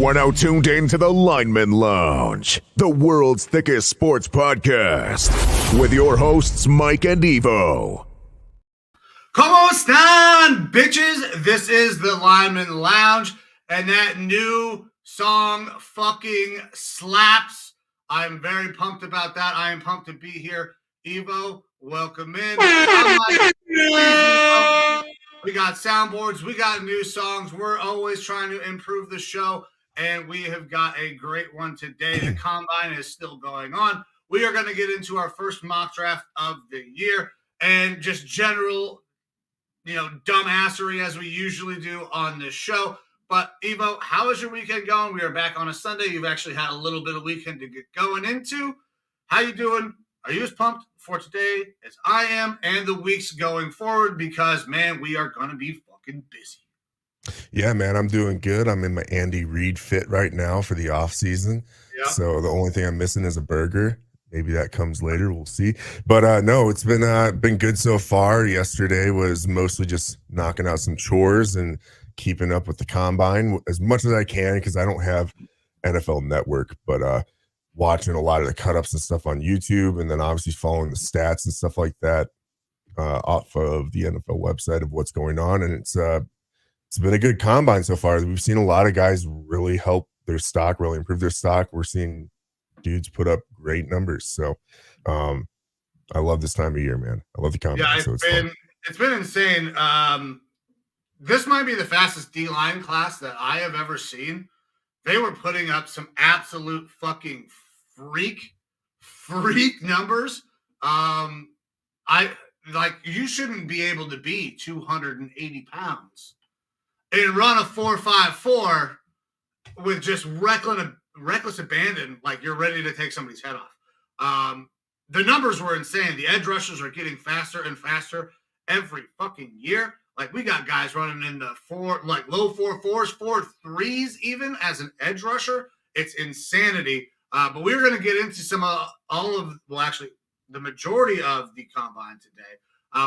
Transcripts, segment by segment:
are now tuned in to the Lineman Lounge, the world's thickest sports podcast, with your hosts, Mike and Evo. ¿Cómo están, bitches? This is the Lineman Lounge, and that new song fucking slaps. I'm very pumped about that. I am pumped to be here. Evo, welcome in. We got soundboards. We got new songs. We're always trying to improve the show, and we have got a great one today. The Combine is still going on. We are going to get into our first mock draft of the year and just general, dumbassery as we usually do on this show. But, Evo, how is your weekend going? We are back on a Sunday. You've actually had a little bit of weekend to get going into. How you doing? Are you as pumped for today as I am and the weeks going forward? Because, man, we are going to be fucking busy. Yeah, man, I'm doing good. I'm in my Andy Reid fit right now for the off season. Yeah. So the only thing I'm missing is a burger. Maybe that comes later. We'll see. But no, it's been good so far. Yesterday was mostly just knocking out some chores and keeping up with the Combine as much as I can because I don't have NFL Network, but watching a lot of the cut-ups and stuff on YouTube, and then obviously following the stats and stuff like that off of the NFL website of what's going on. And it's been a good Combine so far. We've seen a lot of guys really help their stock, really improve their stock. We're seeing dudes put up great numbers. So I love this time of year, man. I love the Combine. Yeah, it's been insane. This might be the fastest D-line class that I have ever seen. They were putting up some absolute fucking freak numbers. You shouldn't be able to be 280 pounds and run a 4.54 with just reckless abandon, like you're ready to take somebody's head off. The numbers were insane. The edge rushers are getting faster and faster every fucking year. Like, we got guys running in the low 4.4s, 4.3s even as an edge rusher. It's insanity. But we're going to get into the majority of the Combine today.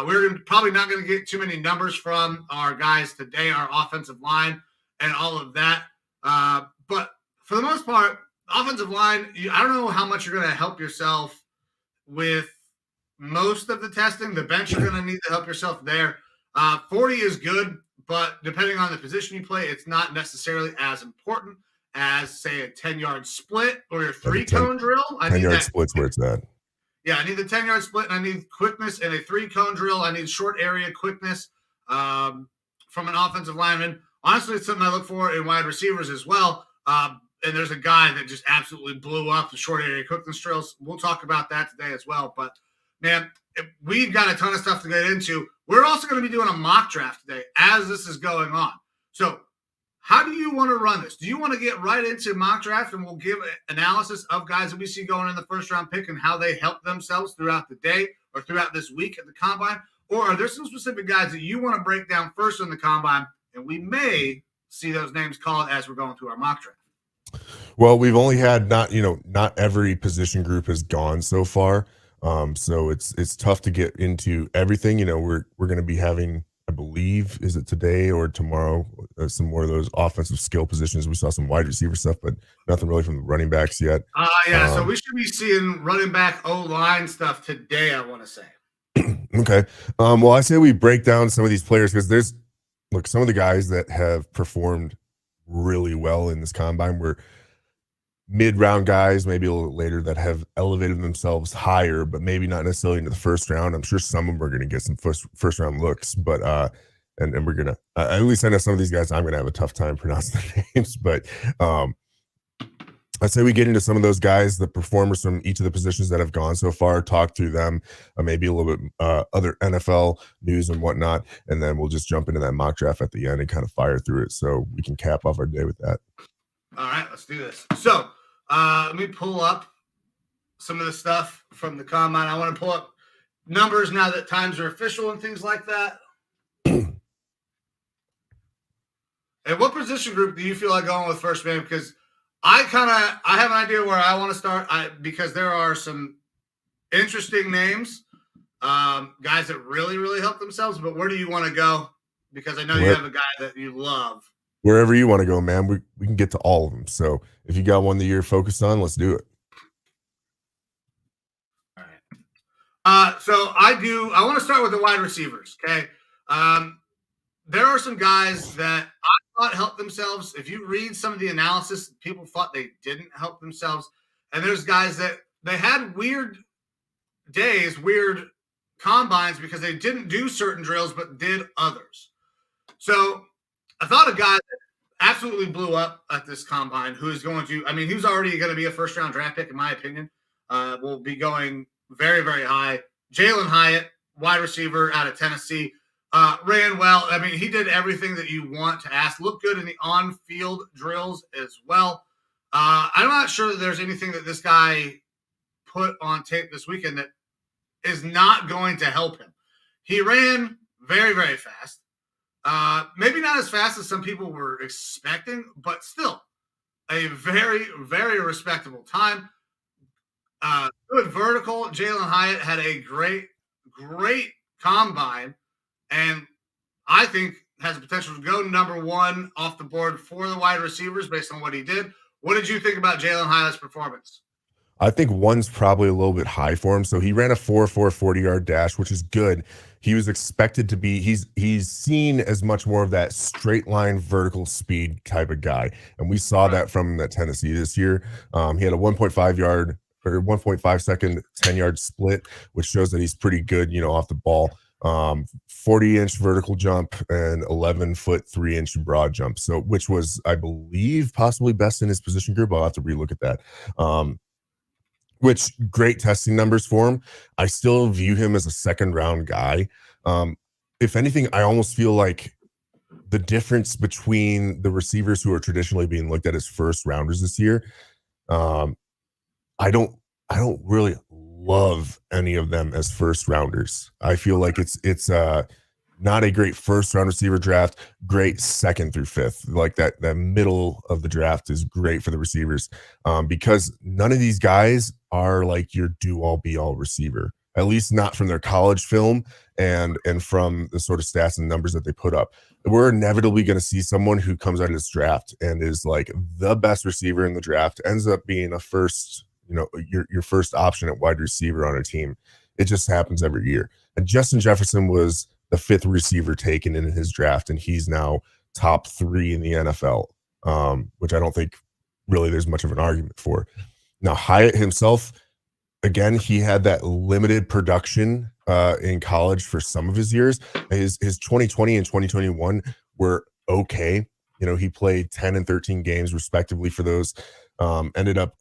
We're probably not going to get too many numbers from our guys today, our offensive line and all of that. But for the most part, offensive line, I don't know how much you're going to help yourself with most of the testing. The bench, you're going to need to help yourself there. 40 is good, but depending on the position you play, it's not necessarily as important as, say, a 10-yard split or your three-cone drill. 10-yard split's where it's at. Yeah, I need the 10-yard split, and I need quickness in a three-cone drill. I need short area quickness from an offensive lineman. Honestly, it's something I look for in wide receivers as well. And there's a guy that just absolutely blew up the short area quickness drills. We'll talk about that today as well. But, man, we've got a ton of stuff to get into. We're also going to be doing a mock draft today as this is going on. So how do you want to run this? Do you want to get right into mock draft and we'll give analysis of guys that we see going in the first round pick and how they help themselves throughout the day or throughout this week at the Combine? Or are there some specific guys that you want to break down first in the Combine, and we may see those names called as we're going through our mock draft? Well, we've only had not every position group has gone so far. So it's tough to get into everything. We're going to be having, I believe, is it today or tomorrow, some more of those offensive skill positions. We saw some wide receiver stuff, but nothing really from the running backs yet. So we should be seeing running back O-line stuff today, I want to say. Okay. Well, I say we break down some of these players because some of the guys that have performed really well in this Combine were mid-round guys, maybe a little later, that have elevated themselves higher, but maybe not necessarily into the first round. I'm sure some of them are going to get some first round looks, but and we're gonna at least I know some of these guys I'm going to have a tough time pronouncing their names. But I'd say we get into some of those guys, the performers from each of the positions that have gone so far, talk through them, maybe a little bit other NFL news and whatnot, and then we'll just jump into that mock draft at the end and kind of fire through it so we can cap off our day with that. All right, let's do this. So let me pull up some of the stuff from the Combine. I want to pull up numbers now that times are official and things like that. And what position group do you feel like going with first, man? Because I have an idea where I want to start because there are some interesting names, guys that really, really help themselves. But where do you want to go? Because I know you have a guy that you love. wherever you want to go, man, we can get to all of them. So if you got one that you're focused on, let's do it. All right. So I want to start with the wide receivers. Okay. There are some guys that I thought helped themselves. If you read some of the analysis, people thought they didn't help themselves. And there's guys that they had weird days, weird combines because they didn't do certain drills but did others. So I thought a guy that absolutely blew up at this combine who's going to, I mean, who's already going to be a first round draft pick, in my opinion, will be going very, very high. Jalen Hyatt, wide receiver out of Tennessee, ran well. I mean, he did everything that you want to ask. Looked good in the on-field drills as well. I'm not sure that there's anything that this guy put on tape this weekend that is not going to help him. He ran very, very fast. Maybe not as fast as some people were expecting, but still a very, very respectable time. Good vertical. Jalen Hyatt had a great, great combine, and I think has the potential to go number one off the board for the wide receivers based on what he did. What did you think about Jalen Hyatt's performance? I think one's probably a little bit high for him. So he ran a 4.4 40-yard dash, which is good. He was expected to be, he's seen as much more of that straight line vertical speed type of guy. And we saw that from that Tennessee this year. He had a 1.5 yard or 1.5 second 10-yard split, which shows that he's pretty good, off the ball. 40-inch vertical jump and 11-foot 3-inch broad jump. So, which was, I believe, possibly best in his position group. I'll have to relook at that. Which great testing numbers for him. I still view him as a second round guy. If anything, I almost feel like the difference between the receivers who are traditionally being looked at as first rounders this year, I don't really love any of them as first rounders. I feel like it's not a great first round receiver draft, great second through fifth. Like that middle of the draft is great for the receivers, because none of these guys are like your do all be all receiver, at least not from their college film and from the sort of stats and numbers that they put up. We're inevitably going to see someone who comes out of this draft and is like the best receiver in the draft, ends up being a first, your first option at wide receiver on a team. It just happens every year. And Justin Jefferson was the fifth receiver taken in his draft, and he's now top 3 in the NFL, which I don't think really there's much of an argument for. Now, Hyatt himself, again, he had that limited production in college for some of his years. His 2020 and 2021 were okay. He played 10 and 13 games respectively for those. Ended up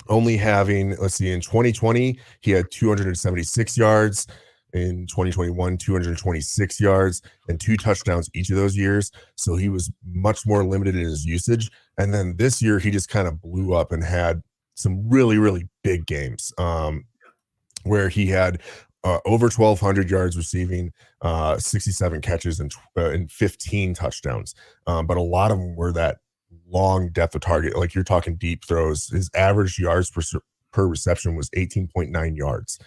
only having, in 2020, he had 276 yards. In 2021, 226 yards and 2 touchdowns each of those years. So he was much more limited in his usage. And then this year, he just kind of blew up and had some really, really big games, where he had over 1,200 yards receiving, 67 catches and 15 touchdowns. But a lot of them were that long depth of target. Like you're talking deep throws. His average yards per reception was 18.9 yards.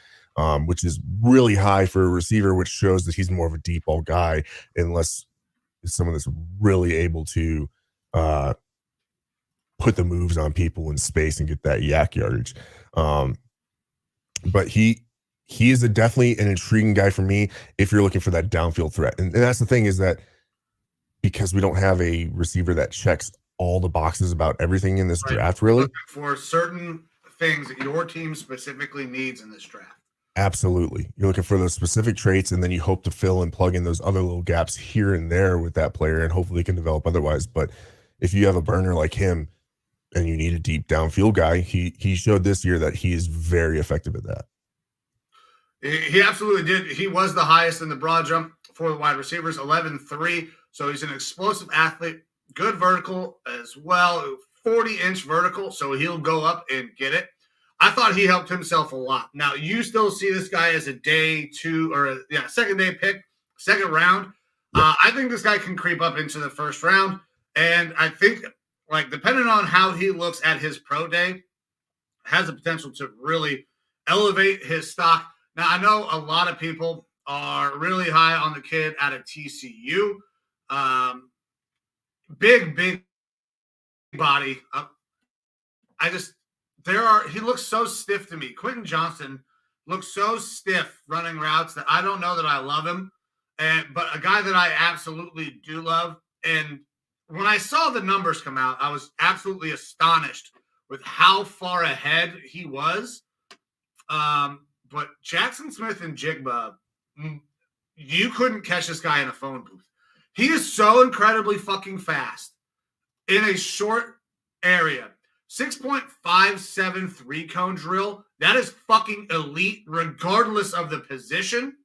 Which is really high for a receiver, which shows that he's more of a deep ball guy, unless someone that's really able to put the moves on people in space and get that yak yardage. But he is definitely an intriguing guy for me if you're looking for that downfield threat. And that's the thing, is that because we don't have a receiver that checks all the boxes about everything in this draft, really. For certain things that your team specifically needs in this draft. Absolutely. You're looking for those specific traits, and then you hope to fill and plug in those other little gaps here and there with that player, and hopefully can develop otherwise. But if you have a burner like him and you need a deep downfield guy, he showed this year that he is very effective at that. He absolutely did. He was the highest in the broad jump for the wide receivers, 11.3. So he's an explosive athlete, good vertical as well, 40-inch vertical. So he'll go up and get it. I thought he helped himself a lot. Now, you still see this guy as a day 2 or second day pick, second round. Yeah. I think this guy can creep up into the first round. And I think, depending on how he looks at his pro day, has the potential to really elevate his stock. Now, I know a lot of people are really high on the kid out of TCU. big body. He looks so stiff to me. Quentin Johnson looks so stiff running routes that I don't know that I love him. But a guy that I absolutely do love. And when I saw the numbers come out, I was absolutely astonished with how far ahead he was. But Jackson Smith and Jigba, you couldn't catch this guy in a phone booth. He is so incredibly fucking fast in a short area. 6.573 cone drill. That is fucking elite, regardless of the position.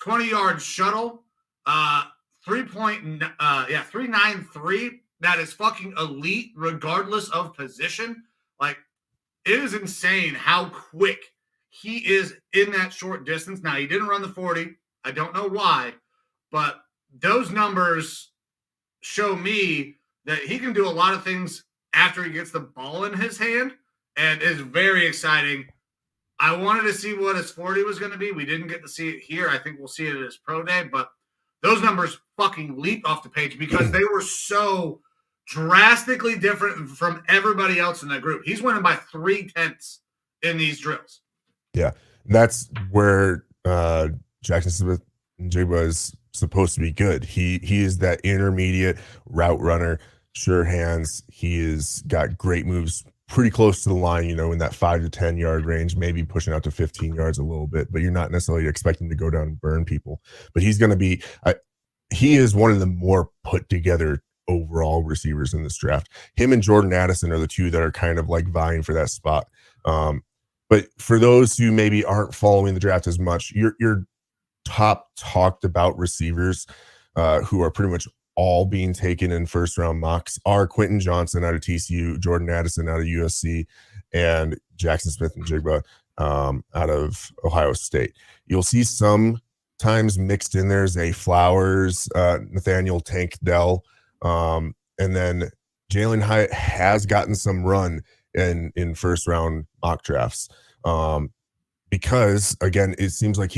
20-yard shuttle. 393. That is fucking elite, regardless of position. Like, it is insane how quick he is in that short distance. Now, he didn't run the 40. I don't know why, but those numbers show me that he can do a lot of things after he gets the ball in his hand, and is very exciting. I wanted to see what his 40 was going to be. We didn't get to see it here. I think we'll see it at his pro day, but those numbers fucking leap off the page because they were so drastically different from everybody else in that group. He's winning by 3/10 in these drills. Yeah, that's where Jackson Smith and Jigba is supposed to be good. He is that intermediate route runner, sure hands. He has got great moves pretty close to the line, in that 5 to 10 yard range, maybe pushing out to 15 yards a little bit, but you're not necessarily expecting to go down and burn people. But he's going to be, he is one of the more put together overall receivers in this draft. Him and Jordan Addison are the two that are kind of like vying for that spot. But for those who maybe aren't following the draft as much, your top talked about receivers who are pretty much all being taken in first round mocks are Quentin Johnson out of TCU, Jordan Addison out of USC, and Jackson Smith and Jigba out of Ohio State. You'll see sometimes mixed in there Zay Flowers, Nathaniel Tank Dell, and then Jalen Hyatt has gotten some run in first round mock drafts because, again, it seems like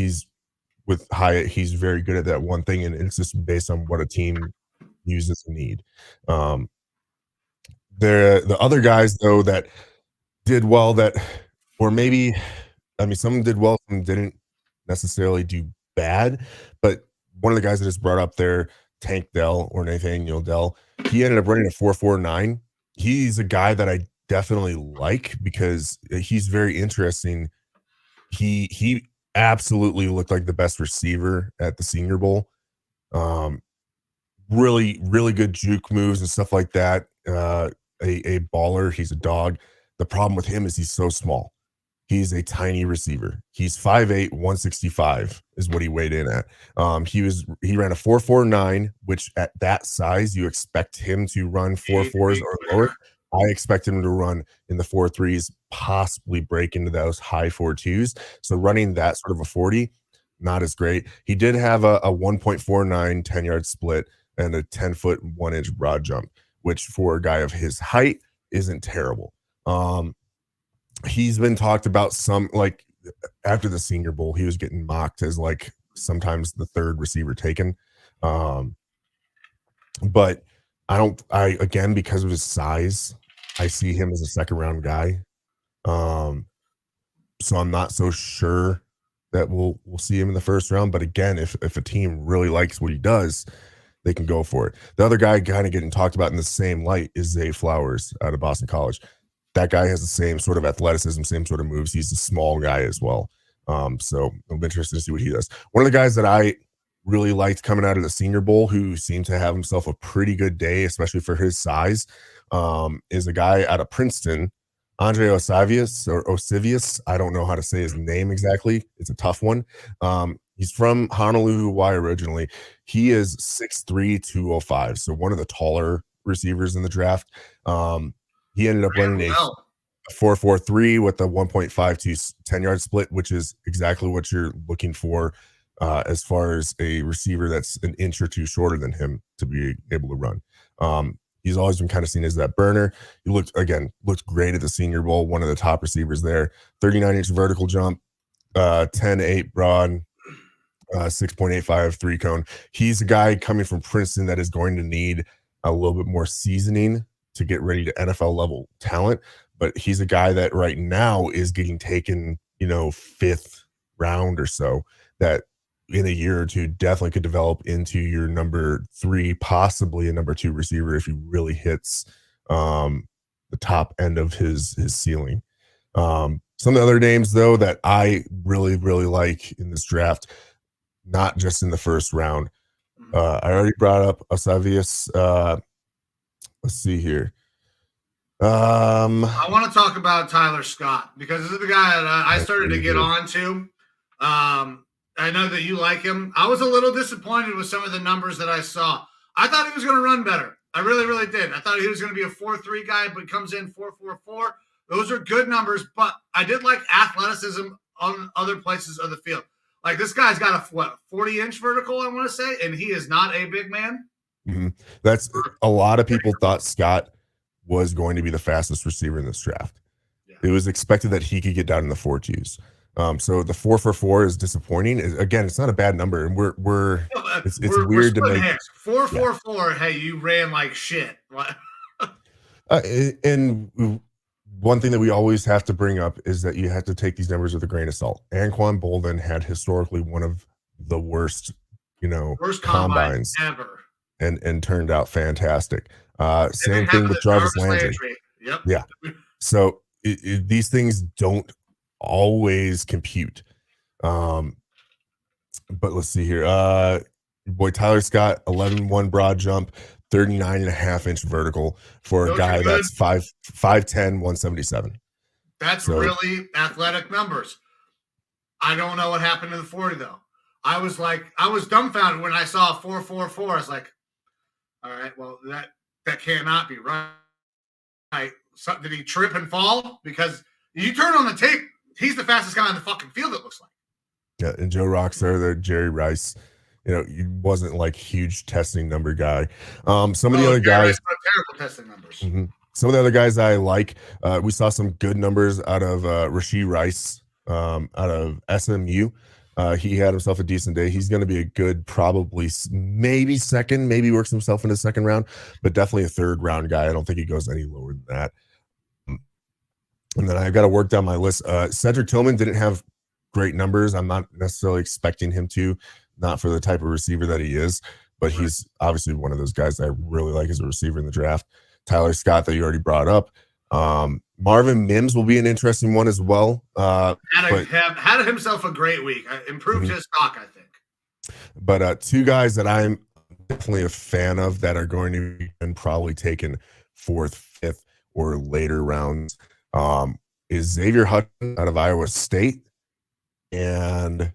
with Hyatt, he's very good at that one thing, and it's just based on what a team uses a need. The other guys, though, that did well some did well, some didn't necessarily do bad, but one of the guys that is brought up there, Tank Dell or Nathaniel Dell, he ended up running a 4.49. He's a guy that I definitely like because he's very interesting. He absolutely looked like the best receiver at the Senior Bowl. Really, really good juke moves and stuff like that. A baller. He's a dog. The problem with him is he's so small. He's a tiny receiver. He's 5'8", 165 is what he weighed in at. He ran a 4.49, which at that size, you expect him to run 4.4s or lower. I expect him to run in the 4.3s, possibly break into those high 4.2s. So running that sort of a 40, not as great. He did have a 1.49 10-yard split and a 10-foot 1-inch broad jump, which for a guy of his height isn't terrible. He's been talked about after the Senior Bowl, he was getting mocked as like sometimes the third receiver taken. But again, because of his size, I see him as a second round guy. So I'm not so sure that we'll see him in the first round. But again, if a team really likes what he does, they can go for it. The other guy kind of getting talked about in the same light is Zay Flowers out of Boston College. That guy has the same sort of athleticism, same sort of moves. He's a small guy as well. So I'm interested to see what he does. One of the guys that I really liked coming out of the Senior Bowl, who seemed to have himself a pretty good day, especially for his size, is a guy out of Princeton, Andre Osivius. I don't know how to say his name exactly. It's a tough one. He's from Honolulu, Hawaii originally. He is 6'3", 205, so one of the taller receivers in the draft. He ended up running a 4.43 with a 1.52 10-yard split, which is exactly what you're looking for as far as a receiver that's an inch or two shorter than him to be able to run. He's always been kind of seen as that burner. He looked great at the Senior Bowl, one of the top receivers there. 39-inch vertical jump, 10.8 broad, 6.85 3-cone. He's a guy coming from Princeton that is going to need a little bit more seasoning to get ready to NFL level talent. But he's a guy that right now is getting taken, 5th round or so, that in a year or two definitely could develop into your number 3, possibly a number 2 receiver if he really hits the top end of his ceiling. Some of the other names though that I really, really like in this draft, not just in the first round. I already brought up Osavius. Let's see here. I want to talk about Tyler Scott because this is the guy that I started to get on to. I know that you like him. I was a little disappointed with some of the numbers that I saw. I thought he was going to run better. I really, really did. I thought he was going to be a 4.3 guy, but comes in 4.44. Those are good numbers, but I did like athleticism on other places of the field. Like this guy's got a 40-inch vertical, I want to say, and he is not a big man. Mm-hmm. That's a lot of people thought Scott was going to be the fastest receiver in this draft. Yeah. It was expected that he could get down in the 4.2s. So the 4.44 is disappointing. Again, it's not a bad number, and it's weird to make 4.44. Yeah. Hey, you ran like shit. And one thing that we always have to bring up is that you have to take these numbers with a grain of salt. Anquan Bolden had historically one of the worst combines ever, and turned out fantastic. Same thing with Jarvis Landry. Yep. Yeah. So these things don't always compute. But let's see here. Your boy Tyler Scott, 11.1 broad jump, 39.5-inch vertical for a guy that's 5'10", 177. That's really athletic numbers. I don't know what happened to the 40 though. I was dumbfounded when I saw 4.44. I was like, all right, well that cannot be right. So, did he trip and fall? Because you turn on the tape, he's the fastest guy on the fucking field, it looks like. Yeah, and Joe Roxer there, Jerry Rice, he wasn't like huge testing number guy. Some of the other guys, terrible testing numbers. Mm-hmm. Some of the other guys I like, we saw some good numbers out of Rashee Rice out of SMU. He had himself a decent day. He's going to be a good, probably maybe second, maybe works himself into second round, but definitely a third round guy. I don't think he goes any lower than that. And then I've got to work down my list. Cedric Tillman didn't have great numbers. I'm not necessarily expecting him to, not for the type of receiver that he is, but he's obviously one of those guys that I really like as a receiver in the draft. Tyler Scott that you already brought up. Marvin Mims will be an interesting one as well. Had himself a great week. Improved his stock, I think. But two guys that I'm definitely a fan of that are going to be probably taken 4th, 5th, or later rounds is Xavier Hutton out of Iowa State and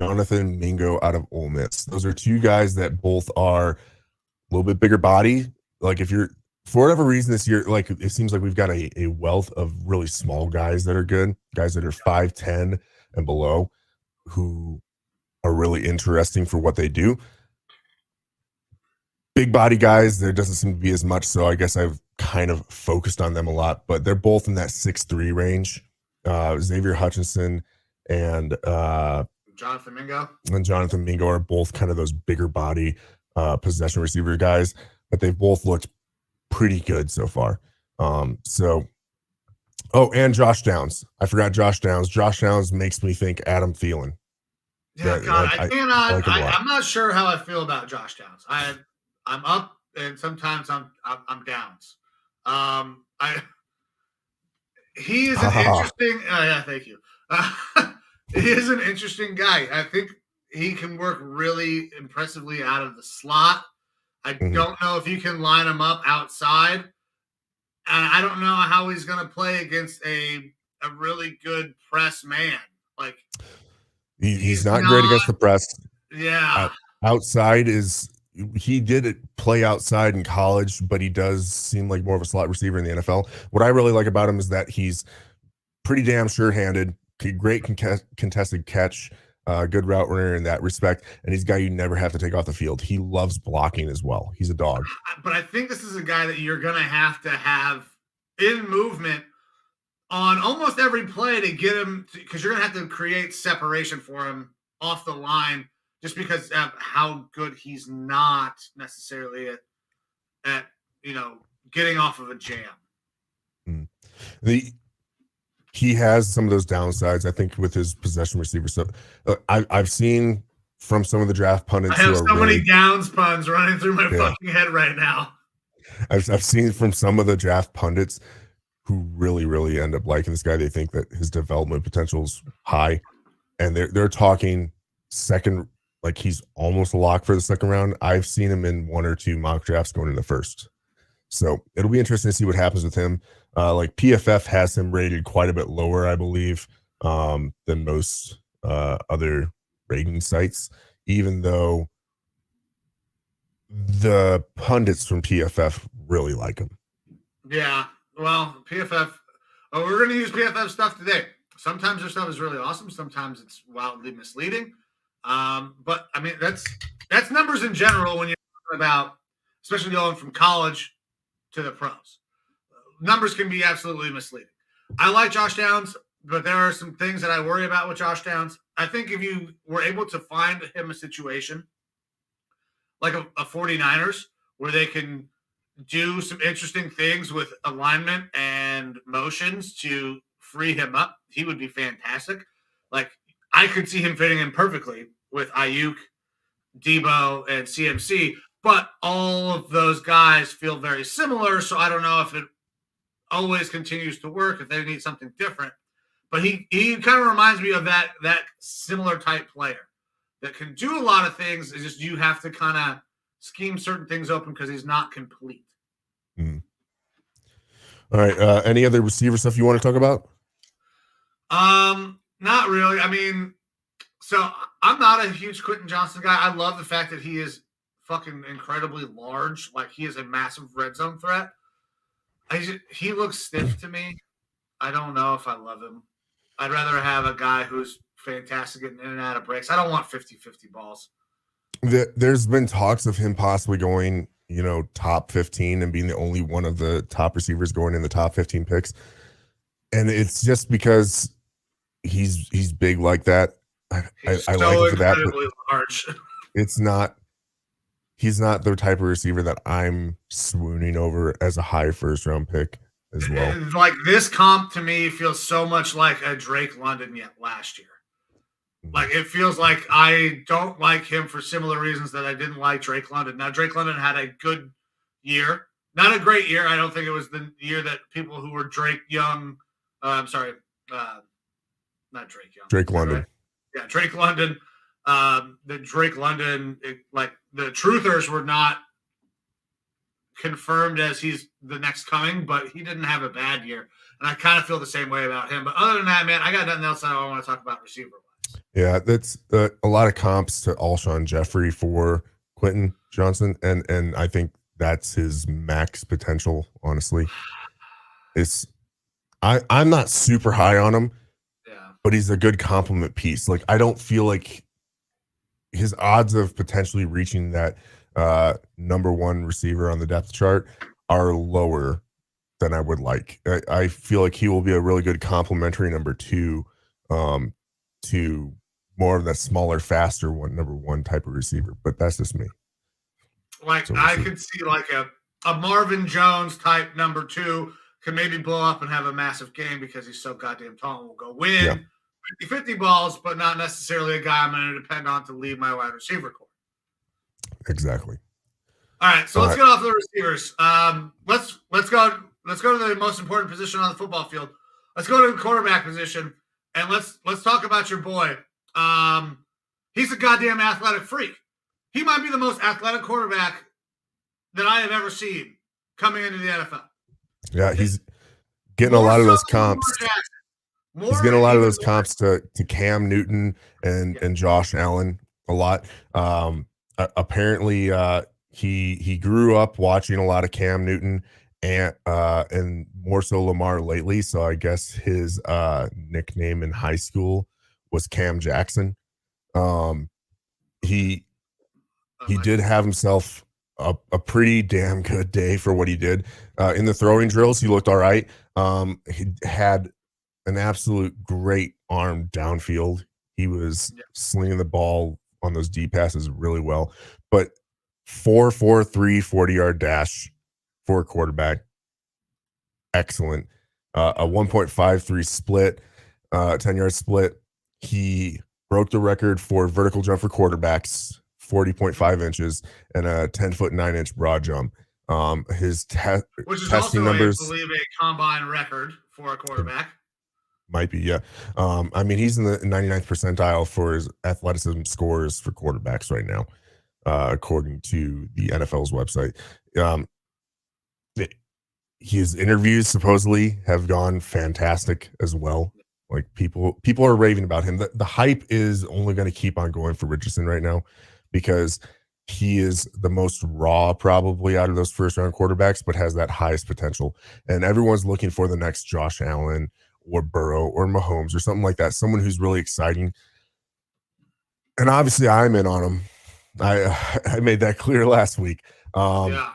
Jonathan Mingo out of Ole Miss. Those are two guys that both are a little bit bigger body. Like if you're, for whatever reason this year, like it seems like we've got a wealth of really small guys that are good, guys that are 5'10" and below who are really interesting for what they do. Big body guys, there doesn't seem to be as much, so I guess I've kind of focused on them a lot, but they're both in that 6'3" range. Xavier Hutchinson and Jonathan Mingo. And Jonathan Mingo are both kind of those bigger body possession receiver guys, but they've both looked pretty good so far. And Josh Downs. I forgot Josh Downs. Josh Downs makes me think Adam Thielen. Yeah, God, I'm not sure how I feel about Josh Downs. I'm up and sometimes I'm downs. He is an interesting. Yeah, thank you. He is an interesting guy. I think he can work really impressively out of the slot. I don't know if you can line him up outside. And I don't know how he's going to play against a really good press man. Like he's not great against the press. Yeah. Outside he did play outside in college, but he does seem like more of a slot receiver in the NFL. What I really like about him is that he's pretty damn sure-handed, great contested catch, good route runner in that respect, and he's a guy you never have to take off the field. He loves blocking as well. He's a dog. But I think this is a guy that you're going to have in movement on almost every play to get him, because you're going to have to create separation for him off the line just because of how good he's not necessarily at at getting off of a jam. He has some of those downsides, I think, with his possession receiver stuff. I've seen from some of the draft pundits. I have so many downs puns running through my fucking head right now. I've seen from some of the draft pundits who really end up liking this guy. They think that his development potential is high, and they're talking second, like he's almost a lock for the second round. I've seen him in 1 or 2 mock drafts going in the first. So it'll be interesting to see what happens with him. Like PFF has him rated quite a bit lower, I believe, than most other rating sites, even though the pundits from PFF really like him. Yeah, well, PFF, we're going to use PFF stuff today. Sometimes their stuff is really awesome. Sometimes it's wildly misleading. But I mean, that's numbers in general when you're talking about, especially going from college to the pros. Numbers can be absolutely misleading. I like Josh Downs, but there are some things that I worry about with Josh Downs. I think if you were able to find him a situation like a 49ers where they can do some interesting things with alignment and motions to free him up, he would be fantastic. Like, I could see him fitting in perfectly with Ayuk, Debo, and CMC, but all of those guys feel very similar, so I don't know if it always continues to work, if they need something different. But he kind of reminds me of that similar type player that can do a lot of things. It's just you have to kind of scheme certain things open because he's not complete. All right. Any other receiver stuff you want to talk about? Not really. I mean, so I'm not a huge Quentin Johnson guy. I love the fact that he is fucking incredibly large. Like, he is a massive red zone threat. He looks stiff to me. I don't know if I love him. I'd rather have a guy who's fantastic getting in and out of breaks. I don't want 50-50 balls. There's been talks of him possibly going, top 15 and being the only one of the top receivers going in the top 15 picks. And it's just because he's big like that. I like it for that. But large. He's not the type of receiver that I'm swooning over as a high first round pick as well. Like, this comp to me feels so much like a Drake London last year. Like, it feels like I don't like him for similar reasons that I didn't like Drake London. Now, Drake London had a good year. Not a great year. I don't think it was the year that people who were Drake Young, not Drake Young. Drake London. Right? Yeah, Drake London. The Drake London, the truthers were not confirmed as he's the next coming, but he didn't have a bad year. And I kind of feel the same way about him. But other than that, man, I got nothing else I want to talk about receiver-wise. Yeah, that's a lot of comps to Alshon Jeffrey for Quentin Johnson, and I think that's his max potential, honestly. I'm not super high on him, but he's a good complement piece. Like, I don't feel like his odds of potentially reaching that number one receiver on the depth chart are lower than I would like. I feel like he will be a really good complementary number two to more of that smaller, faster number one type of receiver. But that's just me. Like, so I could see like a Marvin Jones type number two could maybe blow up and have a massive game because he's so goddamn tall and will go win 50-50 balls, but not necessarily a guy I'm going to depend on to lead my wide receiver core. Exactly. All right, so let's get off the receivers. Let's go to the most important position on the football field. Let's go to the quarterback position, and let's talk about your boy. He's a goddamn athletic freak. He might be the most athletic quarterback that I have ever seen coming into the NFL. Yeah, he's getting a lot of those comps. He's getting a lot of those comps to Cam Newton and Josh Allen a lot. Apparently, he grew up watching a lot of Cam Newton and more so Lamar lately. So I guess his nickname in high school was Cam Jackson. He did have himself a pretty damn good day for what he did. In the throwing drills, he looked all right. He had an absolute great arm downfield. He was slinging the ball on those deep passes really well. But 4.43 40-yard dash for a quarterback. Excellent. A 1.53 split, 10-yard split. He broke the record for vertical jump for quarterbacks, 40.5 inches, and a 10-foot 9-inch broad jump. His which is testing also, numbers, I believe, a combine record for a quarterback. Might be, yeah. I mean, he's in the 99th percentile for his athleticism scores for quarterbacks right now, according to the NFL's website. His interviews supposedly have gone fantastic as well. Like people are raving about him. The hype is only going to keep on going for Richardson right now because he is the most raw probably out of those first round quarterbacks, but has that highest potential. And everyone's looking for the next Josh Allen or Burrow or Mahomes or something like that. Someone who's really exciting. And obviously I'm in on him. I made that clear last week. Yeah.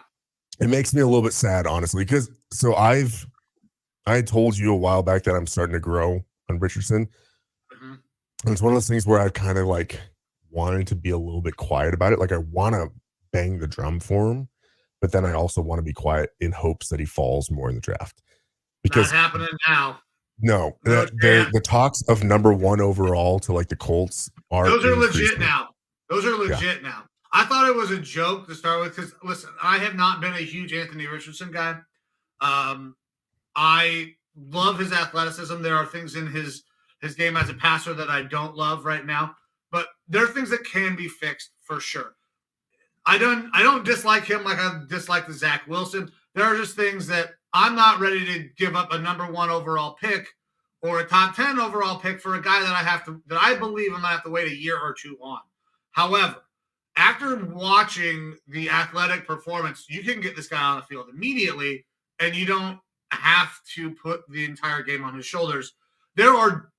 It makes me a little bit sad, honestly, because I told you a while back that I'm starting to grow on Richardson. Mm-hmm. And it's one of those things where I've kind of like wanted to be a little bit quiet about it. Like I want to bang the drum for him, but then I also want to be quiet in hopes that he falls more in the draft. Because not happening now. No, the talks of number 1 overall to like the Colts those are legit now. Those are legit now. I thought it was a joke to start with because, listen, I have not been a huge Anthony Richardson guy. I love his athleticism. There are things in his game as a passer that I don't love right now, but there are things that can be fixed for sure. I don't dislike him like I dislike the Zach Wilson. There are just things that I'm not ready to give up a number 1 overall pick or a top 10 overall pick for a guy that I believe I'm gonna have to wait a year or two on. However, after watching the athletic performance, you can get this guy on the field immediately, and you don't have to put the entire game on his shoulders. There are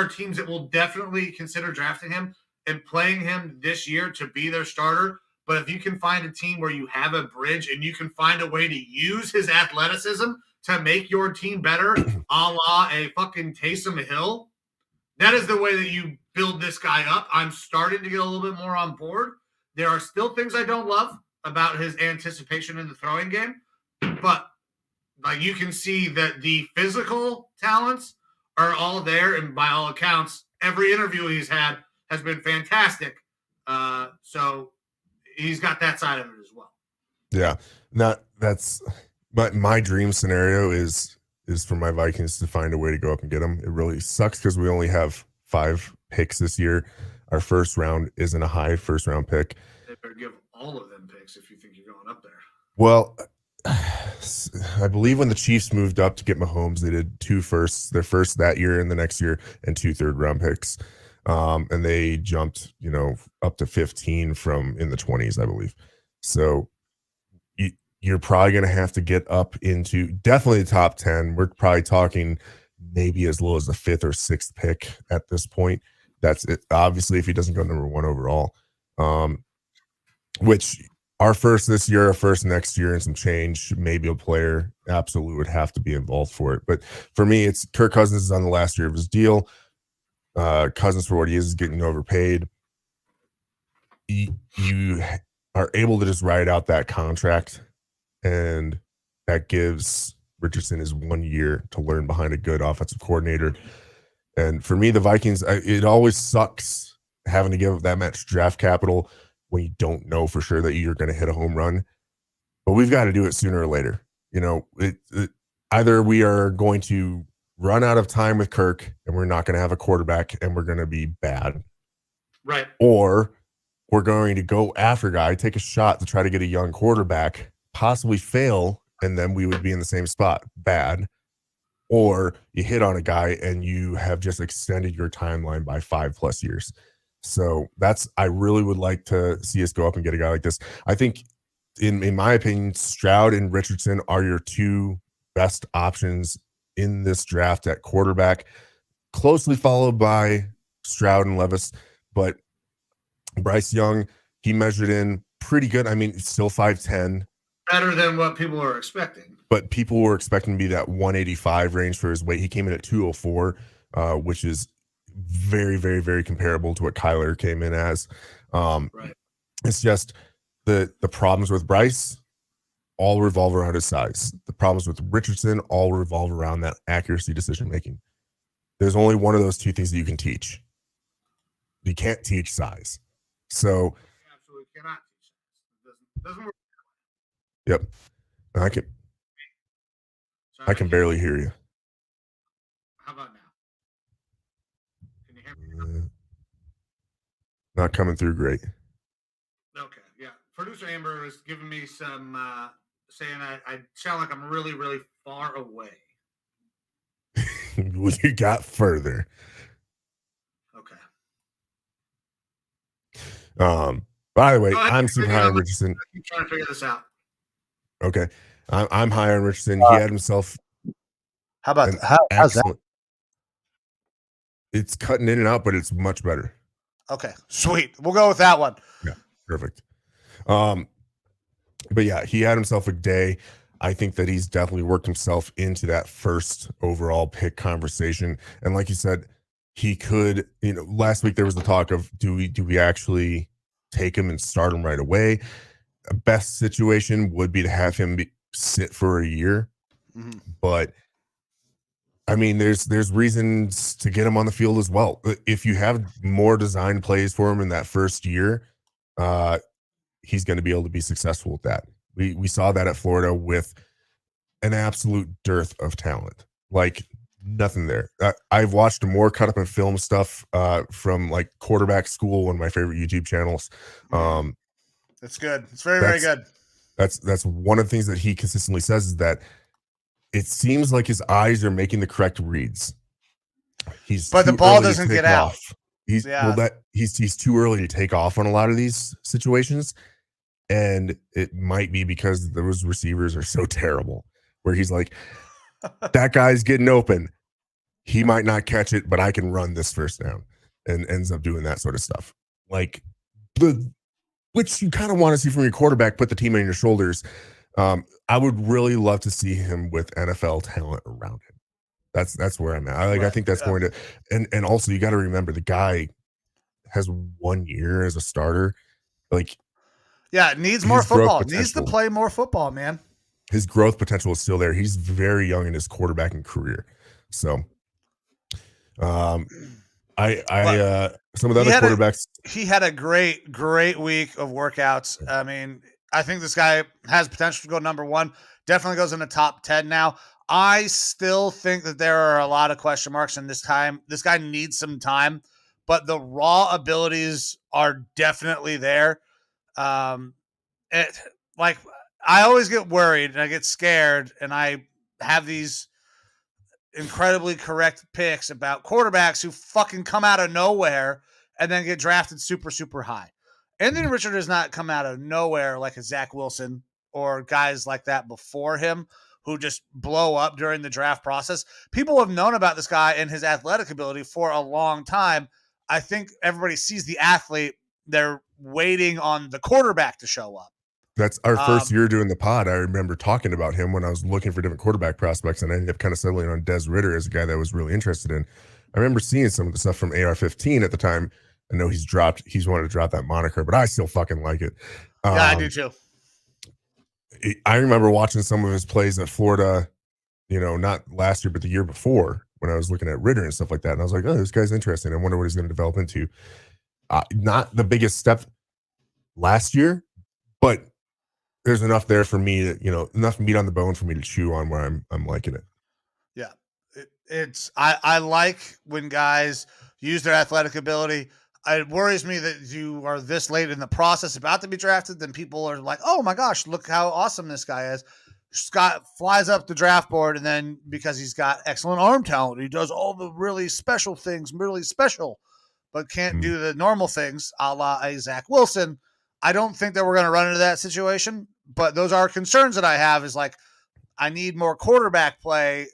teams that will definitely consider drafting him and playing him this year to be their starter. But if you can find a team where you have a bridge and you can find a way to use his athleticism to make your team better, a la a fucking Taysom Hill, that is the way that you build this guy up. I'm starting to get a little bit more on board. There are still things I don't love about his anticipation in the throwing game, but like you can see that the physical talents are all there, and by all accounts, every interview he's had has been fantastic. So he's got that side of it as well. Yeah, that's my dream scenario is for my Vikings to find a way to go up and get him. It really sucks because we only have 5 picks this year. Our first round isn't a high first round pick. They better give all of them picks if you think you're going up there. Well, I believe when the Chiefs moved up to get Mahomes, they did 2 firsts, their first that year and the next year, and 2 third-round picks. And they jumped, up to 15 from in the 20s, I believe. So you're probably going to have to get up into definitely the top 10. We're probably talking maybe as low as the 5th or 6th pick at this point. That's it. Obviously, if he doesn't go number 1 overall, which our first this year, our first next year, and some change, maybe a player absolutely would have to be involved for it. But for me, it's Kirk Cousins is on the last year of his deal. Cousins, for what he is getting overpaid. You are able to just ride out that contract, and that gives Richardson his 1 year to learn behind a good offensive coordinator. And for me, the Vikings, it always sucks having to give up that much draft capital when you don't know for sure that you're going to hit a home run. But we've got to do it sooner or later. Either we are going to run out of time with Kirk and we're not going to have a quarterback and we're going to be bad. Right. Or we're going to go after a guy, take a shot to try to get a young quarterback, possibly fail, and then we would be in the same spot, bad. Or you hit on a guy and you have just extended your timeline by 5+ years. So I really would like to see us go up and get a guy like this. I think, in my opinion, Stroud and Richardson are your 2 best options in this draft at quarterback, closely followed by Stroud and Levis. But Bryce Young, he measured in pretty good. I mean, still 5'10". Better than what people were expecting. But people were expecting to be that 185 range for his weight. He came in at 204, which is very, very, very comparable to what Kyler came in as. Right. It's just the problems with Bryce all revolve around his size. The problems with Richardson all revolve around that accuracy decision making. There's only one of those two things that you can teach. You can't teach size. So You absolutely cannot teach that. It doesn't work. yep. I can barely hear you. How about now? Can you hear me now? Not coming through great. Okay, yeah. Producer Amber is giving me some saying I sound like I'm really, really far away. You got further. Okay. By the way, I'm super high on Richardson. I'm trying to figure this out. Okay. I'm high on Richardson. He had himself. How about how's that? It's cutting in and out, but it's much better. Okay, sweet. We'll go with that one. Yeah, perfect. But yeah, he had himself a day. I think that he's definitely worked himself into that first overall pick conversation. And like you said, he could, last week there was the talk of do we actually take him and start him right away? Best situation would be to have him sit for a year. Mm-hmm. But I mean, there's reasons to get him on the field as well. If you have more design plays for him in that first year, he's going to be able to be successful with that. We saw that at Florida with an absolute dearth of talent, like nothing there. I've watched more cut up and film stuff from like Quarterback School, one of my favorite YouTube channels. That's good. It's very good. That's one of the things that he consistently says is that it seems like his eyes are making the correct reads. But the ball doesn't get out. He's too early to take off on a lot of these situations. And it might be because those receivers are so terrible where he's like, that guy's getting open. He might not catch it, but I can run this first down, and ends up doing that sort of stuff. Like which you kind of want to see from your quarterback, put the team on your shoulders. I would really love to see him with NFL talent around him. That's where I'm at. I think that's going to, and also you got to remember the guy has 1 year as a starter. Like, yeah, it needs more football. Needs to play more football, man. His growth potential is still there. He's very young in his quarterbacking career. So, some of the other quarterbacks. He had a great week of workouts. I mean, I think this guy has potential to go number one. Definitely goes in the top 10 now. I still think that there are a lot of question marks in this time. This guy needs some time, but the raw abilities are definitely there. I always get worried and I get scared, and I have these incredibly correct picks about quarterbacks who fucking come out of nowhere and then get drafted super, super high. Anthony Richardson does not come out of nowhere like a Zach Wilson or guys like that before him who just blow up during the draft process. People have known about this guy and his athletic ability for a long time. I think everybody sees the athlete. They're waiting on the quarterback to show up. That's our first year doing the pod. I remember talking about him when I was looking for different quarterback prospects, and I ended up kind of settling on Des Ridder as a guy that I was really interested in. I remember seeing some of the stuff from AR-15 at the time. I know he's wanted to drop that moniker, but I still fucking like it. Yeah, I do too. I remember watching some of his plays at Florida, not last year, but the year before when I was looking at Ridder and stuff like that. And I was like, oh, this guy's interesting. I wonder what he's going to develop into. Not the biggest step last year, but there's enough there for me to, enough meat on the bone for me to chew on where I'm liking it. Yeah. I like when guys use their athletic ability. It worries me that you are this late in the process about to be drafted. Then people are like, oh my gosh, look how awesome this guy is. Scott flies up the draft board. And then because he's got excellent arm talent, he does all the really special things, really special, but can't do the normal things a la a Zach Wilson. I don't think that we're going to run into that situation, but those are concerns that I have is like, I need more quarterback play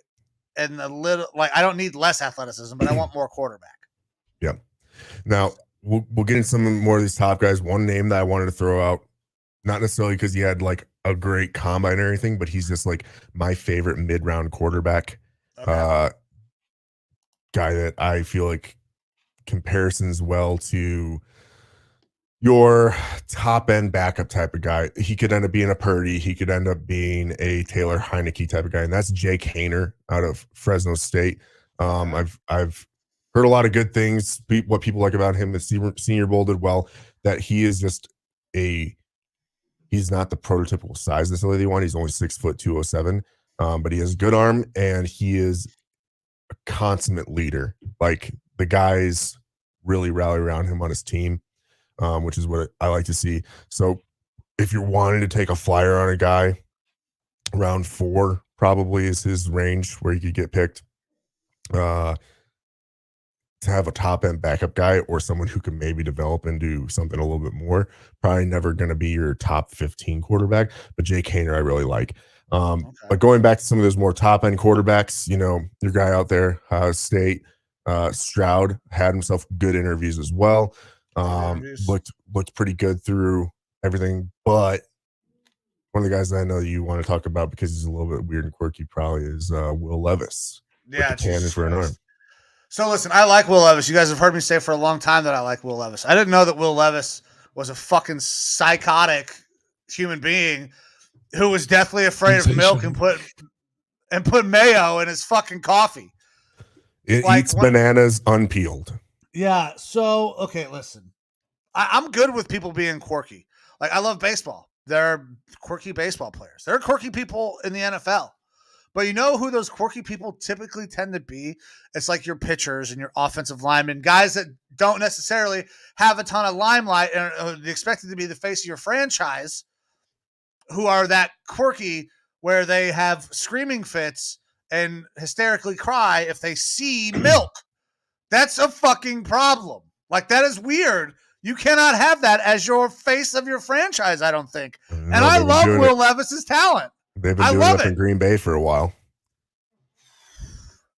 and I don't need less athleticism, but I want more quarterback. Yeah. Now we'll get into some more of these top guys. One name that I wanted to throw out, not necessarily because he had like a great combine or anything, but he's just like my favorite mid-round quarterback guy that I feel like comparisons well to your top end backup type of guy. He could end up being a Purdy. He could end up being a Taylor Heineke type of guy, and that's Jake Haener out of Fresno State. I've heard a lot of good things. What people like about him, the Senior Bowl did well. That he is just he's not the prototypical size necessarily they want. He's only 6'2", 207, but he has a good arm and he is a consummate leader. Like the guys really rally around him on his team. Which is what I like to see. So if you're wanting to take a flyer on a guy, round 4 probably is his range where he could get picked. To have a top end backup guy or someone who can maybe develop into something a little bit more, probably never going to be your top 15 quarterback. But Jake Haener, I really like. But going back to some of those more top end quarterbacks, your guy out there, State, Stroud had himself good interviews as well. Looked pretty good through everything, but one of the guys that I know you want to talk about because he's a little bit weird and quirky probably is Will Levis. Yeah, with the cannon for an arm. So listen, I like Will Levis. You guys have heard me say for a long time that I like Will Levis. I didn't know that Will Levis was a fucking psychotic human being who was deathly afraid of milk and put mayo in his fucking coffee. It eats bananas unpeeled. Yeah. So, okay, listen. I'm good with people being quirky. Like, I love baseball. There are quirky baseball players. There are quirky people in the NFL. But you know who those quirky people typically tend to be? It's like your pitchers and your offensive linemen, guys that don't necessarily have a ton of limelight and are expected to be the face of your franchise, who are that quirky where they have screaming fits and hysterically cry if they see milk. That's a fucking problem. Like, that is weird. You cannot have that as your face of your franchise, I don't think. And I love Will Levis's talent. They've been doing it up in Green Bay for a while.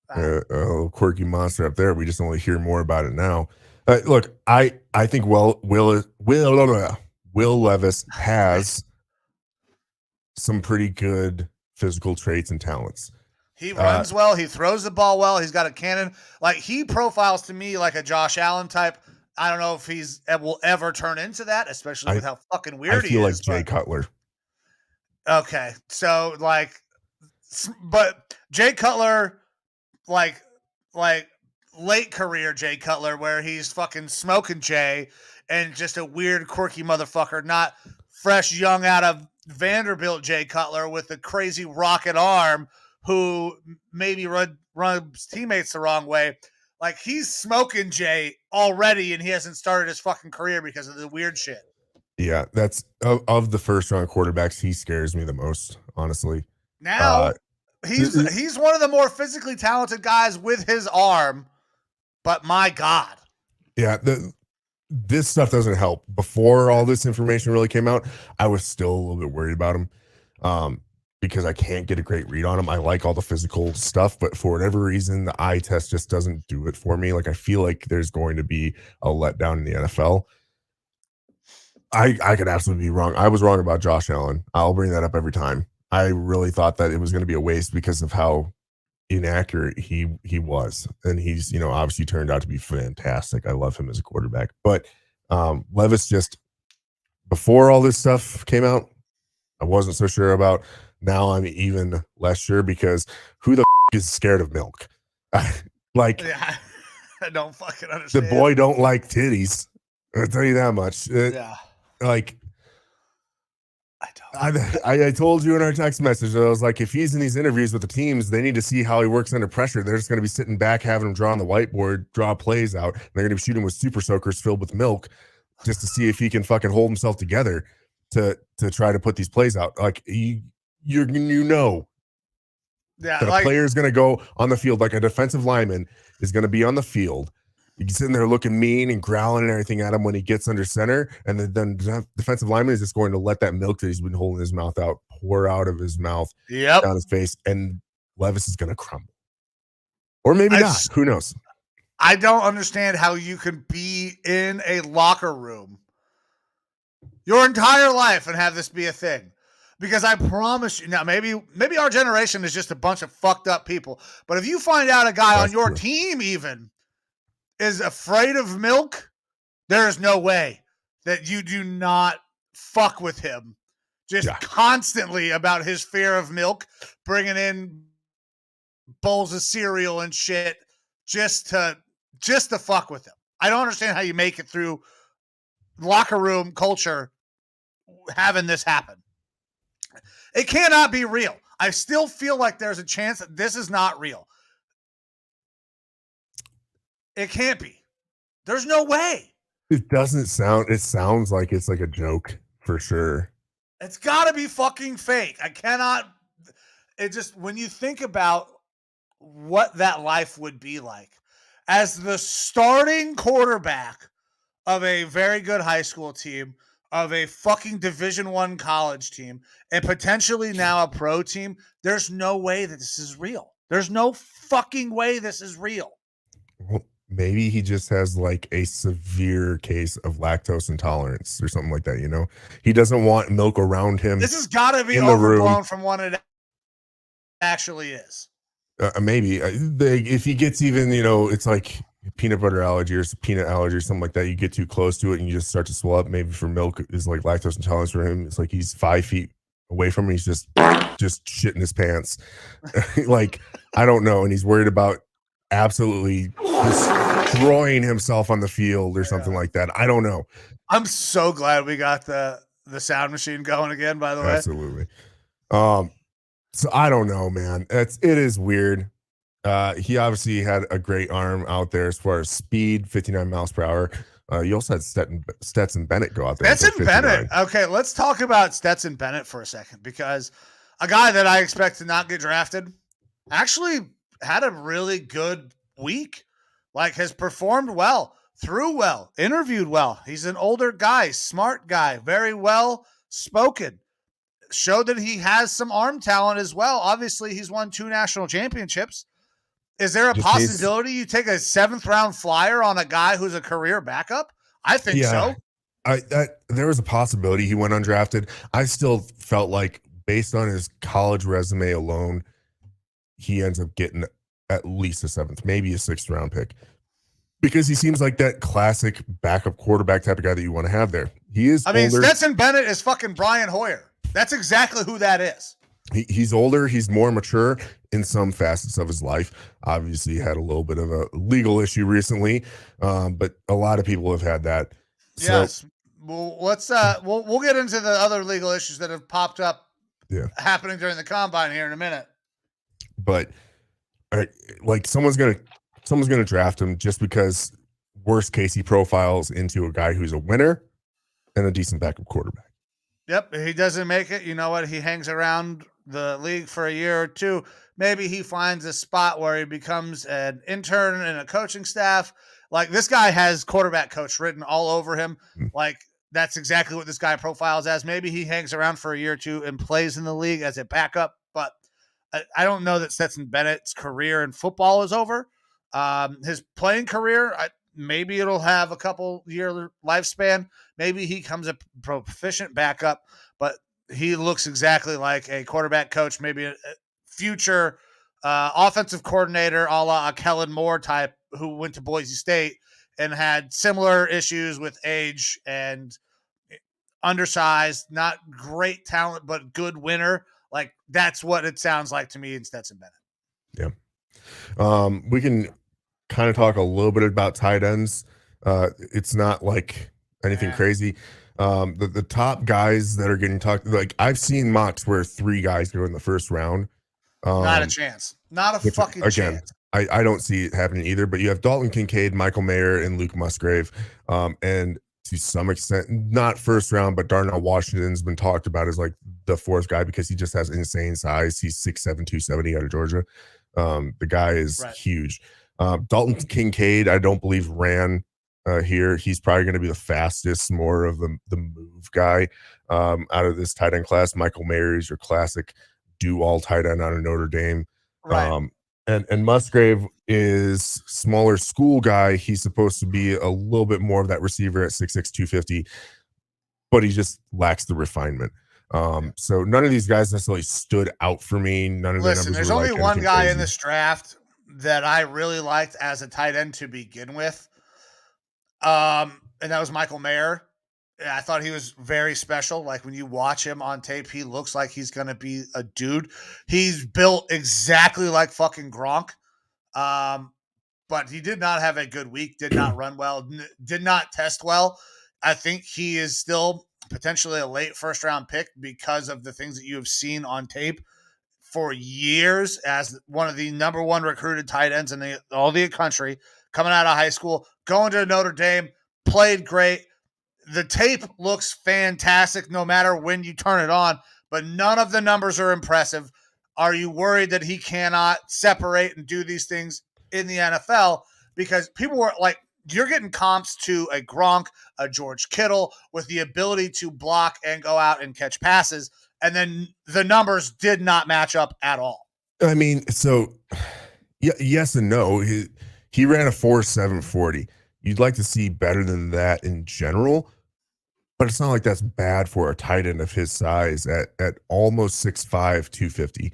A little quirky monster up there. We just only hear more about it now. Look, I think Will Levis has some pretty good physical traits and talents. He runs well. He throws the ball well. He's got a cannon. Like, he profiles to me like a Josh Allen type. I don't know if will ever turn into that, especially with how fucking weird he is. I feel like Jay Cutler. Okay. So, but Jay Cutler, like late career Jay Cutler, where he's fucking smoking Jay and just a weird, quirky motherfucker, not fresh, young out of Vanderbilt Jay Cutler with a crazy rocket arm who maybe runs teammates the wrong way. Like, he's smoking Jay already, and he hasn't started his fucking career because of the weird shit. Yeah, that's of the first round quarterbacks, he scares me the most, honestly. Now, he's one of the more physically talented guys with his arm, but my God. Yeah, this stuff doesn't help. Before all this information really came out, I was still a little bit worried about him because I can't get a great read on him. I like all the physical stuff, but for whatever reason, the eye test just doesn't do it for me. Like, I feel like there's going to be a letdown in the NFL. I could absolutely be wrong. I was wrong about Josh Allen. I'll bring that up every time. I really thought that it was going to be a waste because of how inaccurate he was. And he's, obviously turned out to be fantastic. I love him as a quarterback. But Levis, just before all this stuff came out, I wasn't so sure about. Now I'm even less sure because who the is scared of milk? Yeah, I don't fucking understand. The boy don't like titties. I'll tell you that much. Yeah. Like, I told you in our text message, I was like, if he's in these interviews with the teams, they need to see how he works under pressure. They're just going to be sitting back, having him draw on the whiteboard, draw plays out. And they're going to be shooting with super soakers filled with milk just to see if he can fucking hold himself together to try to put these plays out. Like, that a player is going to go on the field, like a defensive lineman is going to be on the field. He's sitting there looking mean and growling and everything at him when he gets under center. And then the defensive lineman is just going to let that milk that he's been holding his mouth out pour out of his mouth down his face. And Levis is going to crumble. Or maybe not. Who knows? I don't understand how you can be in a locker room your entire life and have this be a thing. Because I promise you, now maybe our generation is just a bunch of fucked up people. But if you find out a guy on your team even is afraid of milk, there is no way that you do not fuck with him just constantly about his fear of milk, bringing in bowls of cereal and shit just to fuck with him. I don't understand how you make it through locker room culture having this happen. It cannot be real. I still feel like there's a chance that this is not real. It can't be. There's no way. It sounds like it's like a joke for sure. It's got to be fucking fake. I cannot. It just, when you think about what that life would be like as the starting quarterback of a very good high school team, of a fucking Division I college team, and potentially now a pro team, there's no way that this is real. There's no fucking way this is real. Well, maybe he just has like a severe case of lactose intolerance or something like that, you know? He doesn't want milk around him. This has got to be overblown from what it actually is. Maybe. If he gets even, you know, it's like peanut butter allergy or peanut allergy or something like that, you get too close to it and you just start to swell up. Maybe for milk is like lactose intolerance for him. It's like he's 5 feet away from him. He's just shitting his pants. Like, I don't know. And he's worried about absolutely destroying himself on the field or something like that. I don't know. I'm so glad we got the sound machine going again, by the way. Absolutely. So I don't know, man. It is weird. He obviously had a great arm out there as far as speed, 59 miles per hour. You also had Stetson Bennett go out there. Stetson Bennett. Okay, let's talk about Stetson Bennett for a second, because a guy that I expect to not get drafted actually had a really good week. Like, has performed well, threw well, interviewed well. He's an older guy, smart guy, very well spoken. Showed that he has some arm talent as well. Obviously, he's won 2 national championships. Is there a possibility you take a 7th round flyer on a guy who's a career backup? I think so. There was a possibility he went undrafted. I still felt like, based on his college resume alone, he ends up getting at least a 7th, maybe a 6th round pick, because he seems like that classic backup quarterback type of guy that you want to have there. He is. I mean, older. Stetson Bennett is fucking Brian Hoyer. That's exactly who that is. He's older. He's more mature in some facets of his life. Obviously, he had a little bit of a legal issue recently, but a lot of people have had that. Yes. Well, let's we'll get into the other legal issues that have popped up happening during the combine here in a minute. But like someone's gonna draft him just because worst case he profiles into a guy who's a winner and a decent backup quarterback. Yep. If he doesn't make it, you know what? He hangs around the league for a year or two. Maybe he finds a spot where he becomes an intern in a coaching staff. Like, this guy has quarterback coach written all over him. Like, that's exactly what this guy profiles as. Maybe he hangs around for a year or two and plays in the league as a backup, but I don't know that Stetson Bennett's career in football is over. His playing career, maybe it'll have a couple year lifespan. Maybe he comes a proficient backup, but he looks exactly like a quarterback coach, maybe a future offensive coordinator a la Kellen Moore type, who went to Boise State and had similar issues with age and undersized, not great talent, but good winner. Like, that's what it sounds like to me in Stetson Bennett. Yeah. We can kind of talk a little bit about tight ends. It's not like anything crazy. The top guys that are getting talked, like, I've seen mocks where 3 guys go in the first round. Not a chance. Not a fucking chance. I don't see it happening either, but you have Dalton Kincaid, Michael Mayer, and Luke Musgrave. And to some extent, not first round, but Darnell Washington's been talked about as like the 4th guy because he just has insane size. He's 6'7", 270 out of Georgia. The guy is huge. Dalton Kincaid, I don't believe ran here. He's probably going to be the fastest, more of the move guy out of this tight end class. Michael Mayer is your classic do-all tight end out of Notre Dame. Right. And Musgrave is smaller school guy. He's supposed to be a little bit more of that receiver at 6'6", 250, but he just lacks the refinement. So none of these guys necessarily stood out for me. None of the numbers. There's only one guy in this draft that I really liked as a tight end to begin with. And that was Michael Mayer. Yeah, I thought he was very special. Like when you watch him on tape, he looks like he's going to be a dude. He's built exactly like fucking Gronk. Um, but he did not have a good week, did not run well, did not test well. I think he is still potentially a late first round pick because of the things that you have seen on tape for years as one of the number one recruited tight ends in all the country, coming out of high school, going to Notre Dame, played great. The tape looks fantastic no matter when you turn it on, but none of the numbers are impressive. Are you worried that he cannot separate and do these things in the NFL? Because people were like, you're getting comps to a Gronk, a George Kittle with the ability to block and go out and catch passes. And then the numbers did not match up at all. I mean, so yes and no. He ran a 4.740. You'd like to see better than that in general, but it's not like that's bad for a tight end of his size at almost 6'5", 250.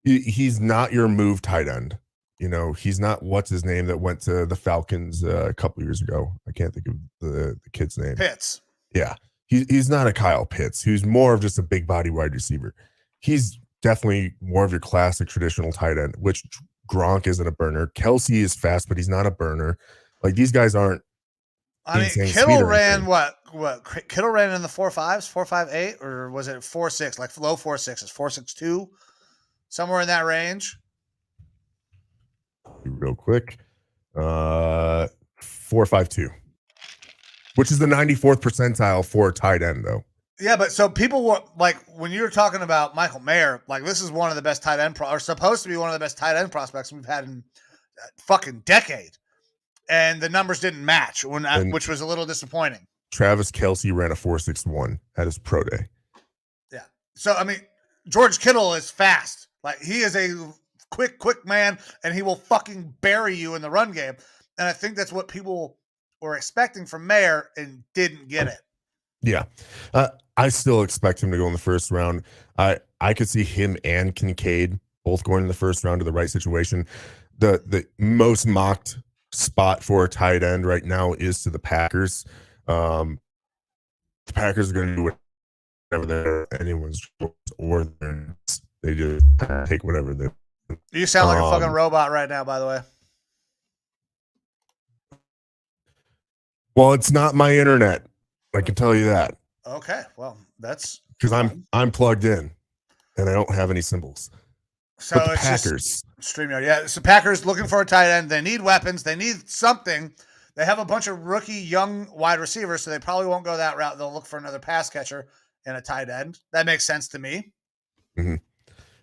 He's not your move tight end. You know, he's not what's his name that went to the Falcons a couple years ago. I can't think of the kid's name. Pitts. Yeah. He's not a Kyle Pitts, who's more of just a big body wide receiver. He's definitely more of your classic traditional tight end, which Gronk isn't a burner. Kelsey is fast, but he's not a burner. Like these guys aren't. I mean, Kittle ran what? Kittle ran in the 4.5s, 4.58, or was it 4.6, like low 4.6s, 4.62, somewhere in that range? Real quick. 4.52. Which is the 94th percentile for a tight end, though. Yeah, but so people were like, when you were talking about Michael Mayer, like this is one of the best tight end, or supposed to be one of the best tight end prospects we've had in a fucking decade, and the numbers didn't match, which was a little disappointing. Travis Kelce ran a 4.61 at his pro day. Yeah, so I mean, George Kittle is fast, like he is a quick man, and he will fucking bury you in the run game, and I think that's what people were expecting from Mayer and didn't get it. Yeah. I still expect him to go in the first round. I could see him and Kincaid both going in the first round to the right situation. The most mocked spot for a tight end right now is to the Packers. The Packers are going to do whatever they're anyone's choice, or they just take whatever they. You sound like a fucking robot right now, by the way. Well, it's not my internet. I can tell you that. Okay, well, that's because I'm plugged in, and I don't have any symbols. So but the it's Packers, StreamYard, yeah. So Packers looking for a tight end. They need weapons. They need something. They have a bunch of rookie young wide receivers, so they probably won't go that route. They'll look for another pass catcher and a tight end. That makes sense to me. Mm-hmm.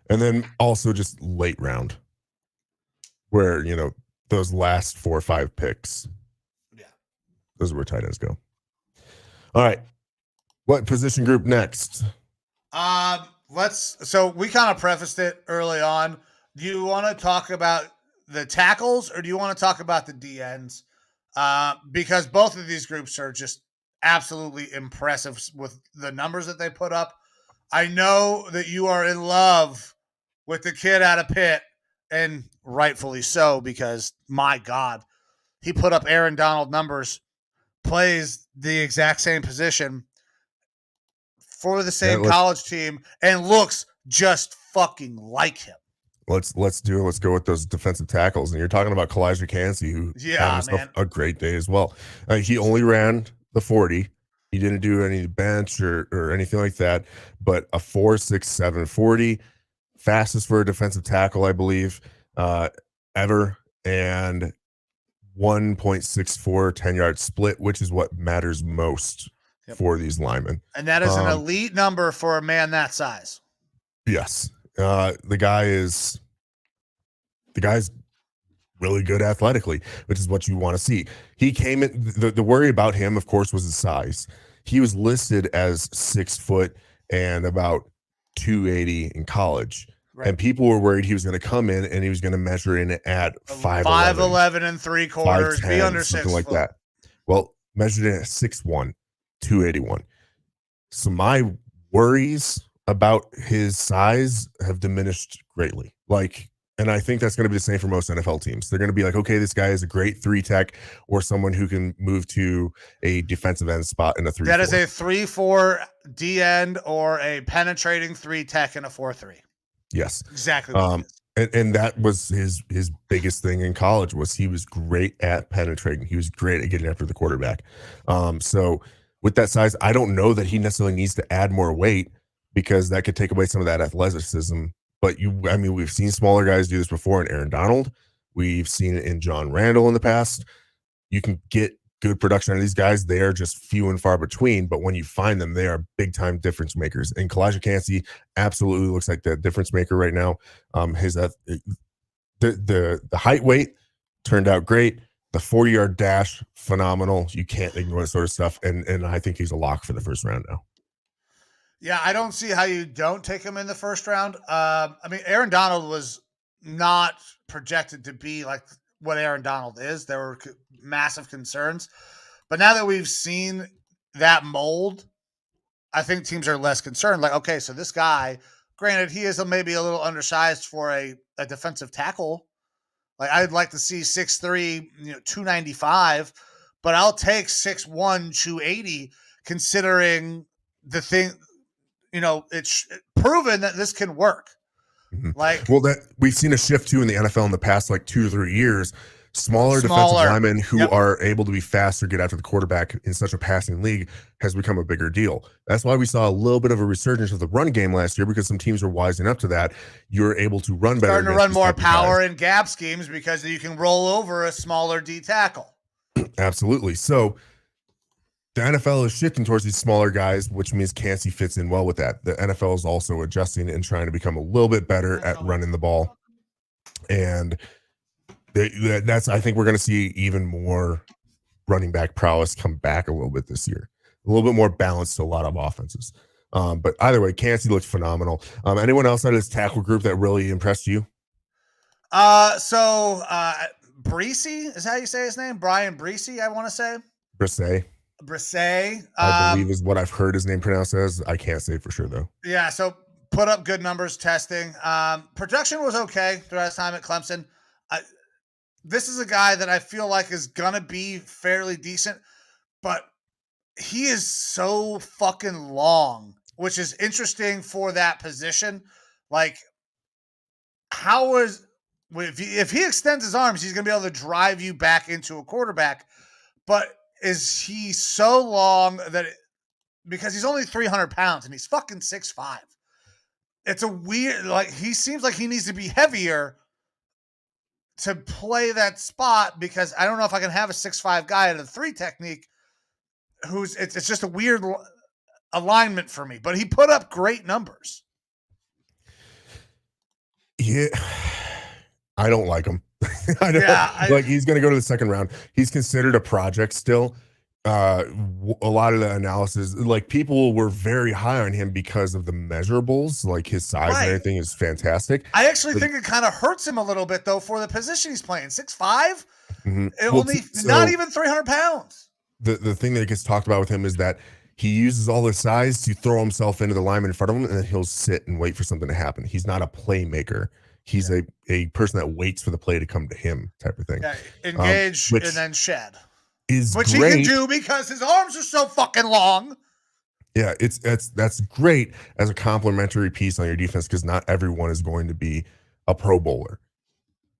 And then also just late round, where those last 4 or 5 picks. Those are where tight ends go. All right. What position group next? So we kind of prefaced it early on. Do you want to talk about the tackles or do you want to talk about the DNs? Because both of these groups are just absolutely impressive with the numbers that they put up. I know that you are in love with the kid out of Pitt, and rightfully so, because my God, he put up Aaron Donald numbers. Plays the exact same position for the same college team and looks just fucking like him. Let's go with those defensive tackles. And you're talking about Kalijah Cansey, who had himself a great day as well. He only ran the 40. He didn't do any bench or anything like that, but a 4.67 40, fastest for a defensive tackle, I believe, ever. And 1.64 10-yard split, which is what matters most for these linemen. And that is an elite number for a man that size. Yes. The guy's really good athletically, which is what you want to see. He came in, the worry about him, of course, was his size. He was listed as 6 foot and about 280 in college. Right. And people were worried he was going to come in and he was going to measure in at 5'11" and 3/4, be under 6 something like that. Well, measured in at 6'1", 281. So my worries about his size have diminished greatly. Like And I think that's going to be the same for most NFL teams. They're going to be like, okay, this guy is a great 3-tech or someone who can move to a defensive end spot in a 3-4. That is a 3-4 D end or a penetrating 3-tech in a 4-3. Yes. Exactly what it is. And that was his biggest thing in college was he was great at penetrating. He was great at getting after the quarterback. So with that size, I don't know that he necessarily needs to add more weight because that could take away some of that athleticism. But we've seen smaller guys do this before in Aaron Donald. We've seen it in John Randall in the past. You can get good production out of these guys. They are just few and far between. But when you find them, they are big time difference makers. And Kalijah Kancey absolutely looks like the difference maker right now. The height weight turned out great. The 40-yard dash, phenomenal. You can't ignore that sort of stuff. And I think he's a lock for the first round now. Yeah, I don't see how you don't take him in the first round. Aaron Donald was not projected to be like what Aaron Donald is. There were massive concerns. But now that we've seen that mold, I think teams are less concerned. Like, okay, so this guy, granted, he is maybe a little undersized for a defensive tackle. Like, I'd like to see 6'3", 295, but I'll take 6'1", 280, considering the thing, it's proven that this can work. Mm-hmm. That we've seen a shift too in the NFL in the past 2 or 3 years. Smaller defensive linemen who are able to be faster, get after the quarterback in such a passing league has become a bigger deal. That's why we saw a little bit of a resurgence of the run game last year because some teams are wising up to that. You're able to run better. Starting to run more power and gap schemes because you can roll over a smaller D tackle. Absolutely. So the NFL is shifting towards these smaller guys, which means Kancey fits in well with that. The NFL is also adjusting and trying to become a little bit better at running the ball. And that's I think we're going to see even more running back prowess come back a little bit this year. A little bit more balanced to a lot of offenses. But either way, Kancey looked phenomenal. Anyone else out of this tackle group that really impressed you? Breesy is how you say his name? Brian Breesy, I want to say. Bresay. I believe is what I've heard his name pronounced as. I can't say for sure, though. Yeah, so put up good numbers testing. Production was okay throughout his time at Clemson. This is a guy that I feel like is going to be fairly decent, but he is so fucking long, which is interesting for that position. Like, if he extends his arms, he's going to be able to drive you back into a quarterback, but is he so long because he's only 300 pounds and he's fucking 6'5". It's a weird, he seems like he needs to be heavier to play that spot because I don't know if I can have a 6'5" guy at a 3 technique it's just a weird alignment for me, but he put up great numbers. Yeah. I don't like him. He's going to go to the second round. He's considered a project still. A lot of the analysis, people were very high on him because of the measurables, his size and everything is fantastic. I actually think it kind of hurts him a little bit though for the position he's playing. 6'5", not even 300 pounds. The thing that gets talked about with him is that he uses all his size to throw himself into the lineman in front of him, and then he'll sit and wait for something to happen. He's not a playmaker. He's a person that waits for the play to come to him type of thing. Yeah, engage and then shed. Which he can do because his arms are so fucking long. Yeah, that's great as a complementary piece on your defense because not everyone is going to be a Pro Bowler.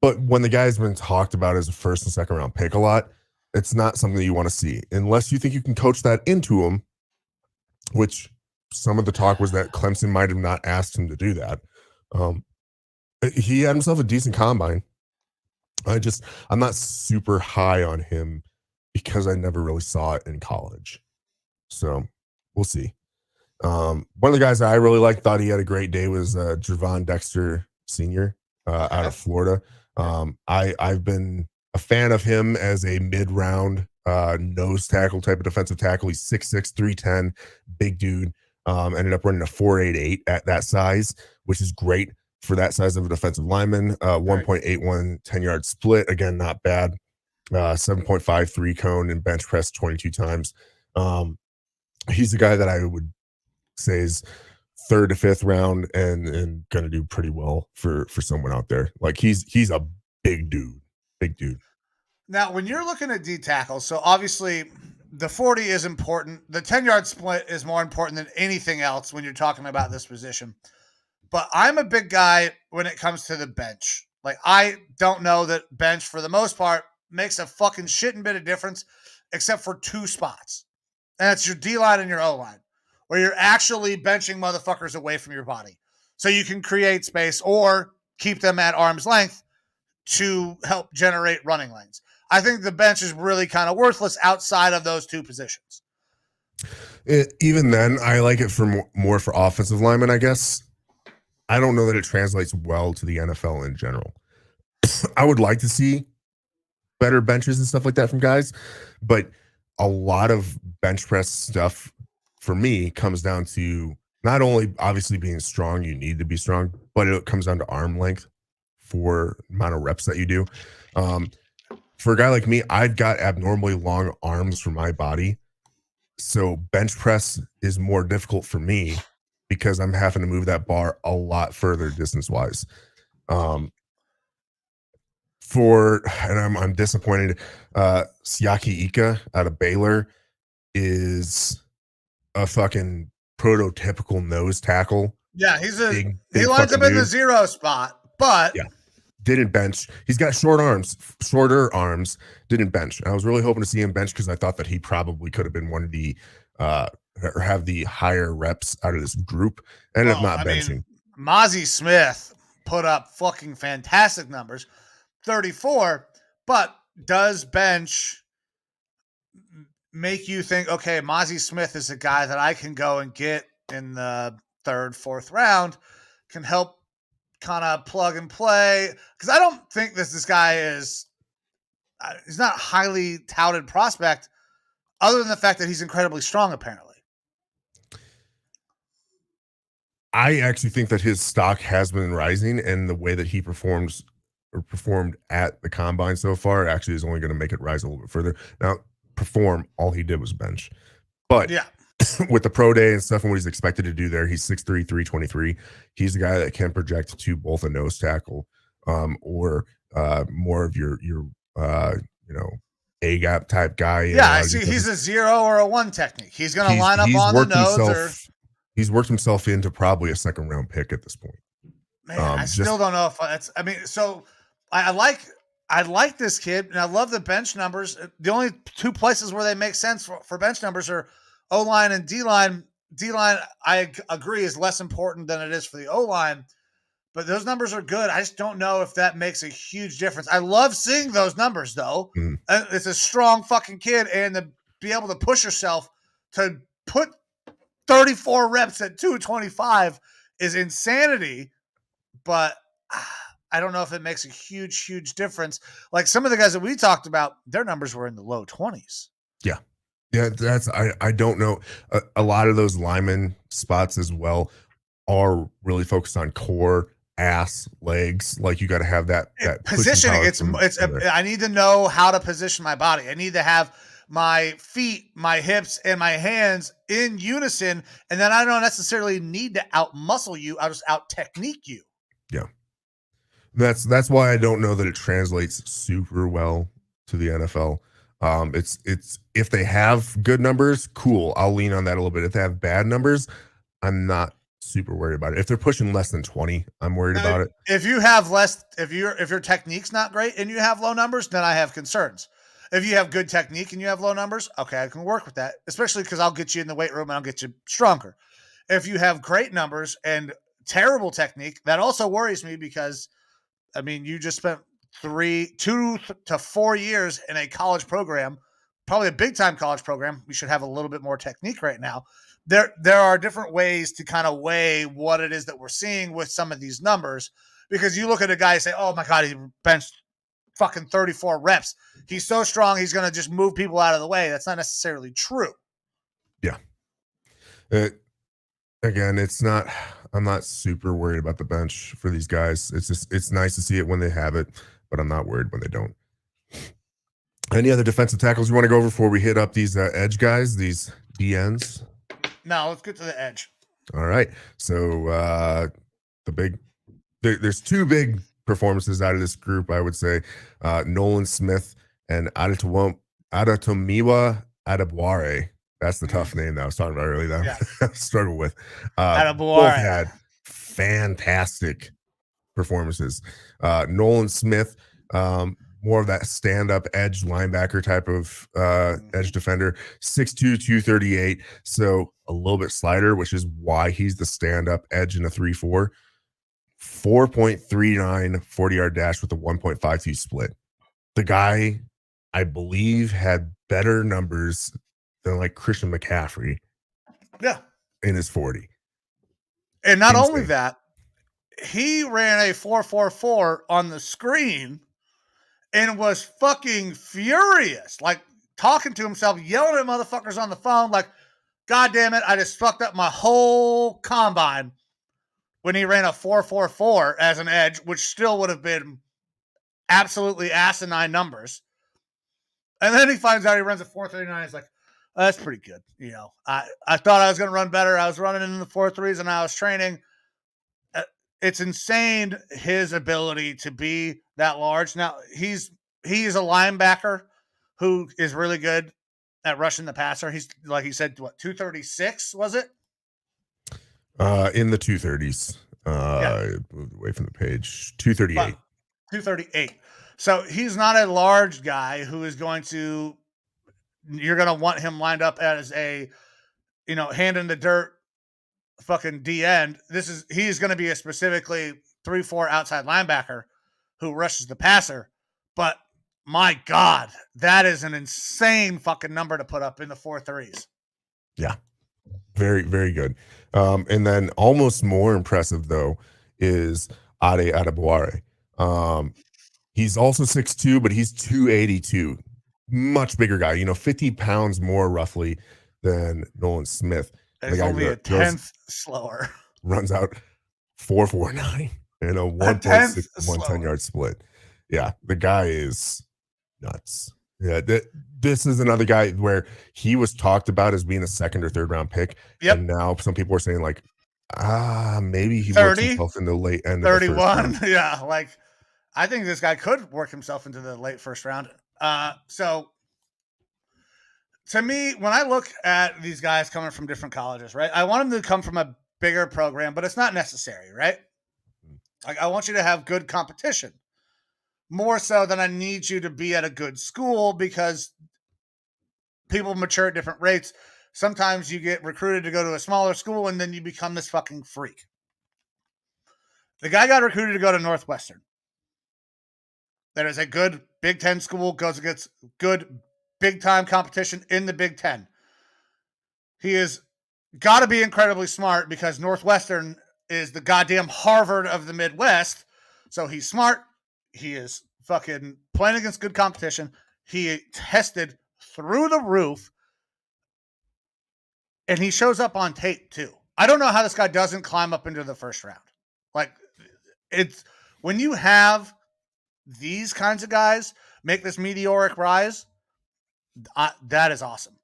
But when the guy's been talked about as a first and second round pick a lot, it's not something that you want to see unless you think you can coach that into him, which some of the talk was that Clemson might have not asked him to do that. He had himself a decent combine. I'm not super high on him because I never really saw it in college. So we'll see. One of the guys that I really liked, thought he had a great day was Javon Dexter Sr. Out of Florida. I've been a fan of him as a mid-round nose tackle type of defensive tackle. He's 6'6", 310, big dude. Ended up running a 4.88 at that size, which is great for that size of a defensive lineman. 1.81 10-yard split. Again, not bad. 7.53 cone and bench press 22 times. He's the guy that I would say is third to fifth round and gonna do pretty well for someone out there. Like he's a big dude. Now, when you're looking at D tackles, so obviously the 40 is important. The 10-yard split is more important than anything else when you're talking about this position. But I'm a big guy when it comes to the bench. Like, I don't know that bench, for the most part, makes a fucking shitting bit of difference except for two spots. And it's your D-line and your O-line, where you're actually benching motherfuckers away from your body. So you can create space or keep them at arm's length to help generate running lanes. I think the bench is really kind of worthless outside of those two positions. Even then, I like it for more for offensive linemen, I guess. I don't know that it translates well to the NFL in general. I would like to see better benches and stuff like that from guys, but a lot of bench press stuff for me comes down to not only obviously being strong, you need to be strong, but it comes down to arm length for amount of reps that you do. For a guy like me, I've got abnormally long arms for my body. So bench press is more difficult for me because I'm having to move that bar a lot further distance wise. I'm disappointed. Siaki Ika out of Baylor is a fucking prototypical nose tackle. Yeah, he lines up in the 0 spot, but yeah. Didn't bench. He's got shorter arms, didn't bench. I was really hoping to see him bench because I thought that he probably could have been one of the or have the higher reps out of this group. Ended up not benching. Mozzie Smith put up fucking fantastic numbers, 34, but does bench make you think, okay, Mozzie Smith is a guy that I can go and get in the 3rd, 4th round, can help kind of plug and play, because I don't think this guy is he's not a highly touted prospect other than the fact that he's incredibly strong apparently. I actually think that his stock has been rising, and the way that he performed at the combine so far actually is only going to make it rise a little bit further. Now, all he did was bench, but yeah. With the pro day and stuff and what he's expected to do there, he's 6'3", 323. He's a guy that can project to both a nose tackle or more of your A gap type guy. Yeah, he's a 0 or a 1 technique. He's going to line up on the nose. He's worked himself into probably a 2nd round pick at this point. Man, I still don't know if that's. I mean, so I like this kid, and I love the bench numbers. The only two places where they make sense for bench numbers are O-line and D-line. D-line, I agree, is less important than it is for the O-line, but those numbers are good. I just don't know if that makes a huge difference. I love seeing those numbers, though. It's a strong fucking kid, and to be able to push yourself to put 34 reps at 225 is insanity, but I don't know if it makes a huge difference. Like some of the guys that we talked about, their numbers were in the low 20s. Yeah. Yeah, I don't know. A lot of those lineman spots as well are really focused on core, ass, legs. Like you got to have that positioning. I need to know how to position my body. I need to have my feet, my hips, and my hands in unison, and then I don't necessarily need to out muscle you. I'll just out technique you. Yeah, that's why I don't know that it translates super well to the NFL. It's if they have good numbers, cool. I'll lean on that a little bit. If they have bad numbers, I'm not super worried about it. If they're pushing less than 20, I'm worried about it. If you have less, if your technique's not great and you have low numbers, then I have concerns. If you have good technique and you have low numbers, okay, I can work with that, especially because I'll get you in the weight room and I'll get you stronger. If you have great numbers and terrible technique, that also worries me because, I mean, you just spent 2 to 4 years in a college program, probably a big-time college program. We should have a little bit more technique right now. There are different ways to kind of weigh what it is that we're seeing with some of these numbers, because you look at a guy and say, oh my God, he benched fucking 34 reps. He's so strong, he's going to just move people out of the way. That's not necessarily true. Yeah. Again, I'm not super worried about the bench for these guys. It's nice to see it when they have it, but I'm not worried when they don't. Any other defensive tackles you want to go over before we hit up these edge guys, these DNs? No, let's get to the edge. All right. So there's two big performances out of this group, I would say. Nolan Smith and Adatomiwa Adebware. That's the tough name that I was talking about earlier that I struggle with. Both had fantastic performances. Nolan Smith, more of that stand-up edge linebacker type of edge defender, 6'2", 238. So a little bit slighter, which is why he's the stand-up edge in a 3-4. 4.39 40-yard dash with a 1.52 split. The guy, I believe, had better numbers than like Christian McCaffrey. Yeah. In his 40. And not only that, he ran a 4.44 on the screen and was fucking furious, like talking to himself, yelling at motherfuckers on the phone, like, God damn it, I just fucked up my whole combine when he ran a 4.44 as an edge, which still would have been absolutely asinine numbers. And then he finds out he runs a 4.39. He's like, oh, that's pretty good. You know, I thought I was going to run better. I was running in the 4.3s and I was training. It's insane his ability to be that large. Now he's a linebacker who is really good at rushing the passer. He's, like he said, what, 236 was it? In the 230s. Moved away from the page. 238. 238. So he's not a large guy who is going to, you're going to want him lined up as a, you know, hand in the dirt fucking D end. He's going to be a specifically 3-4 outside linebacker who rushes the passer. But my God, that is an insane fucking number to put up in the 4.3s. Yeah. Very, very good. And then almost more impressive, though, is Ade Adebware. He's also 6'2", but he's 282. Much bigger guy, 50 pounds more roughly than Nolan Smith. It's only a tenth slower. Runs out 4.49 and a 1.6 110-yard split. Yeah, the guy is nuts. Yeah, this is another guy where he was talked about as being a second or third round pick. Yep. And now some people are saying like, maybe he works himself in the late end 31. Of the first round. Yeah, like I think this guy could work himself into the late first round. So to me, when I look at these guys coming from different colleges, right, I want them to come from a bigger program, but it's not necessary, right? Like I want you to have good competition. More so than I need you to be at a good school, because people mature at different rates. Sometimes you get recruited to go to a smaller school and then you become this fucking freak. The guy got recruited to go to Northwestern. That is a good Big Ten school, goes against good big time competition in the Big Ten. He is got to be incredibly smart because Northwestern is the goddamn Harvard of the Midwest. So he's smart. He is fucking playing against good competition. He tested through the roof. And he shows up on tape too. I don't know how this guy doesn't climb up into the first round. Like, it's when you have these kinds of guys make this meteoric rise, that is awesome.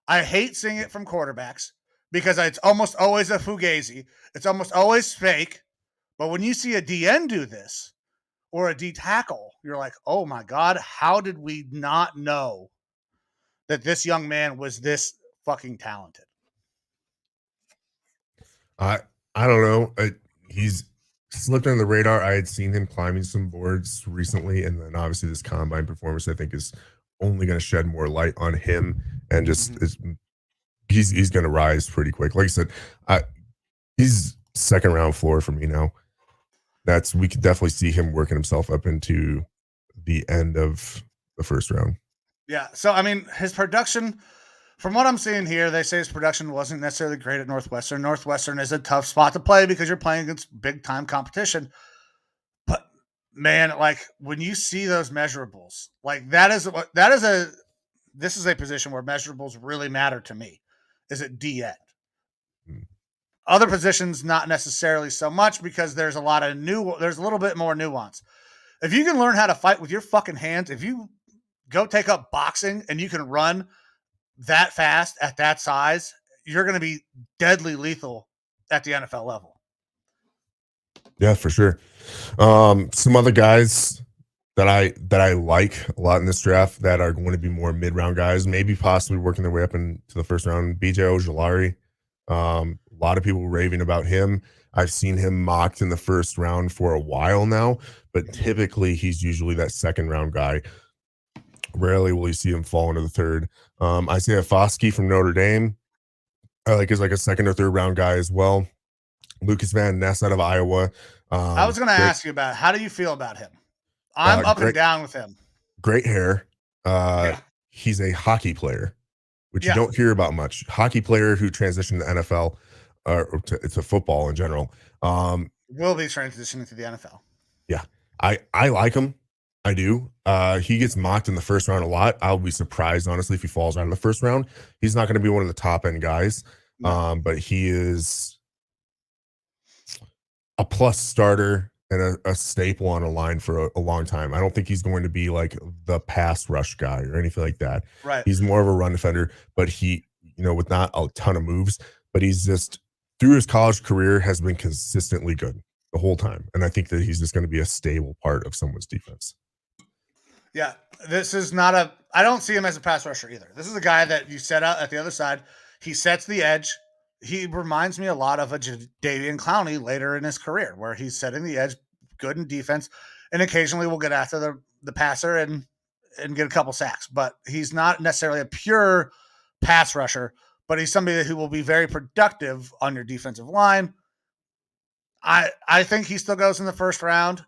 I hate seeing it from quarterbacks because it's almost always a fugazi. It's almost always fake. But when you see a DN do this or a D tackle, you're like, oh my God, how did we not know that this young man was this fucking talented? I don't know. He's slipped under the radar. I had seen him climbing some boards recently, and then obviously this combine performance I think is only going to shed more light on him, and just he's going to rise pretty quick. Like I said, he's second round floor for me now. We could definitely see him working himself up into the end of the first round. Yeah. So I mean, his production, from what I'm seeing here, they say his production wasn't necessarily great at Northwestern. Northwestern is a tough spot to play because you're playing against big time competition. But man, like when you see those measurables, like this is a position where measurables really matter to me. Is it D end? Other positions, not necessarily so much because there's a little bit more nuance. If you can learn how to fight with your fucking hands, if you go take up boxing and you can run that fast at that size, you're going to be deadly lethal at the NFL level. Yeah, for sure. Some other guys that I like a lot in this draft that are going to be more mid-round guys, maybe possibly working their way up into the first round. BJ Ojulari. A lot of people raving about him. I've seen him mocked in the first round for a while now, but typically he's usually that second round guy. Rarely will you see him fall into the third. Isaiah Foskey from Notre Dame, I like is like a second or third round guy as well. Lucas Van Ness out of Iowa. I was going to ask you about how do you feel about him? I'm up and down with him. Great hair. He's a hockey player, which you don't hear about much. Hockey player who transitioned to NFL or to football in general. Will be transitioning to the NFL. Yeah, I like him. I do. He gets mocked in the first round a lot. I'll be surprised, honestly, if he falls out of the first round. He's not going to be one of the top end guys, but he is a plus starter and a staple on a line for a long time. I don't think he's going to be like the pass rush guy or anything like that. Right. He's more of a run defender, but he, with not a ton of moves, but he's just through his college career has been consistently good the whole time. And I think that he's just going to be a stable part of someone's defense. Yeah. This is not I don't see him as a pass rusher either. This is a guy that you set out at the other side. He sets the edge. He reminds me a lot of a Jadeveon Clowney later in his career, where he's setting the edge, good in defense, and occasionally will get after the passer and get a couple sacks. But he's not necessarily a pure pass rusher, but he's somebody who will be very productive on your defensive line. I think he still goes in the first round.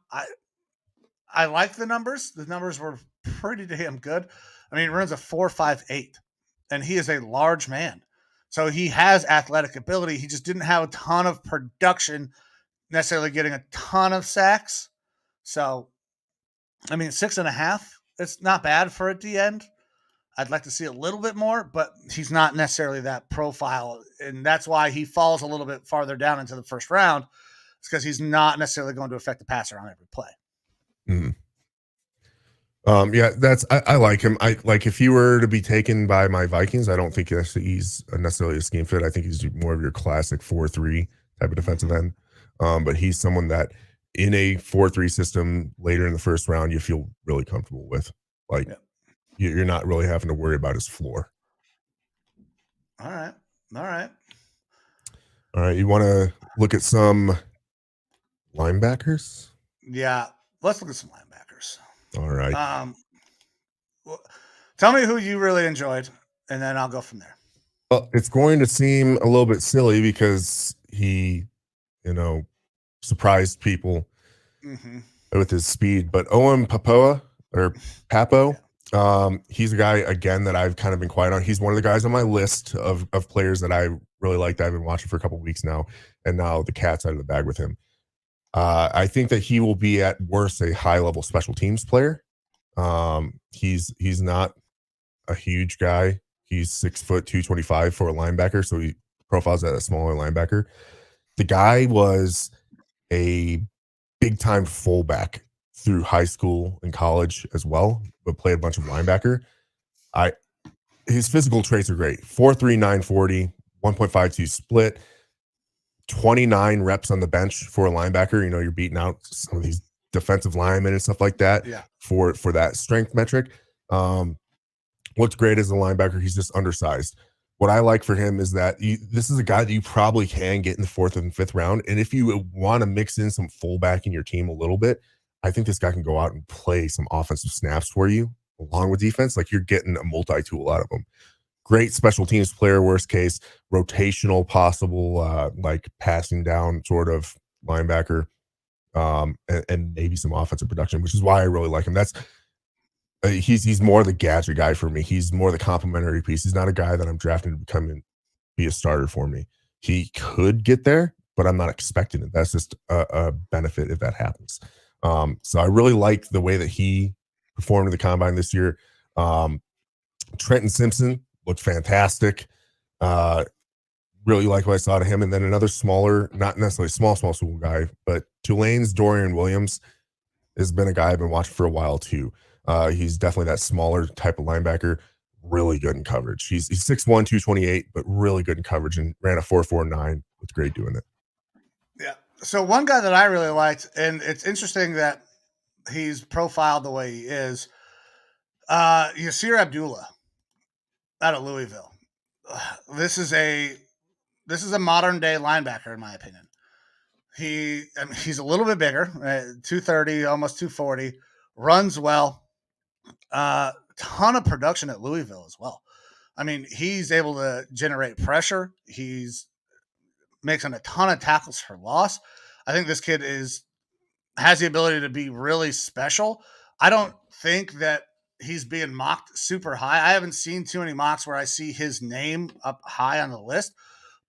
I like the numbers. The numbers were pretty damn good. I mean, he runs a 4.58, and he is a large man. So he has athletic ability. He just didn't have a ton of production, necessarily getting a ton of sacks. So, I mean, 6.5, it's not bad for a D end. I'd like to see a little bit more, but he's not necessarily that profile. And that's why he falls a little bit farther down into the first round. It's because he's not necessarily going to affect the passer on every play. Mm-hmm. I like him. I like if he were to be taken by my Vikings, I don't think he's necessarily a scheme fit. I think he's more of your classic 4-3 type of defensive end. But he's someone that in a 4-3 system later in the first round, you feel really comfortable with. Like you're not really having to worry about his floor. All right. You want to look at some linebackers? Yeah, let's look at some linebackers. All right. Tell me who you really enjoyed, and then I'll go from there. Well, it's going to seem a little bit silly because he, surprised people with his speed. But Owen Papo, he's a guy, again, that I've kind of been quiet on. He's one of the guys on my list of players that I really like that I've been watching for a couple of weeks now, and now the cat's out of the bag with him. I think that he will be at worst a high-level special teams player. He's not a huge guy. He's 6 foot 225 for a linebacker, so he profiles at a smaller linebacker. The guy was a big-time fullback through high school and college as well, but played a bunch of linebacker. His physical traits are great. 4.3, 940, 1.52 split. 29 reps on the bench for a linebacker. You're beating out some of these defensive linemen and stuff like that for that strength metric. What's great as a linebacker, he's just undersized. What I like for him is that this is a guy that you probably can get in the 4th and 5th round. And if you want to mix in some fullback in your team a little bit, I think this guy can go out and play some offensive snaps for you along with defense. Like you're getting a multi-tool out of him. Great special teams player, worst case, rotational possible, like passing down sort of linebacker, and maybe some offensive production, which is why I really like him. He's more the gadget guy for me. He's more the complementary piece. He's not a guy that I'm drafting to be a starter for me. He could get there, but I'm not expecting it. That's just a benefit if that happens. So I really like the way that he performed in the combine this year. Trenton Simpson looked fantastic. Really like what I saw to him. And then another smaller, not necessarily small school guy, but Tulane's Dorian Williams has been a guy I've been watching for a while too. He's definitely that smaller type of linebacker, really good in coverage. He's 6'1", 228, but really good in coverage and ran a 4.49. Looked great doing it. So one guy that I really liked, and it's interesting that he's profiled the way he is, Yasir Abdullah out of Louisville. This is a modern day linebacker, in my opinion. He's a little bit bigger, 230, almost 240, runs well. Ton of production at Louisville as well. I mean, he's able to generate pressure. He's making a ton of tackles for loss. I think this kid has the ability to be really special. I don't think that he's being mocked super high. I haven't seen too many mocks where I see his name up high on the list,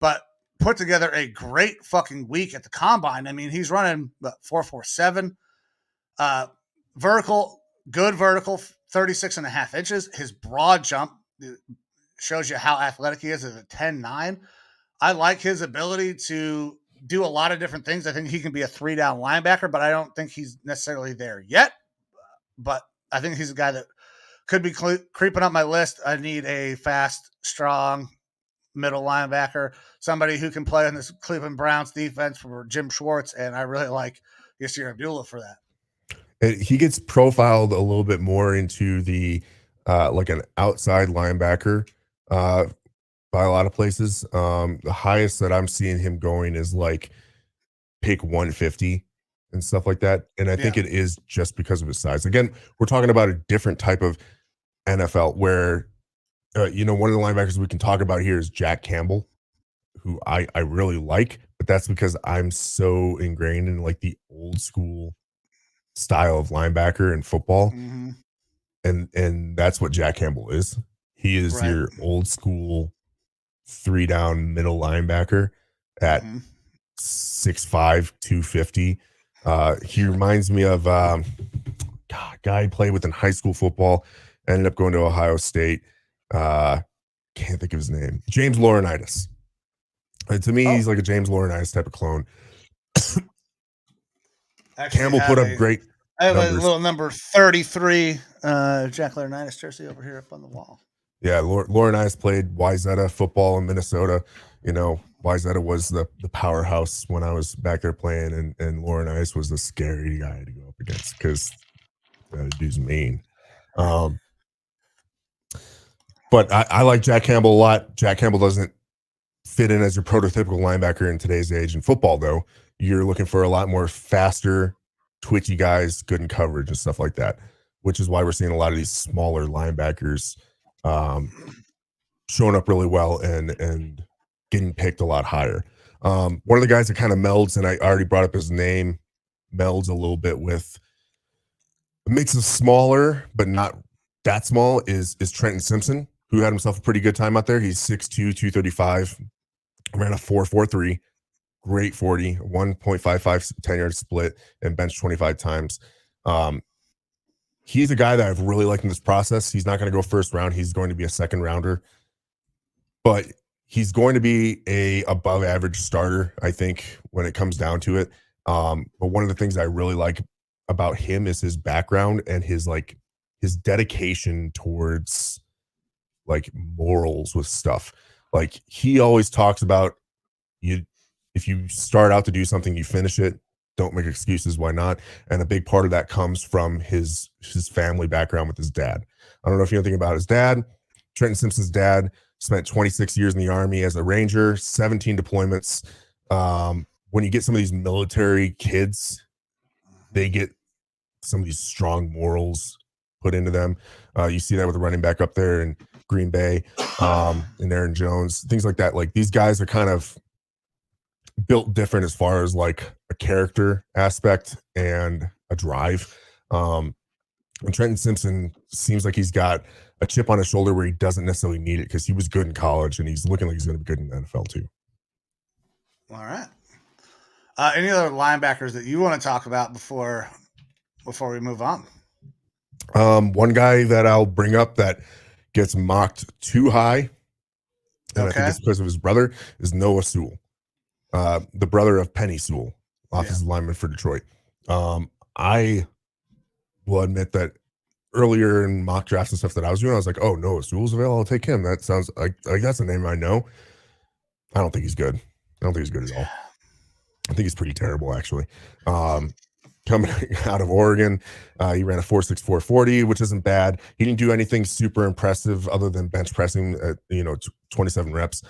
but put together a great fucking week at the combine. I mean, he's running 4.47, vertical, good vertical, 36 and a half inches. His broad jump shows you how athletic he is at a 10.9. I like his ability to do a lot of different things. I think he can be a 3-down linebacker, but I don't think he's necessarily there yet. But I think he's a guy that could be creeping up my list. I need a fast, strong middle linebacker, somebody who can play in this Cleveland Browns defense for Jim Schwartz, and I really like Yasir Abdullah for that. He gets profiled a little bit more into the like an outside linebacker by a lot of places. The highest that I'm seeing him going is like pick 150 and stuff like that. And I think it is just because of his size. Again, we're talking about a different type of NFL where, one of the linebackers we can talk about here is Jack Campbell, who I really like, but that's because I'm so ingrained in like the old school style of linebacker in football. Mm-hmm. And that's what Jack Campbell is. He is your old school 3-down middle linebacker at 6'5", 250. He reminds me of a guy I played with in high school football, ended up going to Ohio State. Can't think of his name. James Laurinaitis. To me, he's like a James Laurinaitis type of clone. Campbell put up great I have numbers. a little number 33 Jack Laurinaitis jersey over here up on the wall. Yeah, Laurinaitis played Wyzetta football in Minnesota. Wyzetta was the powerhouse when I was back there playing, and Laurinaitis was the scary guy to go up against because that dude's mean. But I like Jack Campbell a lot. Jack Campbell doesn't fit in as your prototypical linebacker in today's age. In football, though, you're looking for a lot more faster, twitchy guys, good in coverage and stuff like that, which is why we're seeing a lot of these smaller linebackers showing up really well and getting picked a lot higher. One of the guys that kind of melds, and I already brought up his name, melds a little bit with a mix of smaller but not that small is Trenton Simpson, who had himself a pretty good time out there. He's 6'2", 235, ran a 4.43, great 40, 1.55 10-yard split, and bench 25 times. He's a guy that I've really liked in this process. He's not going to go first round. He's going to be a second rounder, but he's going to be a above average starter, I think, when it comes down to it. But one of the things I really like about him is his background and his dedication towards like morals with stuff. Like he always talks about if you start out to do something, you finish it. Don't make excuses. Why not? And a big part of that comes from his family background with his dad. I don't know if you know anything about his dad. Trenton Simpson's dad spent 26 years in the Army as a Ranger, 17 deployments. When you get some of these military kids, they get some of these strong morals put into them. You see that with the running back up there in Green Bay, and Aaron Jones, things like that. Like these guys are kind of built different as far as like a character aspect and a drive. And Trenton Simpson seems like he's got a chip on his shoulder where he doesn't necessarily need it because he was good in college and he's looking like he's going to be good in the NFL too. All right. Any other linebackers that you want to talk about before we move on? One guy that I'll bring up that gets mocked too high, and I think it's because of his brother, is Noah Sewell. The brother of Penny Sewell, offensive lineman for Detroit. I will admit that earlier in mock drafts and stuff that I was doing, I was like, oh, Noah Sewell's available. I'll take him. That sounds like that's a name I know. I don't think he's good. I don't think he's good at all. I think he's pretty terrible, actually. Coming out of Oregon, he ran a 4.64 40, which isn't bad. He didn't do anything super impressive other than bench pressing at 27 reps.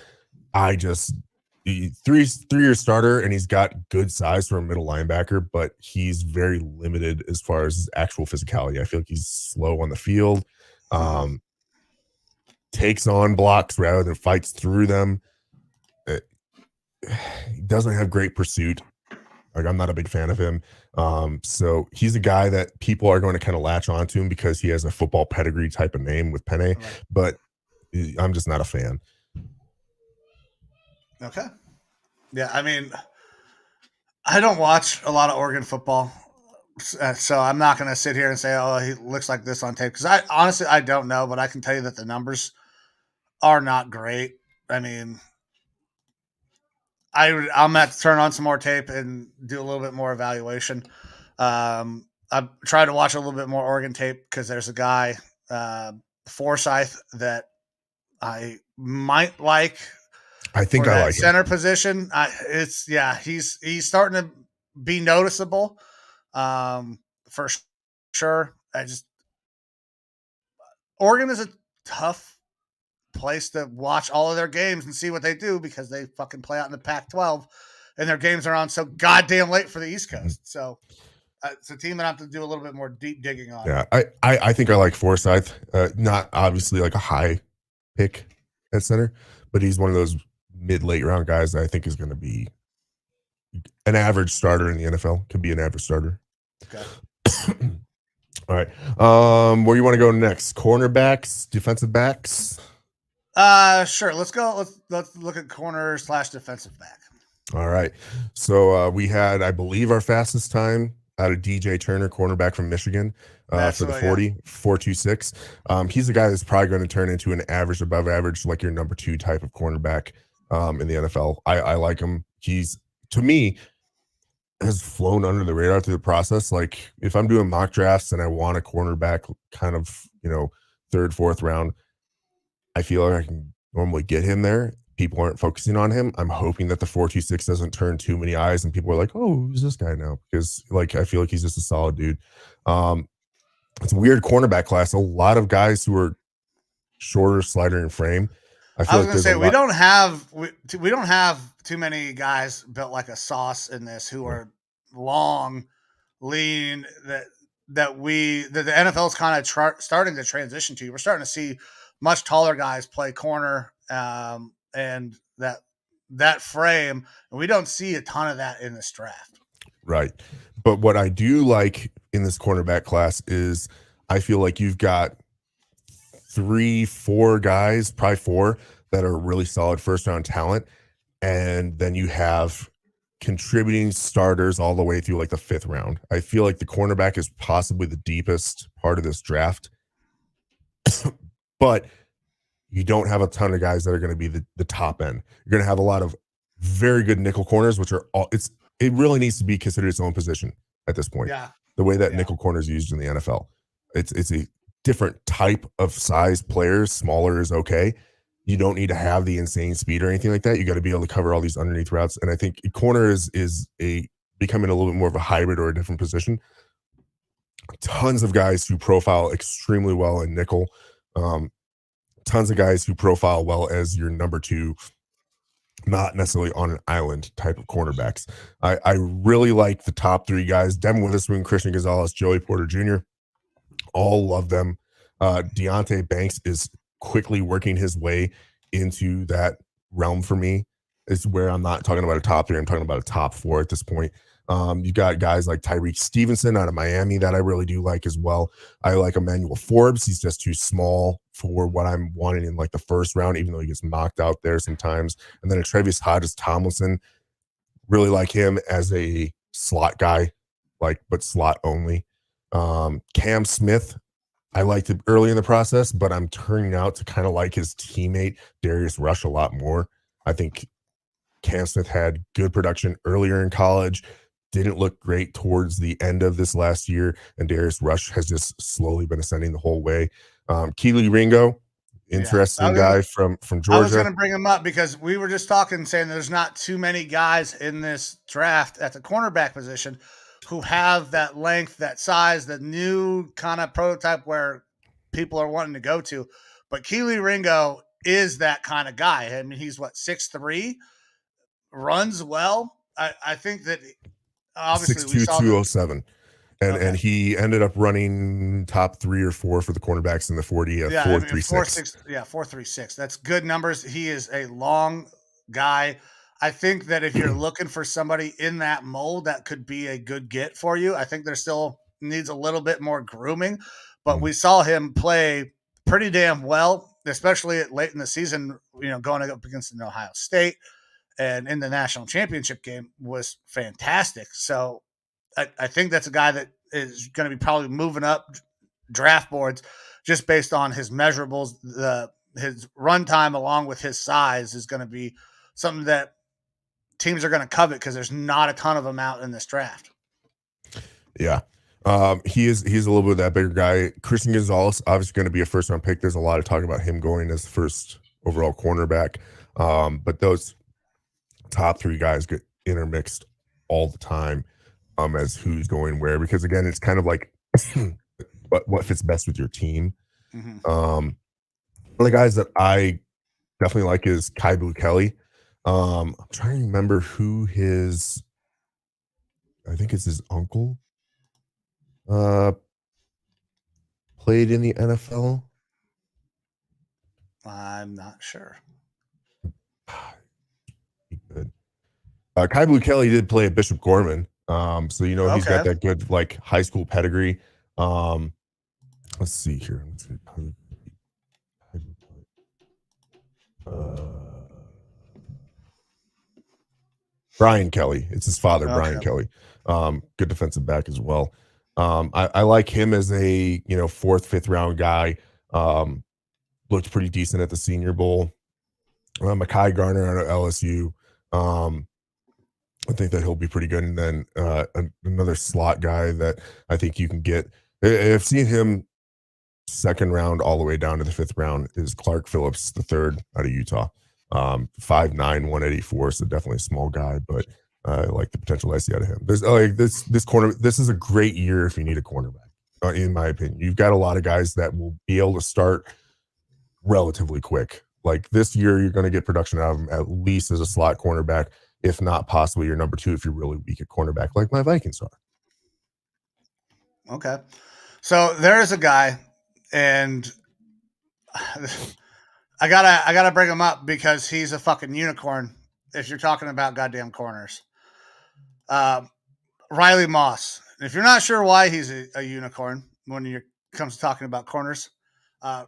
Three-year starter, and he's got good size for a middle linebacker, but he's very limited as far as his actual physicality. I feel like he's slow on the field, takes on blocks rather than fights through them. He doesn't have great pursuit. Like, I'm not a big fan of him. So he's a guy that people are going to kind of latch onto him because he has a football pedigree type of name with Penny, but I'm just not a fan. Okay. Yeah, I mean, I don't watch a lot of Oregon football, so I'm not going to sit here and say, oh, he looks like this on tape, because I don't know, but I can tell you that the numbers are not great. I mean, I'm going to have to turn on some more tape and do a little bit more evaluation. I tried to watch a little bit more Oregon tape because there's a guy, Forsyth, that I might like. I think I like center position. He's starting to be noticeable, for sure. Oregon is a tough place to watch all of their games and see what they do because they fucking play out in the Pac-12 and their games are on so goddamn late for the East Coast. So it's a team that I have to do a little bit more deep digging on. Yeah, I think I like Forsyth. Not obviously like a high pick at center, but he's one of those mid-late round guys that I think is going to be an average starter in the NFL. Could be an average starter. Okay. All right. Where you want to go next? Cornerbacks, defensive backs? Sure. Let's go. Let's look at corner / defensive back. All right. So we had, I believe, our fastest time out of DJ Turner, cornerback from Michigan, for the 40, 4.26. He's a guy that's probably going to turn into an average, above average, like your number 2 type of cornerback in the NFL. I like him. He's, to me, has flown under the radar through the process. Like, if I'm doing mock drafts and I want a cornerback kind of, 3rd, 4th round, I feel like I can normally get him there. People aren't focusing on him. I'm hoping that the 4.26 doesn't turn too many eyes and people are like, oh, who's this guy now? Because I feel like he's just a solid dude. It's a weird cornerback class. A lot of guys who are shorter, slider in frame. I was going to say, we don't have too many guys built like a sauce in this who are long, lean, that the NFL is kind of starting to transition to. We're starting to see much taller guys play corner, and that frame, and we don't see a ton of that in this draft. Right. But what I do like in this cornerback class is I feel like you've got 3-4 guys, probably 4, that are really solid first round talent. And then you have contributing starters all the way through like the 5th round. I feel like the cornerback is possibly the deepest part of this draft. But you don't have a ton of guys that are going to be the top end. You're going to have a lot of very good nickel corners, which are all, it really needs to be considered its own position at this point. Yeah. The way that nickel corner is used in the NFL. It's a different type of size players. Smaller is okay. You don't need to have the insane speed or anything like that. You got to be able to cover all these underneath routes. And I think corner is becoming a little bit more of a hybrid or a different position. Tons of guys who profile extremely well in nickel. Tons of guys who profile well as your number 2, not necessarily on an island type of cornerbacks. I really like the top 3 guys: Devin Witherspoon, Christian Gonzalez, Joey Porter Jr. All love them. Deonte Banks is quickly working his way into that realm for me. Is where I'm not talking about a top 3. I'm talking about a top 4 at this point. You got guys like Tyreek Stevenson out of Miami that I really do like as well. I like Emmanuel Forbes. He's just too small for what I'm wanting in like the 1st round, even though he gets knocked out there sometimes. And then a Tre'Vius Hodges-Tomlinson, really like him as a slot guy, but slot only. Cam Smith, I liked it early in the process, but I'm turning out to kind of like his teammate Darius Rush a lot more. I think Cam Smith had good production earlier in college, didn't look great towards the end of this last year, and Darius Rush has just slowly been ascending the whole way. Keely Ringo interesting guy from Georgia. I was going to bring him up because we were just talking, saying there's not too many guys in this draft at the cornerback position who have that length, that size, the new kind of prototype where people are wanting to go to. But Keely Ringo is that kind of guy. I mean, he's 6'3", runs well. I think that obviously 6'2", 207. And he ended up running top 3 or 4 for the cornerbacks in the 40. 4.36. 4.36. That's good numbers. He is a long guy. I think that if you're looking for somebody in that mold, that could be a good get for you. I think there still needs a little bit more grooming, but we saw him play pretty damn well, especially late in the season, going up against an Ohio State and in the national championship game was fantastic. So I think that's a guy that is going to be probably moving up draft boards just based on his measurables. His run time along with his size is going to be something that teams are going to covet because there's not a ton of them out in this draft. Yeah. He's a little bit of that bigger guy. Christian Gonzalez, obviously going to be a first round pick. There's a lot of talk about him going as the first overall cornerback. But those top 3 guys get intermixed all the time as who's going where, because again, it's kind of like what fits best with your team. Mm-hmm. One of the guys that I definitely like is Kai Blue Kelly. I'm trying to remember who I think it's his uncle played in the NFL. I'm not sure. Good. Kai Blue Kelly did play at Bishop Gorman. So he's got that good high school pedigree. Let's see here. Brian Kelly. It's his father, Brian Kelly. Good defensive back as well. I like him as a 4th, 5th round guy. Looked pretty decent at the Senior Bowl. Mekhi Garner out of LSU. I think that he'll be pretty good. And then another slot guy that I think you can get. I've seen him 2nd round all the way down to the 5th round is Clark Phillips III out of Utah. 5'9", 184. So definitely a small guy, but I like the potential I see out of him. There's this corner. This is a great year if you need a cornerback, in my opinion. You've got a lot of guys that will be able to start relatively quick. Like this year, you're going to get production out of him at least as a slot cornerback, if not possibly your number 2 if you're really weak at cornerback, like my Vikings are. Okay. So there is a guy, and I gotta bring him up because he's a fucking unicorn if you're talking about goddamn corners. Riley Moss. If you're not sure why he's a unicorn when it comes to talking about corners,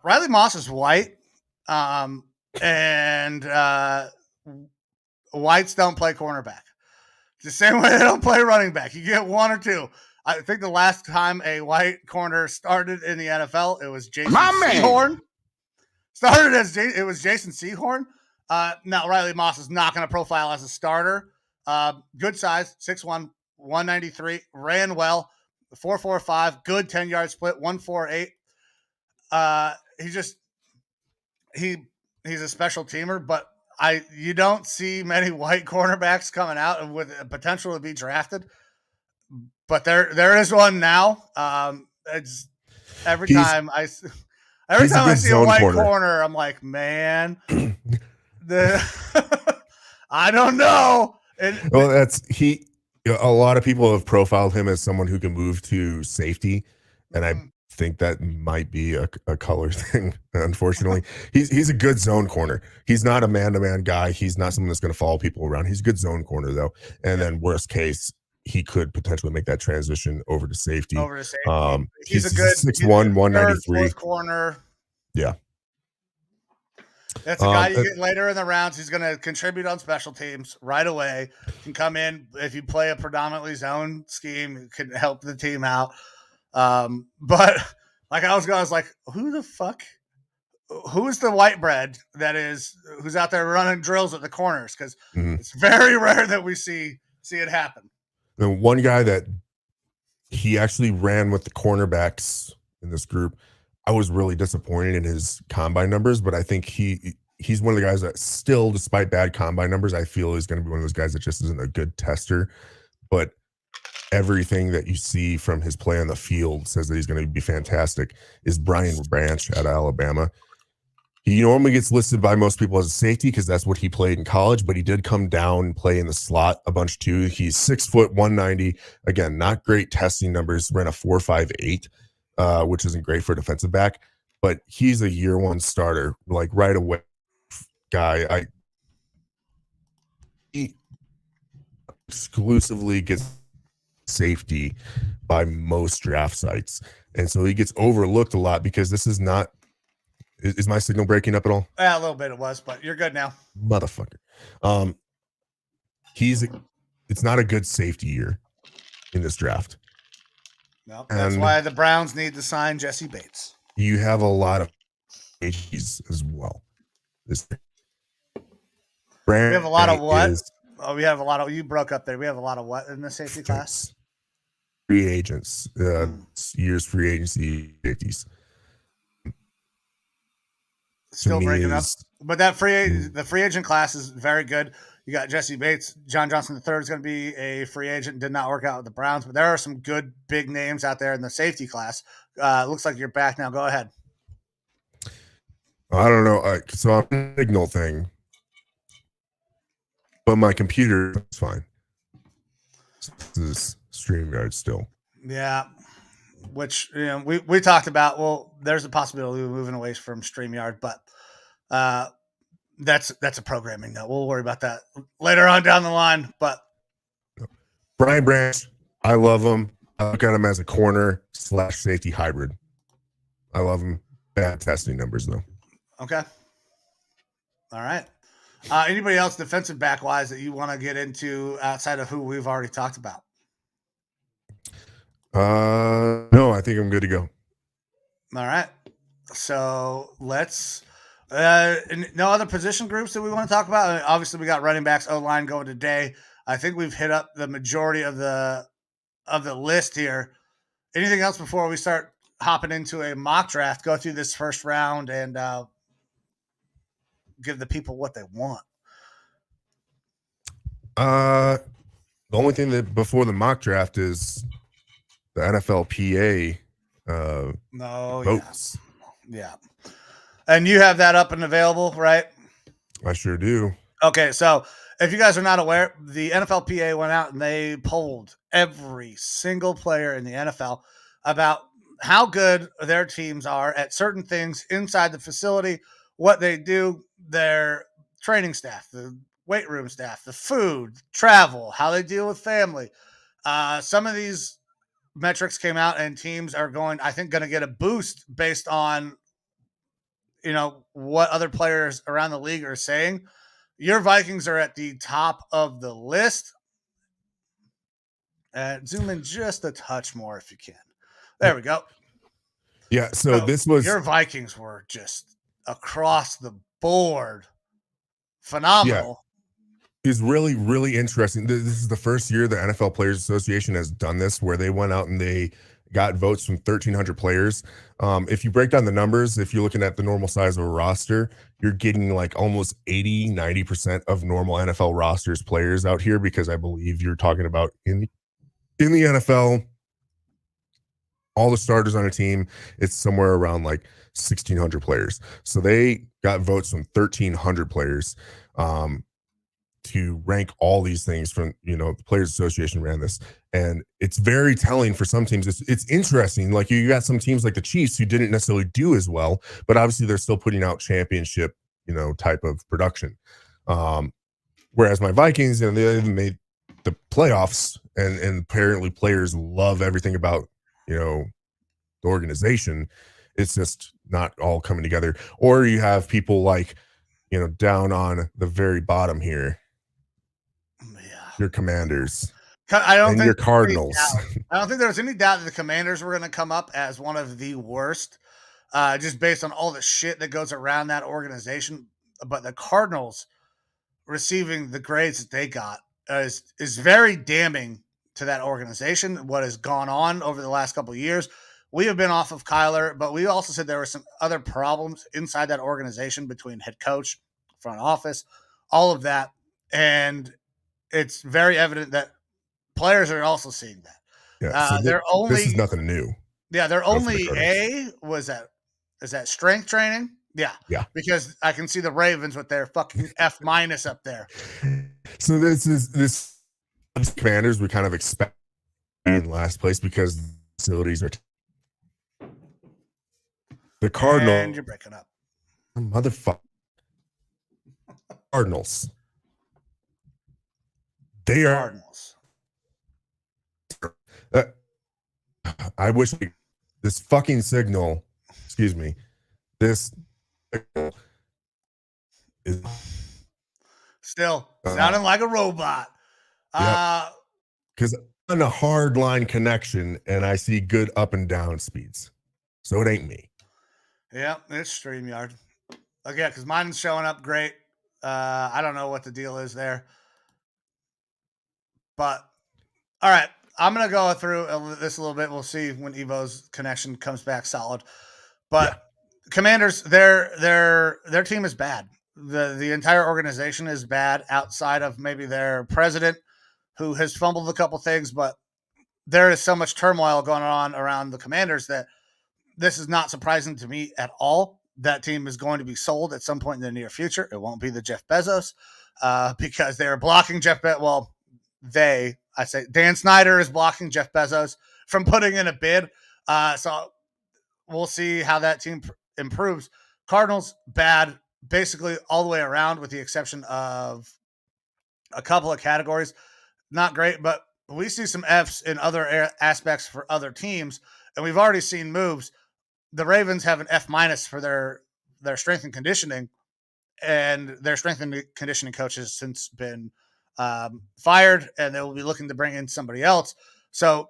Riley Moss is white, and whites don't play cornerback. The same way they don't play running back. You get 1 or 2. I think the last time a white corner started in the NFL, it was Jason Sehorn. It was Jason Sehorn. Now Riley Moss is not going to profile as a starter. Good size, 6'1", 193, ran well, 4.45, good 10-yard split, 1.48. He's a special teamer, but you don't see many white cornerbacks coming out with a potential to be drafted. But there is one now. It's every time I see a white corner, I'm like, man, I don't know. A lot of people have profiled him as someone who can move to safety, and I think that might be a color thing. Unfortunately, he's a good zone corner. He's not a man-to-man guy. He's not someone that's going to follow people around. He's a good zone corner though. And then worst case, he could potentially make that transition over to safety. He's a good 6'1", 193 corner. Yeah. That's a guy you get later in the rounds. He's going to contribute on special teams right away. Can come in if you play a predominantly zone scheme. It can help the team out. But like I was like, who the fuck? Who is the white bread who's out there running drills at the corners? Because it's very rare that we see it happen. The one guy that he actually ran with the cornerbacks in this group, I was really disappointed in his combine numbers, but I think he's one of the guys that still, despite bad combine numbers, I feel is going to be one of those guys that just isn't a good tester. But everything that you see from his play on the field says that he's going to be fantastic. Is Brian Branch out of Alabama. He normally gets listed by most people as a safety because that's what he played in college, but he did come down and play in the slot a bunch too. He's 6 foot, 190. Again, not great testing numbers. Ran a 4.58, which isn't great for a defensive back, but he's a year one starter, like right away guy. He exclusively gets safety by most draft sites. And so he gets overlooked a lot because this is not. Is my signal breaking up at all? Yeah, a little bit it was, but you're good now. Motherfucker. It's not a good safety year in this draft. No, that's why the Browns need to sign Jesse Bates. You have a lot of ages as well. We have a lot of what? We have a lot of. You broke up there. We have a lot of what in the safety class? Free agents. Years free agency safeties. Still breaking up, but the free agent class is very good. You got Jesse Bates, John Johnson III is going to be a free agent. Did not work out with the Browns, but there are some good big names out there in the safety class. Looks like you're back now. Go ahead. I don't know. So I'm a signal thing, but my computer is fine. This is StreamYard still. Yeah. Which we talked about. Well, there's a possibility of moving away from StreamYard, but that's a programming note. We'll worry about that later on down the line. But Brian Branch, I love him. I look at him as a corner / safety hybrid. I love him. Bad testing numbers though. Okay. All right. Anybody else defensive back wise that you want to get into outside of who we've already talked about? No, I think I'm good to go. All right. So let's no other position groups that we want to talk about. I mean, obviously we got running backs, O-line going today. I think we've hit up the majority of the list here. Anything else before we start hopping into a mock draft, go through this first round and give the people what they want? The only thing that before the mock draft is the NFLPA votes. Yeah. And you have that up and available, right? I sure do. Okay, so if you guys are not aware, the NFLPA went out and they polled every single player in the NFL about how good their teams are at certain things inside the facility, what they do, their training staff, the weight room staff, the food, travel, how they deal with family. Some of these metrics came out and teams are going to get a boost based on, what other players around the league are saying. Your Vikings are at the top of the list. Zoom in just a touch more if you can. There we go. Yeah. So this was your Vikings were just across the board phenomenal. Is really, really interesting. This is the first year the NFL Players Association has done this, where they went out and they got votes from 1,300 players. If you break down the numbers, if you're looking at the normal size of a roster, you're getting like almost 80, 90% of normal NFL rosters players out here, because I believe you're talking about in the NFL, all the starters on a team, it's somewhere around like 1,600 players. So they got votes from 1,300 players. To rank all these things from, the Players Association ran this, and it's very telling for some teams. It's interesting. Like you got some teams like the Chiefs who didn't necessarily do as well, but obviously they're still putting out championship, type of production. Whereas my Vikings, they even made the playoffs, and apparently players love everything about, the organization. It's just not all coming together. Or you have people like, down on the very bottom here. Your Commanders. I don't think your Cardinals. I don't think there's any doubt that the Commanders were going to come up as one of the worst, just based on all the shit that goes around that organization. But the Cardinals receiving the grades that they got is very damning to that organization. What has gone on over the last couple of years we have been off of Kyler, but we also said there were some other problems inside that organization between head coach, front office, all of that. And it's very evident that players are also seeing that. Yeah. So this is nothing new. Yeah, their only A was is that strength training. Yeah. Yeah. Because I can see the Ravens with their fucking F- up there. So this Commanders we kind of expect in last place because facilities are the Cardinals. And you're breaking up. Motherfucker. Cardinals. They are Cardinals. I wish this fucking signal, excuse me, this signal is still sounding like a robot. Because I'm on a hard line connection and I see good up and down speeds. So it ain't me. Yeah, it's StreamYard. Okay, because mine's showing up great. I don't know what the deal is there. But, all right, I'm going to go through this a little bit. We'll see when Evo's connection comes back solid. But Commanders, their team is bad. The entire organization is bad outside of maybe their president, who has fumbled a couple things, but there is so much turmoil going on around the Commanders that this is not surprising to me at all. That team is going to be sold at some point in the near future. It won't be the Jeff Bezos because they're blocking Jeff Bezos. Well, Dan Snyder is blocking Jeff Bezos from putting in a bid. So we'll see how that team improves. Cardinals, bad, basically all the way around with the exception of a couple of categories. Not great, but we see some Fs in other aspects for other teams, and we've already seen moves. The Ravens have an F- for their strength and conditioning, and their strength and conditioning coach has since been fired, and they will be looking to bring in somebody else. So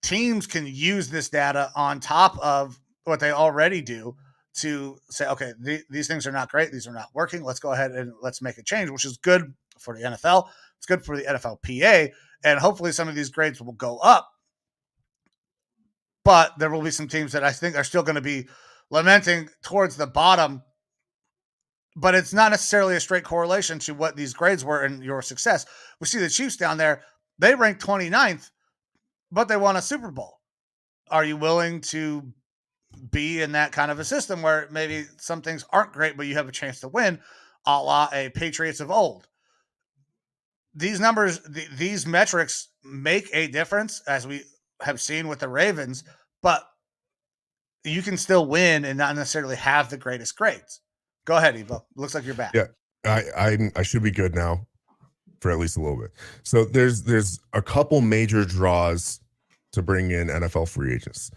teams can use this data on top of what they already do to say, okay, these things are not great. These are not working. Let's go ahead and let's make a change, which is good for the NFL. It's good for the NFLPA, and hopefully some of these grades will go up. But there will be some teams that I think are still going to be lamenting towards the bottom, but it's not necessarily a straight correlation to what these grades were and your success. We see the Chiefs down there. They ranked 29th, but they won a Super Bowl. Are you willing to be in that kind of a system where maybe some things aren't great, but you have a chance to win, a la a Patriots of old? These numbers, these metrics make a difference, as we have seen with the Ravens, but you can still win and not necessarily have the greatest grades. Go ahead, Evo. Looks like you're back. Yeah, I should be good now for at least a little bit. So there's a couple major draws to bring in NFL free agents.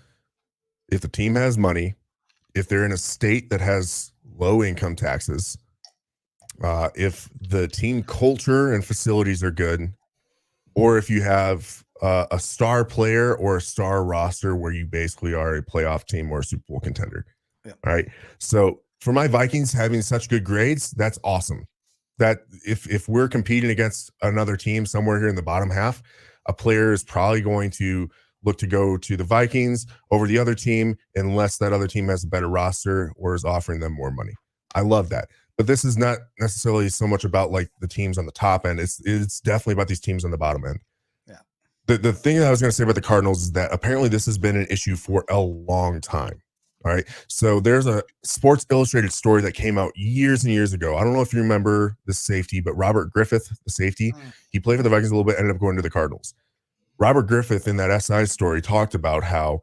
If the team has money, if they're in a state that has low income taxes, if the team culture and facilities are good, or if you have a star player or a star roster where you basically are a playoff team or a Super Bowl contender. Yeah. All right. So for my Vikings having such good grades, that's awesome. That if we're competing against another team somewhere here in the bottom half, a player is probably going to look to go to the Vikings over the other team unless that other team has a better roster or is offering them more money. I love that. But this is not necessarily so much about like the teams on the top end. It's definitely about these teams on the bottom end. Yeah. The thing that I was going to say about the Cardinals is that apparently this has been an issue for a long time. All right. So there's a Sports Illustrated story that came out years and years ago. I don't know if you remember the safety, but Robert Griffith, the safety, he played for the Vikings a little bit, ended up going to the Cardinals. Robert Griffith in that SI story talked about how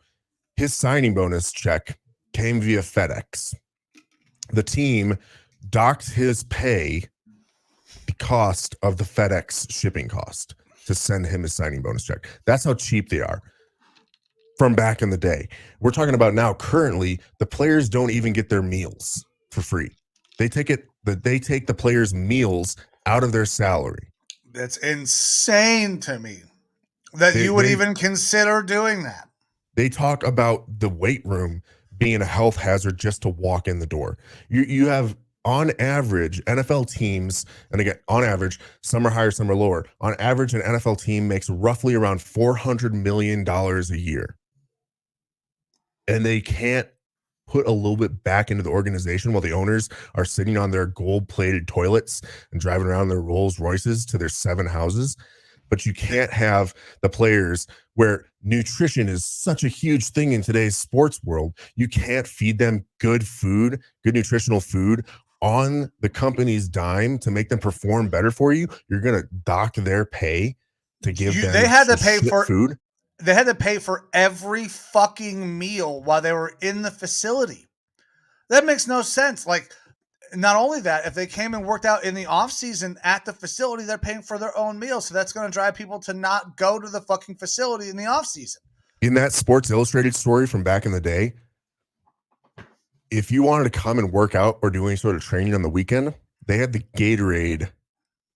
his signing bonus check came via FedEx. The team docked his pay the cost of the FedEx shipping cost to send him his signing bonus check. That's how cheap they are from back in the day. We're talking about now currently the players don't even get their meals for free. They take the players' meals out of their salary. That's insane to me that you would even consider doing that. They talk about the weight room being a health hazard just to walk in the door. You have on average NFL teams, and again, on average, some are higher, some are lower. On average, an NFL team makes roughly around $400 million a year. and they can't put a little bit back into the organization while the owners are sitting on their gold-plated toilets and driving around their Rolls Royces to their 7 houses. But you can't have the players where nutrition is such a huge thing in today's sports world. You can't feed them good food, good nutritional food on the company's dime to make them perform better for you. You're going to dock their pay to give them they had to pay for food. They had to pay for every fucking meal while they were in the facility. That makes no sense. Like, not only that, if they came and worked out in the off season at the facility, they're paying for their own meals. So that's going to drive people to not go to the fucking facility in the off season. In that Sports Illustrated story from back in the day, if you wanted to come and work out or do any sort of training on the weekend, they had the Gatorade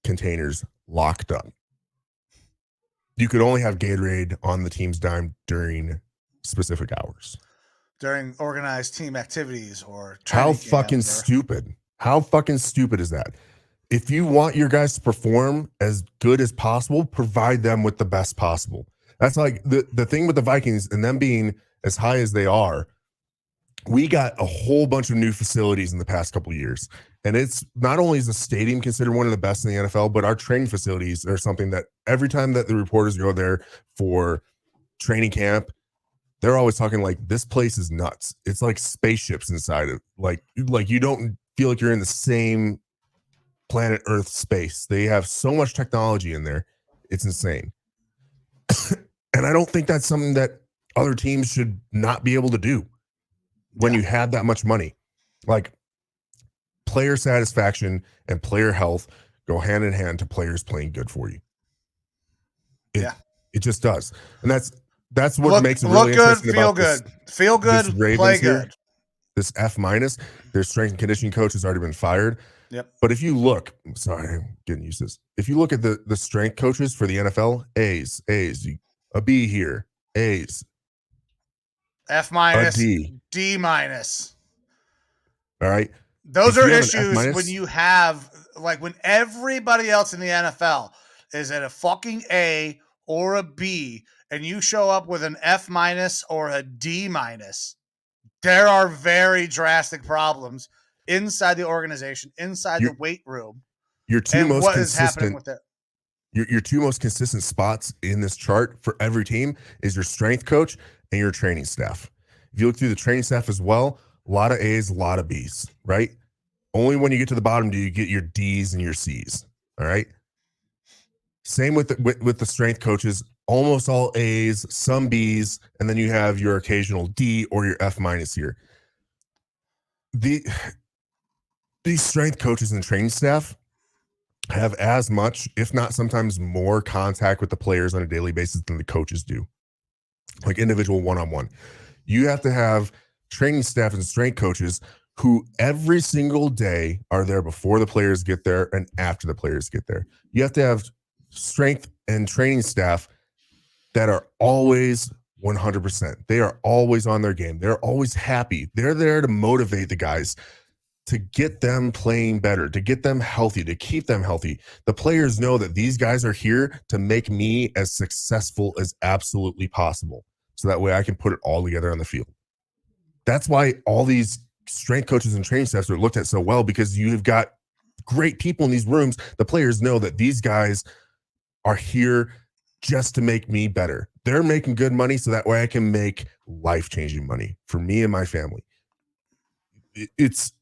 containers locked up. You could only have Gatorade on the team's dime during specific hours. During organized team activities or how fucking stupid. How fucking stupid is that? If you want your guys to perform as good as possible, provide them with the best possible. That's like the thing with the Vikings and them being as high as they are. We got a whole bunch of new facilities in the past couple of years. And it's not only is the stadium considered one of the best in the NFL, but our training facilities are something that every time that the reporters go there for training camp, they're always talking like, this place is nuts. It's like spaceships inside of like you don't feel like you're in the same planet Earth space. They have so much technology in there. It's insane. And I don't think that's something that other teams should not be able to do when you have that much money. Like, player satisfaction and player health go hand in hand to players playing good for you. It just does. And that's what makes it really interesting about this. Feel good, play good. This F-, their strength and conditioning coach has already been fired. Yep. But if you look, sorry, I'm getting used to this. If you look at the strength coaches for the NFL, A's, a B here, A's, F-, D-. All right. Those are issues when you have, like, when everybody else in the NFL is at a fucking A or a B, and you show up with an F- or a D-, there are very drastic problems inside the organization, inside the weight room. Your two most what consistent, is happening with it? Your two most consistent spots in this chart for every team is your strength coach and your training staff. If you look through the training staff as well, a lot of A's, a lot of B's, right? Only when you get to the bottom do you get your D's and your C's, all right? Same with the strength coaches, almost all A's, some B's, and then you have your occasional D or your F- here. These strength coaches and training staff have as much, if not sometimes more, contact with the players on a daily basis than the coaches do, like individual one-on-one. You have to have training staff and strength coaches who every single day are there before the players get there and after the players get there. You have to have strength and training staff that are always 100%. They are always on their game. They're always happy. They're there to motivate the guys, to get them playing better, to get them healthy, to keep them healthy. The players know that these guys are here to make me as successful as absolutely possible, so that way I can put it all together on the field. That's why all these strength coaches and training staffs are looked at so well, because you've got great people in these rooms. The players know that these guys are here just to make me better. They're making good money so that way I can make life-changing money for me and my family. It's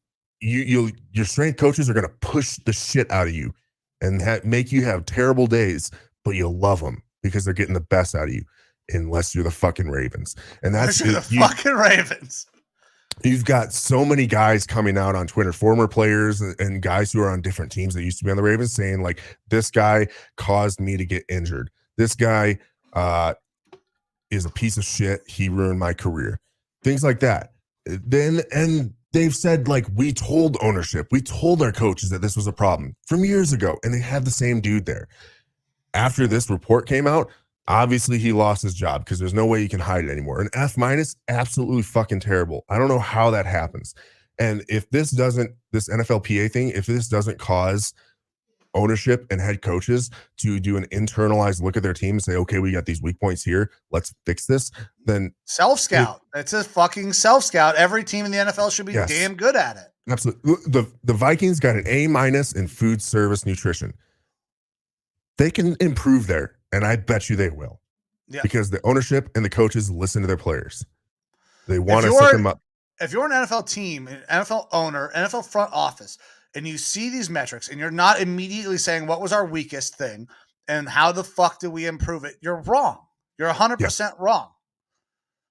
your strength coaches are going to push the shit out of you and make you have terrible days, but you'll love them because they're getting the best out of you, unless you're the fucking Ravens. And that's fucking Ravens. You've got so many guys coming out on Twitter, former players and guys who are on different teams that used to be on the Ravens, saying like, this guy caused me to get injured. This guy is a piece of shit. He ruined my career. Things like that. And they've said, like, we told ownership, we told our coaches that this was a problem from years ago, and they had the same dude there. After this report came out, obviously he lost his job because there's no way you can hide it anymore. An F-, absolutely fucking terrible. I don't know how that happens. And if this NFLPA thing, if this doesn't cause ownership and head coaches to do an internalized look at their team and say, okay, we got these weak points here. Let's fix this. Then self-scout. It's a fucking self-scout. Every team in the NFL should be damn good at it. Absolutely. The Vikings got an A- in food service nutrition. They can improve there, and I bet you they will. Yeah. Because the ownership and the coaches listen to their players. They want to set them up. If you're an NFL team, an NFL owner, NFL front office, and you see these metrics and you're not immediately saying what was our weakest thing and how the fuck do we improve it, you're wrong. You're 100% wrong.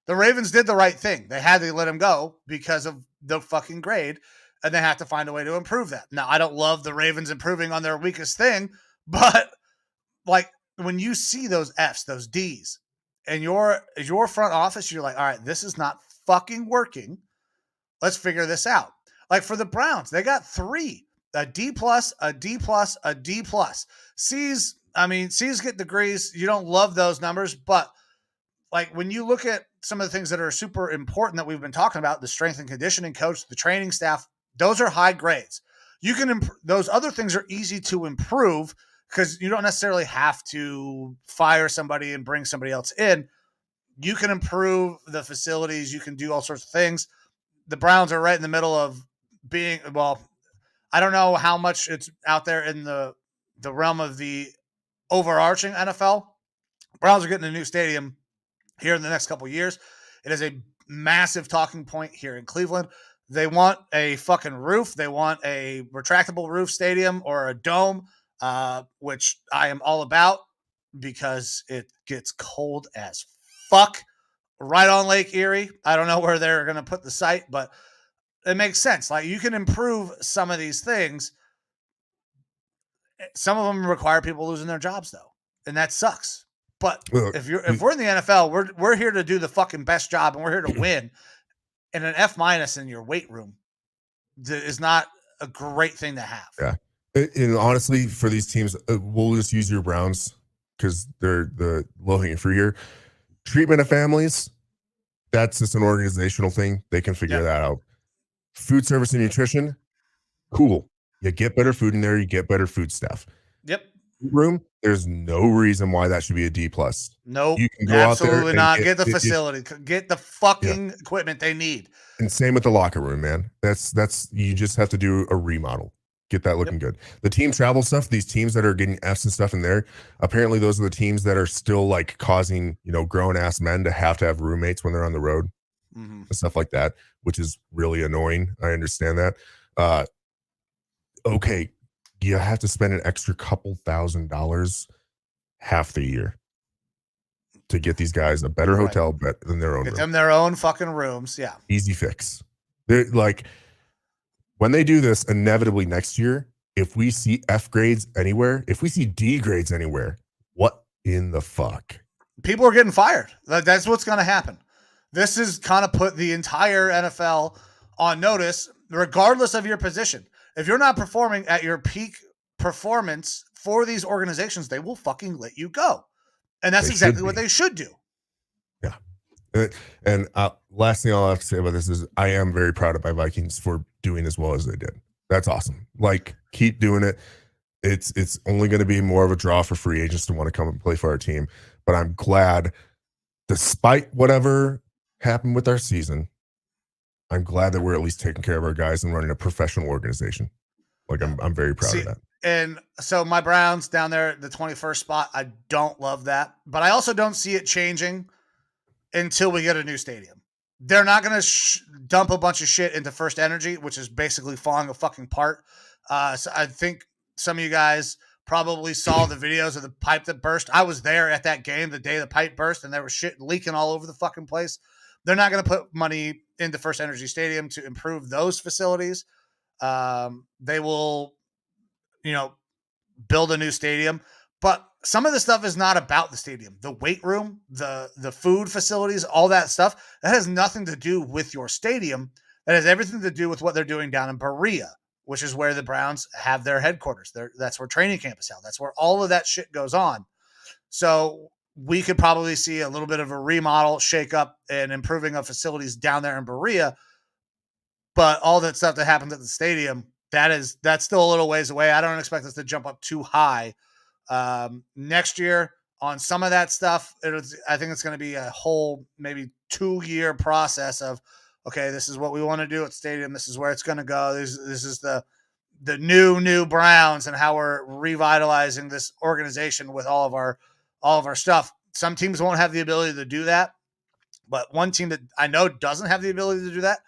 The Ravens did the right thing. They had to let him go because of the fucking grade, and they have to find a way to improve that. Now, I don't love the Ravens improving on their weakest thing, but like when you see those Fs, those Ds, and your front office, you're like, all right, this is not fucking working. Let's figure this out. Like for the Browns, they got 3, a D+, a D+, a D+. C's get degrees. You don't love those numbers, but like when you look at some of the things that are super important that we've been talking about, the strength and conditioning coach, the training staff, those are high grades. You can those other things are easy to improve because you don't necessarily have to fire somebody and bring somebody else in. You can improve the facilities. You can do all sorts of things. The Browns are right in the middle of being, well, I don't know how much it's out there in the realm of the overarching NFL. Browns are getting a new stadium here in the next couple of years. It is a massive talking point here in Cleveland. They want a fucking roof. They want a retractable roof stadium or a dome, which I am all about because it gets cold as fuck right on Lake Erie. I don't know where they're going to put the site, but it makes sense. Like you can improve some of these things. Some of them require people losing their jobs though. And that sucks. But if we're in the NFL, we're here to do the fucking best job and we're here to win. And an F- in your weight room is not a great thing to have. Yeah. And honestly, for these teams, we'll just use your Browns because they're the low-hanging fruit here. Treatment of families, that's just an organizational thing. They can figure that out. Food service and nutrition, cool. You get better food in there. You get better food stuff. Yep. Room, there's no reason why that should be a D+. Nope. You can go absolutely out there not. Get the facility. Get the fucking equipment they need. And same with the locker room, man. That's you just have to do a remodel. Get that looking good. The team travel stuff, these teams that are getting Fs and stuff in there, apparently those are the teams that are still like causing, grown-ass men to have roommates when they're on the road and stuff like that, which is really annoying. I understand that. Okay, you have to spend an extra couple $1,000s half the year to get these guys a better hotel bed than their own room. Get them their own fucking rooms. Yeah. Easy fix. They're like, when they do this, inevitably next year, if we see F grades anywhere, if we see D grades anywhere, what in the fuck? People are getting fired. That's what's going to happen. This is kind of put the entire NFL on notice, regardless of your position. If you're not performing at your peak performance for these organizations, they will fucking let you go. And that's exactly what they should do. Yeah. And last thing I'll have to say about this is I am very proud of my Vikings for doing as well as they did. That's awesome. Like, keep doing it. It's only going to be more of a draw for free agents to want to come and play for our team. But I'm glad, despite whatever happened with our season, I'm glad that we're at least taking care of our guys and running a professional organization. Like, I'm very proud of that. And so my Browns down there at the 21st spot, I don't love that. But I also don't see it changing until we get a new stadium. They're not going to dump a bunch of shit into First Energy, which is basically falling a fucking apart. So I think some of you guys probably saw the videos of the pipe that burst. I was there at that game the day the pipe burst, and there was shit leaking all over the fucking place. They're not going to put money into First Energy Stadium to improve those facilities. They will, build a new stadium. But some of the stuff is not about the stadium. The weight room, the food facilities, all that stuff, that has nothing to do with your stadium. That has everything to do with what they're doing down in Berea, which is where the Browns have their headquarters. That's where training camp is held. That's where all of that shit goes on. So we could probably see a little bit of a remodel, shake up, and improving of facilities down there in Berea. But all that stuff that happens at the stadium, that's still a little ways away. I don't expect us to jump up too high next year on some of that stuff. I think it's going to be a whole maybe 2-year process of, okay, this is what we want to do at stadium. This is where it's going to go. This is the new Browns and how we're revitalizing this organization with all of our stuff. Some teams won't have the ability to do that, but one team that I know doesn't have the ability to do that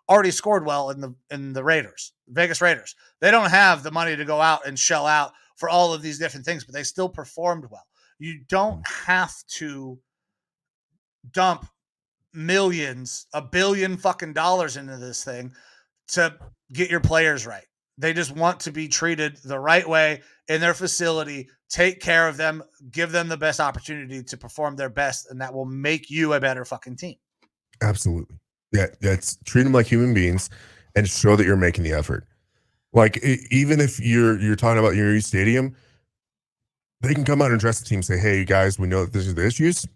already scored well in the Raiders, Vegas Raiders. They don't have the money to go out and shell out for all of these different things, but they still performed well. You don't have to dump millions, $1 billion fucking dollars into this thing to get your players right. They just want to be treated the right way in their facility, take care of them, give them the best opportunity to perform their best, and that will make you a better fucking team. Absolutely. Yeah, that's treat them like human beings and show that you're making the effort. Like, even if you're talking about your stadium, they can come out and address the team, say, hey, you guys, we know that this is the issues.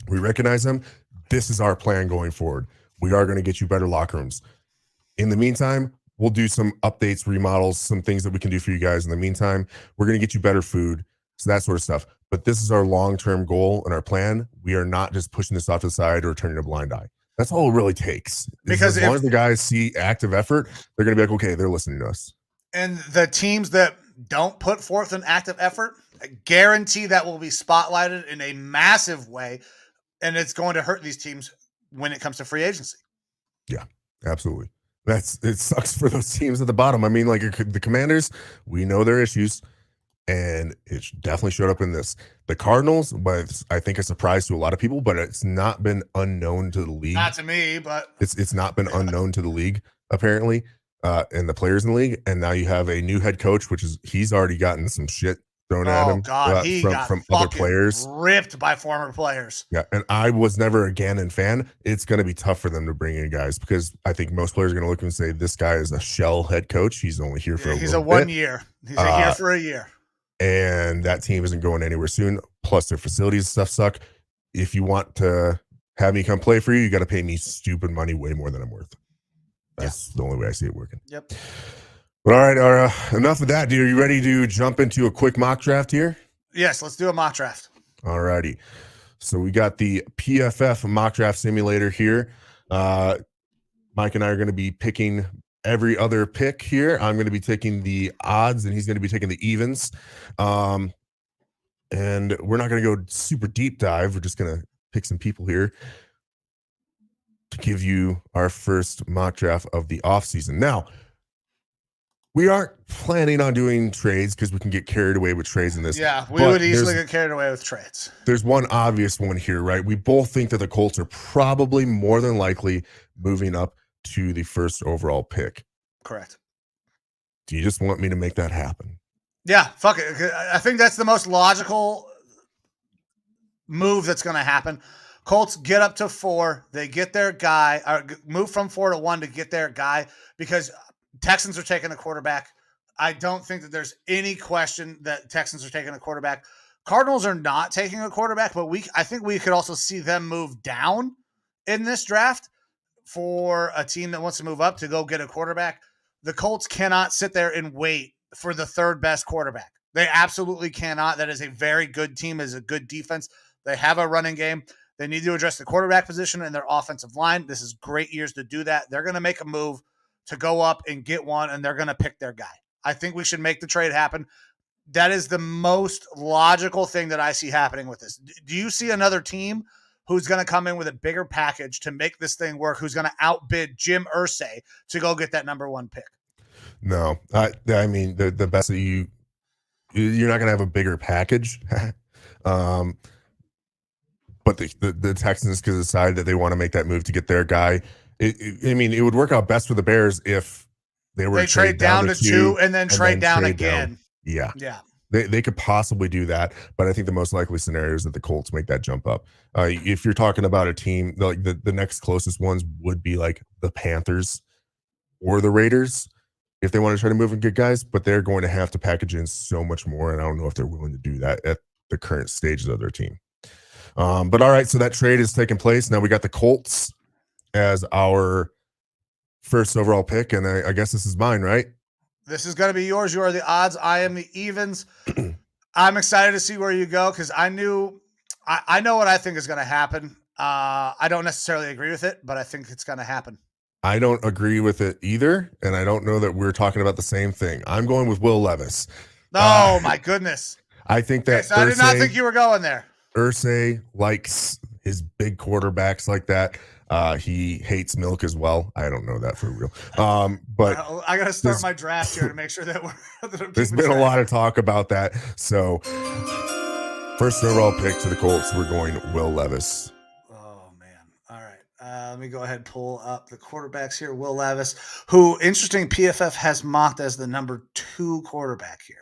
We recognize them. This is our plan going forward. We are going to get you better locker rooms. In the meantime, we'll do some updates, remodels, some things that we can do for you guys. In the meantime, we're going to get you better food, so that sort of stuff. But this is our long-term goal and our plan. We are not just pushing this off to the side or turning a blind eye. That's all it really takes. Because as long as the guys see active effort, they're going to be like, okay, they're listening to us. And the teams that don't put forth an active effort, I guarantee that will be spotlighted in a massive way, and it's going to hurt these teams when it comes to free agency. Yeah, absolutely. It sucks for those teams at the bottom. I mean, like the Commanders, we know their issues, and it definitely showed up in this. The Cardinals, but I think a surprise to a lot of people, but it's not been unknown to the league. Not to me, but it's not been unknown to the league apparently, and the players in the league. And now you have a new head coach, he's already gotten some shit thrown at him. God, he got from other players, ripped by former players. Yeah, and I was never a Gannon fan. It's going to be tough for them to bring in guys because I think most players are going to look and say this guy is a shell head coach. He's only here for he's a 1 year. He's here for a year, and that team isn't going anywhere soon. Plus, their facilities and stuff suck. If you want to have me come play for you, you got to pay me stupid money, way more than I'm worth. That's the only way I see it working. Yep. But all right, enough of that, dude. Are you ready to jump into a quick mock draft here? Yes, let's do a mock draft. All righty. So we got the PFF mock draft simulator here. Mike and I are going to be picking every other pick here. I'm going to be taking the odds, and he's going to be taking the evens. And we're not going to go super deep dive. We're just going to pick some people here to give you our first mock draft of the offseason. Now, we aren't planning on doing trades because we can get carried away with trades in this. Yeah, we would easily get carried away with trades. There's one obvious one here, right? We both think that the Colts are probably more than likely moving up to the first overall pick. Correct. Do you just want me to make that happen? Yeah, fuck it. I think that's the most logical move that's going to happen. Colts get up to 4. They get their guy, or move from 4 to 1 to get their guy because Texans are taking a quarterback. I don't think that there's any question that Texans are taking a quarterback. Cardinals are not taking a quarterback, but I think we could also see them move down in this draft for a team that wants to move up to go get a quarterback. The Colts cannot sit there and wait for the third best quarterback. They absolutely cannot. That is a very good team, is a good defense. They have a running game. They need to address the quarterback position and their offensive line. This is great years to do that. They're going to make a move to go up and get one, and they're going to pick their guy. I think we should make the trade happen. That is the most logical thing that I see happening with this. Do you see another team who's going to come in with a bigger package to make this thing work, who's going to outbid Jim Irsay to go get that number 1 pick? No. I mean, the best that you're not going to have a bigger package. But the Texans could decide that they want to make that move to get their guy. I mean, it would work out best for the Bears if they were trade down to 2 and then trade down again. Yeah. Yeah. They could possibly do that, but I think the most likely scenario is that the Colts make that jump up. If you're talking about a team, like the next closest ones would be like the Panthers or the Raiders if they want to try to move and get guys, but they're going to have to package in so much more, and I don't know if they're willing to do that at the current stages of their team. But all right, so that trade is taking place. Now we got the Colts as our first overall pick, and I guess this is mine, right? This is going to be yours. You are the odds. I am the evens. I'm excited to see where you go because I know what I think is going to happen. I don't necessarily agree with it, but I think it's going to happen. I don't agree with it either, and I don't know that we're talking about the same thing. I'm going with Will Levis. Oh, my goodness. I think that so I did not think you were going there. Irsay likes his big quarterbacks like that. He hates milk as well. I don't know that for real. But I got to start my draft here to make sure that there's been a lot of talk about that. So first overall pick to the Colts, we're going Will Levis. Oh, man. All right. Let me go ahead and pull up the quarterbacks here. Will Levis, who, interesting, PFF has mocked as the number 2 quarterback here.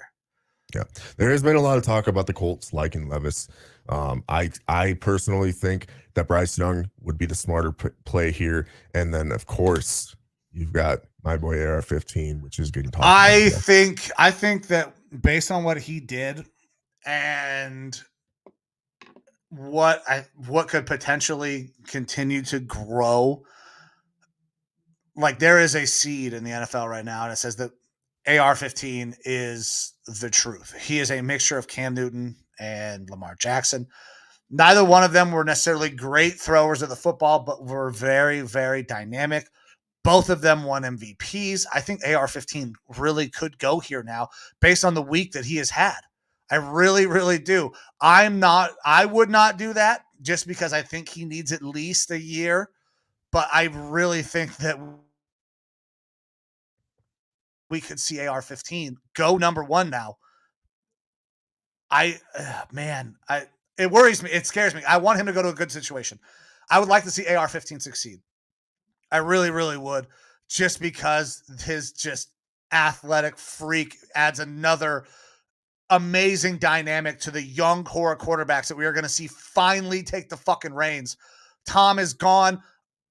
Yeah, there has been a lot of talk about the Colts liking Levis. I personally think that Bryce Young would be the smarter play here. And then, of course, you've got my boy AR-15, which is getting talked about. I think that based on what he did and what could potentially continue to grow, like there is a seed in the NFL right now, and it says that AR-15 is the truth. He is a mixture of Cam Newton and Lamar Jackson. Neither one of them were necessarily great throwers of the football, but were very, very dynamic. Both of them won MVPs. I think AR-15 really could go here now based on the week that he has had. I really, really do. I would not do that just because I think he needs at least a year, but I really think that we could see AR-15 go number 1 now. It worries me. It scares me. I want him to go to a good situation. I would like to see AR-15 succeed. I really, really would, just because his just athletic freak adds another amazing dynamic to the young core quarterbacks that we are going to see finally take the fucking reins. Tom is gone.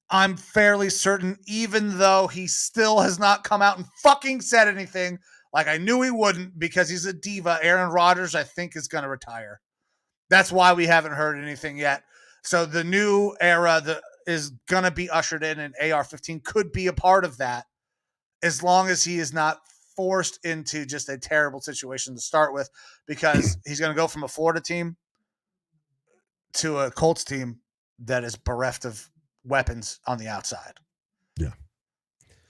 I'm fairly certain, even though he still has not come out and fucking said anything, like I knew he wouldn't because he's a diva. Aaron Rodgers, I think, is going to retire. That's why we haven't heard anything yet. So the new era is going to be ushered in, and AR-15 could be a part of that as long as he is not forced into just a terrible situation to start with, because he's going to go from a Florida team to a Colts team that is bereft of weapons on the outside. Yeah.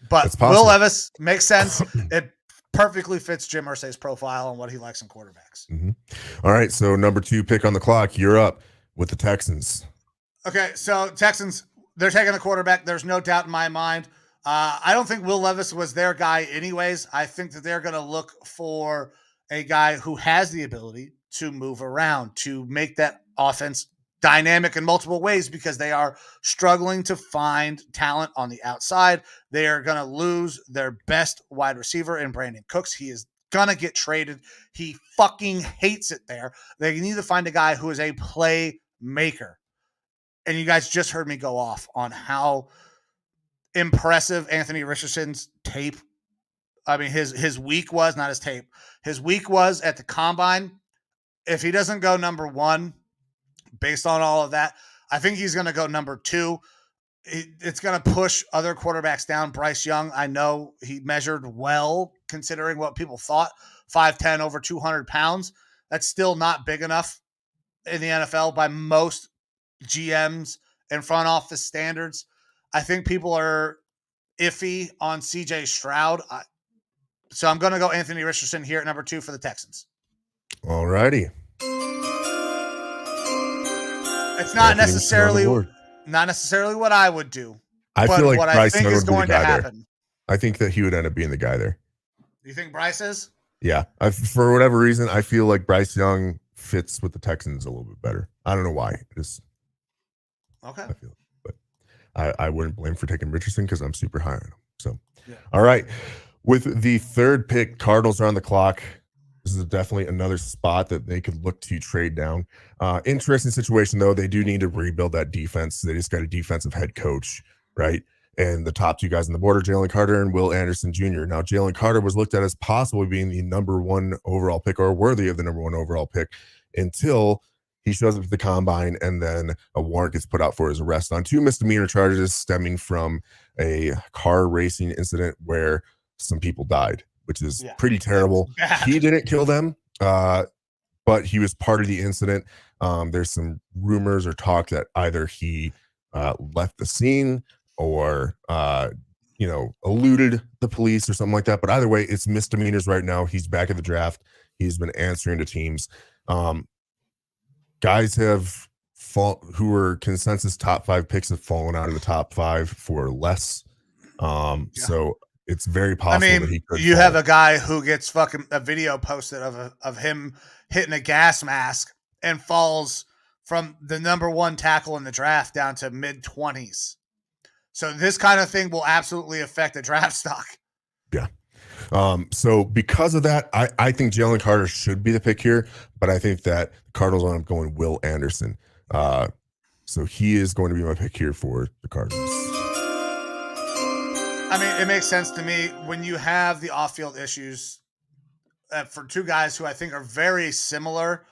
But Will Levis makes sense. It perfectly fits Jim Irsay's profile and what he likes in quarterbacks. Mm-hmm. All right. So number 2 pick on the clock. You're up with the Texans. Okay. So Texans, they're taking the quarterback. There's no doubt in my mind. I don't think Will Levis was their guy anyways. I think that they're going to look for a guy who has the ability to move around, to make that offense dynamic in multiple ways, because they are struggling to find talent on the outside. They are going to lose their best wide receiver in Brandon Cooks. He is going to get traded. He fucking hates it there. They need to find a guy who is a playmaker. And you guys just heard me go off on how impressive Anthony Richardson's tape. I mean, his week was, not his tape. His week was at the combine. If he doesn't go number 1, based on all of that, I think he's going to go number 2. It's going to push other quarterbacks down. Bryce Young, I know he measured well considering what people thought. 5'10", over 200 pounds. That's still not big enough in the NFL by most GMs and front office standards. I think people are iffy on CJ Stroud. So I'm going to go Anthony Richardson here at number 2 for the Texans. All righty. It's not necessarily what I would do. I feel like what Bryce I think Young is would be the going to guy there. happen. I think that he would end up being the guy there. You think Bryce is? Yeah. For whatever reason, I feel like Bryce Young fits with the Texans a little bit better. I don't know why. Okay. I feel it. But I wouldn't blame for taking Richardson because I'm super high on him. So, yeah. All right. With the 3rd pick, Cardinals are on the clock. This is definitely another spot that they could look to trade down. Interesting situation, though. They do need to rebuild that defense. They just got a defensive head coach, right? And the top 2 guys on the board are Jalen Carter and Will Anderson Jr. Now, Jalen Carter was looked at as possibly being the number 1 overall pick, or worthy of the number 1 overall pick, until he shows up to the combine and then a warrant gets put out for his arrest on 2 misdemeanor charges stemming from a car racing incident where some people died. which is Yeah, pretty terrible. bad. He didn't kill them, but he was part of the incident. There's some rumors or talk that either he left the scene or eluded the police or something like that. But either way, it's misdemeanors right now. He's back at the draft. He's been answering to teams. Guys who were consensus top 5 picks have fallen out of the top 5 for less. So it's very possible that he could you fall. have a guy who gets fucking a video posted of him hitting a gas mask and falls from the number 1 tackle in the draft down to mid-20s. So this kind of thing will absolutely affect the draft stock. Yeah. So because of that, I think Jalen Carter should be the pick here, but I think that the Cardinals end up going Will Anderson. So he is going to be my pick here for the Cardinals. I mean, it makes sense to me when you have the off-field issues for 2 guys who I think are very similar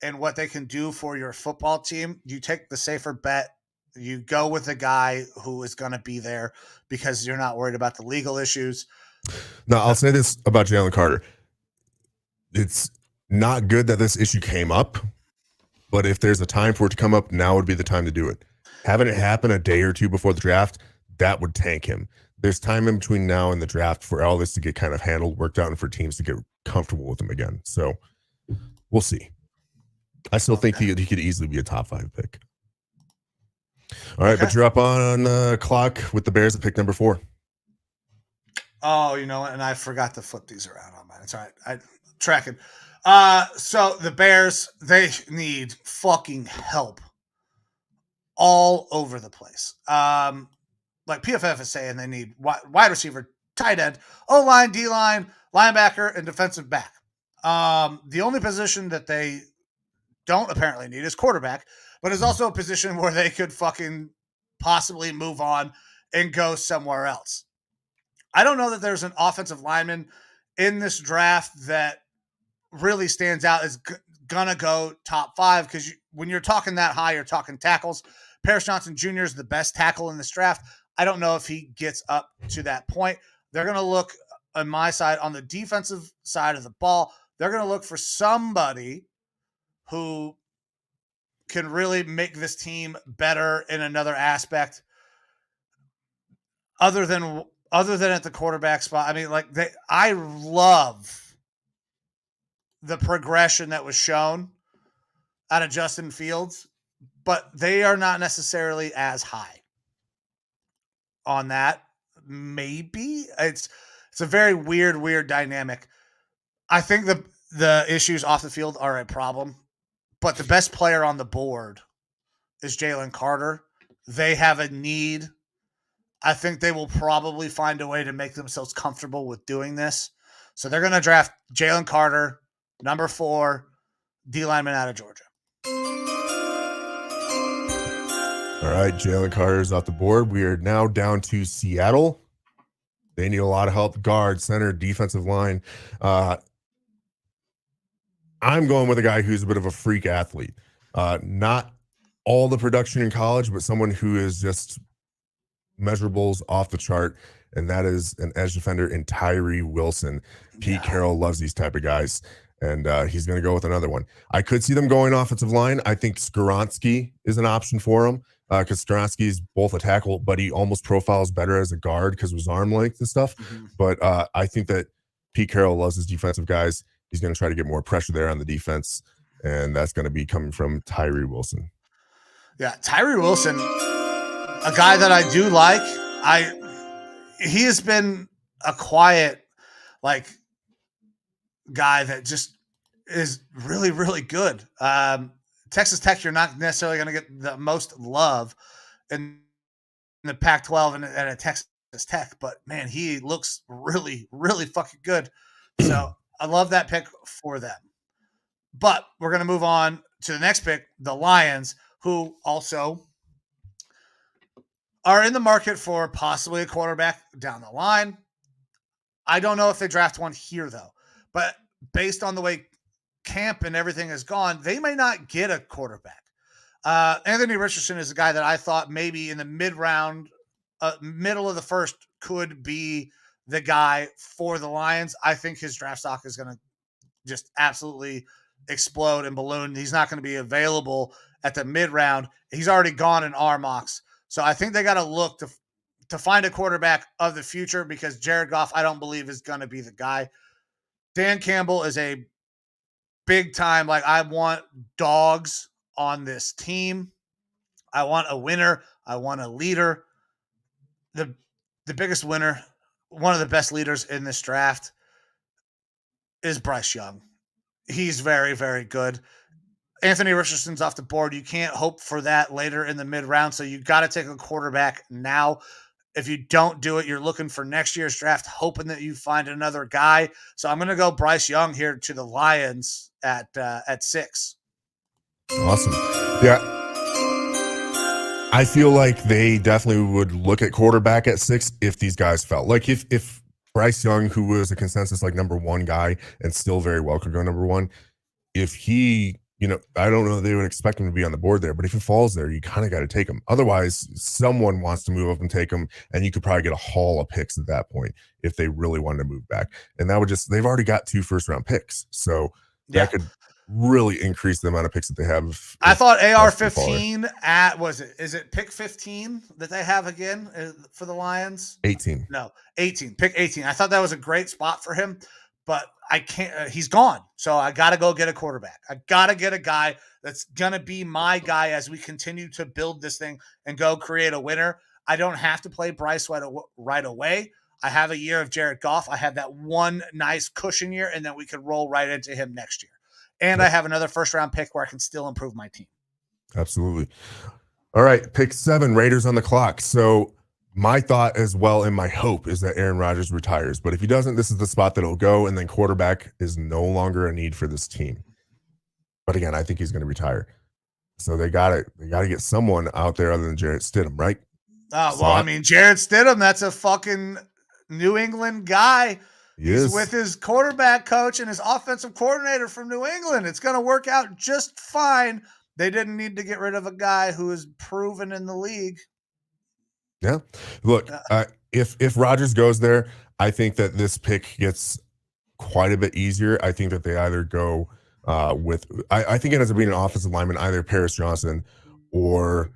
in what they can do for your football team. You take the safer bet. You go with the guy who is going to be there because you're not worried about the legal issues. Now, I'll say this about Jalen Carter. It's not good that this issue came up, but if there's a time for it to come up, now would be the time to do it. Having it happen a day or 2 before the draft, that would tank him. There's time in between now and the draft for all this to get kind of handled, worked out, and for teams to get comfortable with him again. So we'll see. I still think he could easily be a top 5 pick. All right, but you're up on the clock with the Bears at pick number 4. Oh, you know, and I forgot to flip these around on mine. It's all right. I'm tracking. So the Bears, they need fucking help all over the place. Like PFF is saying, they need wide receiver, tight end, O-line, D-line, linebacker, and defensive back. The only position that they don't apparently need is quarterback, but is also a position where they could fucking possibly move on and go somewhere else. I don't know that there's an offensive lineman in this draft that really stands out as gonna go top 5, because when you're talking that high, you're talking tackles. Paris Johnson Jr. is the best tackle in this draft. I don't know if he gets up to that point. They're going to look on my side, on the defensive side of the ball, they're going to look for somebody who can really make this team better in another aspect other than at the quarterback spot. I mean, I love the progression that was shown out of Justin Fields, but they are not necessarily as high on that. Maybe it's a very weird dynamic. I think the issues off the field are a problem, but the best player on the board is Jalen Carter. They have a need. I think they will probably find a way to make themselves comfortable with doing this. So they're going to draft Jalen Carter, number 4, D lineman out of Georgia. All right, Jalen Carter's off the board. We are now down to Seattle. They need a lot of help. Guard, center, defensive line. I'm going with a guy who's a bit of a freak athlete. Not all the production in college, but someone who is just measurables off the chart, and that is an edge defender in Tyree Wilson. Pete Carroll loves these type of guys, and he's going to go with another one. I could see them going offensive line. I think Skoronski is an option for him because Skoronski is both a tackle, but he almost profiles better as a guard because of his arm length and stuff. Mm-hmm. But I think that Pete Carroll loves his defensive guys. He's going to try to get more pressure there on the defense, and that's going to be coming from Tyree Wilson. Yeah, Tyree Wilson, a guy that I do like. He has been a quiet, guy that just is really, really good. Texas Tech, you're not necessarily going to get the most love in the Pac-12 and at Texas Tech, but man, he looks really, really fucking good. So I love that pick for them. But we're going to move on to the next pick, the Lions, who also are in the market for possibly a quarterback down the line. I don't know if they draft one here, though. But based on the way camp and everything has gone, they may not get a quarterback. Anthony Richardson is a guy that I thought maybe in the mid-round, middle of the first, could be the guy for the Lions. I think his draft stock is going to just absolutely explode and balloon. He's not going to be available at the mid round. He's already gone in our mocks. So I think they got to look to find a quarterback of the future, because Jared Goff, I don't believe, is going to be the guy. Dan Campbell is a big time, like, I want dogs on this team. I want a winner. I want a leader. The biggest winner, one of the best leaders in this draft is Bryce Young. He's very, very good. Anthony Richardson's off the board. You can't hope for that later in the mid round. So you got to take a quarterback now. If you don't do it, you're looking for next year's draft, hoping that you find another guy. So I'm going to go Bryce Young here to the Lions at 6. Awesome. Yeah. I feel like they definitely would look at quarterback at 6 if these guys fell. Like if Bryce Young, who was a consensus like number 1 guy and still very well could go number 1, if he, I don't know that they would expect him to be on the board there, but if he falls there, you kind of got to take him. Otherwise, someone wants to move up and take him, and you could probably get a haul of picks at that point if they really wanted to move back. And that would they've already got 2 first-round picks. So that could really increase the amount of picks that they have. I thought AR-15 is it pick 15 that they have again for the Lions? 18. No, 18. Pick 18. I thought that was a great spot for him, but I can't. He's gone. So I got to go get a quarterback. I got to get a guy that's going to be my guy as we continue to build this thing and go create a winner. I don't have to play Bryce right away. I have a year of Jared Goff. I have that one nice cushion year, and then we could roll right into him next year. And I have another first-round pick where I can still improve my team. Absolutely. All right, pick 7, Raiders on the clock. So my thought as well, and my hope, is that Aaron Rodgers retires. But if he doesn't, this is the spot that he'll go, and then quarterback is no longer a need for this team. But again, I think he's going to retire. So they got to get someone out there other than Jarrett Stidham, right? Jarrett Stidham, that's a fucking New England guy. He's with his quarterback coach and his offensive coordinator from New England. It's going to work out just fine. They didn't need to get rid of a guy who is proven in the league. Yeah. Look, if Rodgers goes there, I think that this pick gets quite a bit easier. I think that they either go with – I think it ends up being an offensive lineman, either Paris Johnson or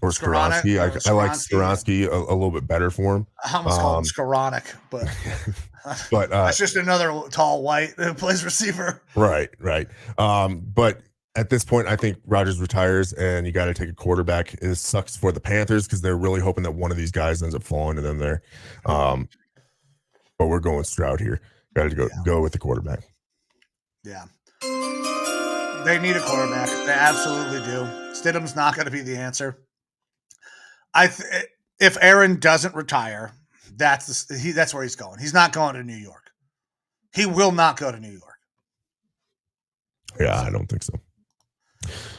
Skoronski. I like Skoronski a little bit better for him. I almost called him Skoronik, but but that's just another tall white who plays receiver. Right. But at this point, I think Rodgers retires, and you got to take a quarterback. It sucks for the Panthers because they're really hoping that one of these guys ends up falling to them there. But we're going Stroud here. Got to go with the quarterback. Yeah. They need a quarterback. They absolutely do. Stidham's not going to be the answer. If Aaron doesn't retire, that's where he's going. He's not going to New York. He will not go to New York. Yeah, I don't think so.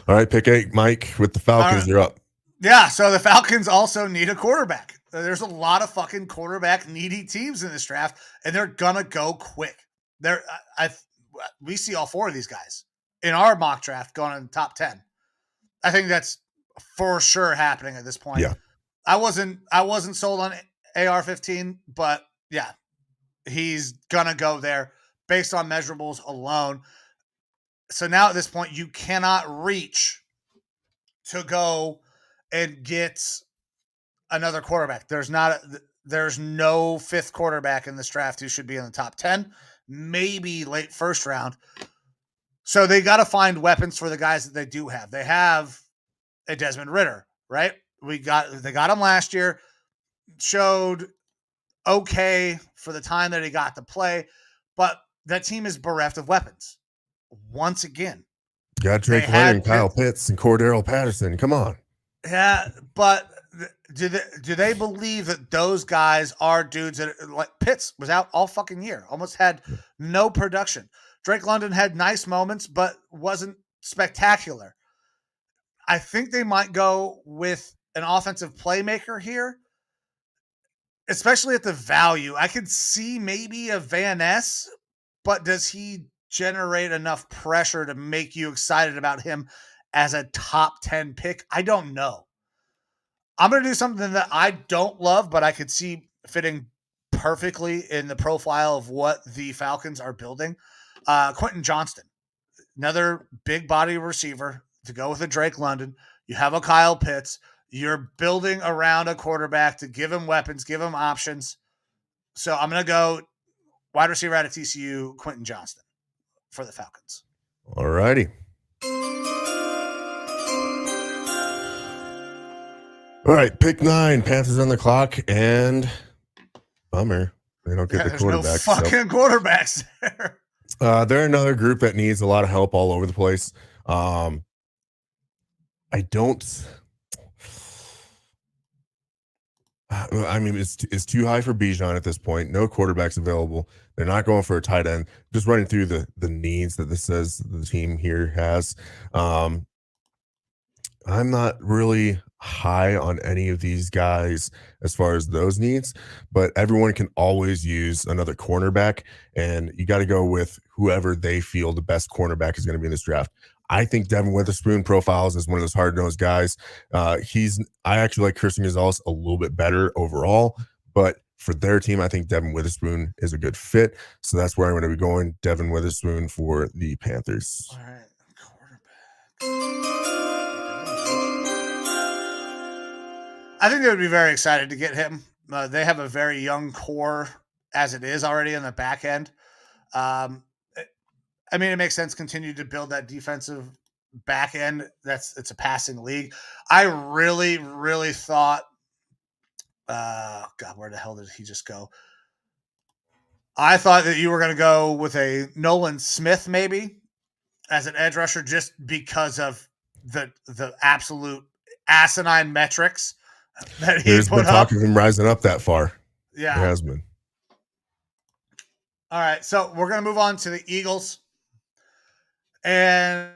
All right, pick 8, Mike, with the Falcons. You're up. Yeah, so the Falcons also need a quarterback. There's a lot of fucking quarterback needy teams in this draft, and they're gonna go quick. We see all 4 of these guys in our mock draft going in the top 10. I think that's for sure happening at this point. Yeah. I wasn't sold on AR-15, but yeah, he's gonna go there based on measurables alone. So now at this point, you cannot reach to go and get another quarterback. There's no 5th quarterback in this draft who should be in the top 10, maybe late first round. So they got to find weapons for the guys that they do have. They have a Desmond Ridder, right? They got him last year, showed okay for the time that he got to play, but that team is bereft of weapons. Once again, got Drake London, Kyle Pitts, and Cordero Patterson. Come on. Yeah, but do they believe that those guys are dudes that, like, Pitts was out all fucking year, almost had no production. Drake London had nice moments, but wasn't spectacular. I think they might go with an offensive playmaker here, especially at the value. I could see maybe a Van Ness, but does he generate enough pressure to make you excited about him as a top 10 pick? I don't know. I'm going to do something that I don't love, but I could see fitting perfectly in the profile of what the Falcons are building. Quentin Johnston, another big body receiver to go with a Drake London. You have a Kyle Pitts. You're building around a quarterback to give him weapons, give him options. So I'm going to go wide receiver out of TCU, Quentin Johnston for the Falcons. All righty. All right, pick 9. Panthers on the clock, and bummer, they don't get the quarterback. No fucking quarterbacks there. They're another group that needs a lot of help all over the place. I mean, it's too high for Bijan at this point. No quarterbacks available. They're not going for a tight end. Just running through the needs that this says the team here has. I'm not really high on any of these guys as far as those needs, but everyone can always use another cornerback, and you got to go with whoever they feel the best cornerback is going to be in this draft. I think Devin Witherspoon profiles as one of those hard-nosed guys. I actually like Christian Gonzalez a little bit better overall, but for their team, I think Devin Witherspoon is a good fit. So that's where I'm going to be going. Devin Witherspoon for the Panthers. All right, quarterback. I think they would be very excited to get him. They have a very young core as it is already in the back end. I mean, it makes sense. Continue to build that defensive back end. It's a passing league. I really, really thought, God, where the hell did he just go? I thought that you were going to go with a Nolan Smith maybe as an edge rusher, just because of the absolute asinine metrics that he There's put been up. talk of him rising up that far. Yeah. There has been. All right, so we're going to move on to the Eagles. And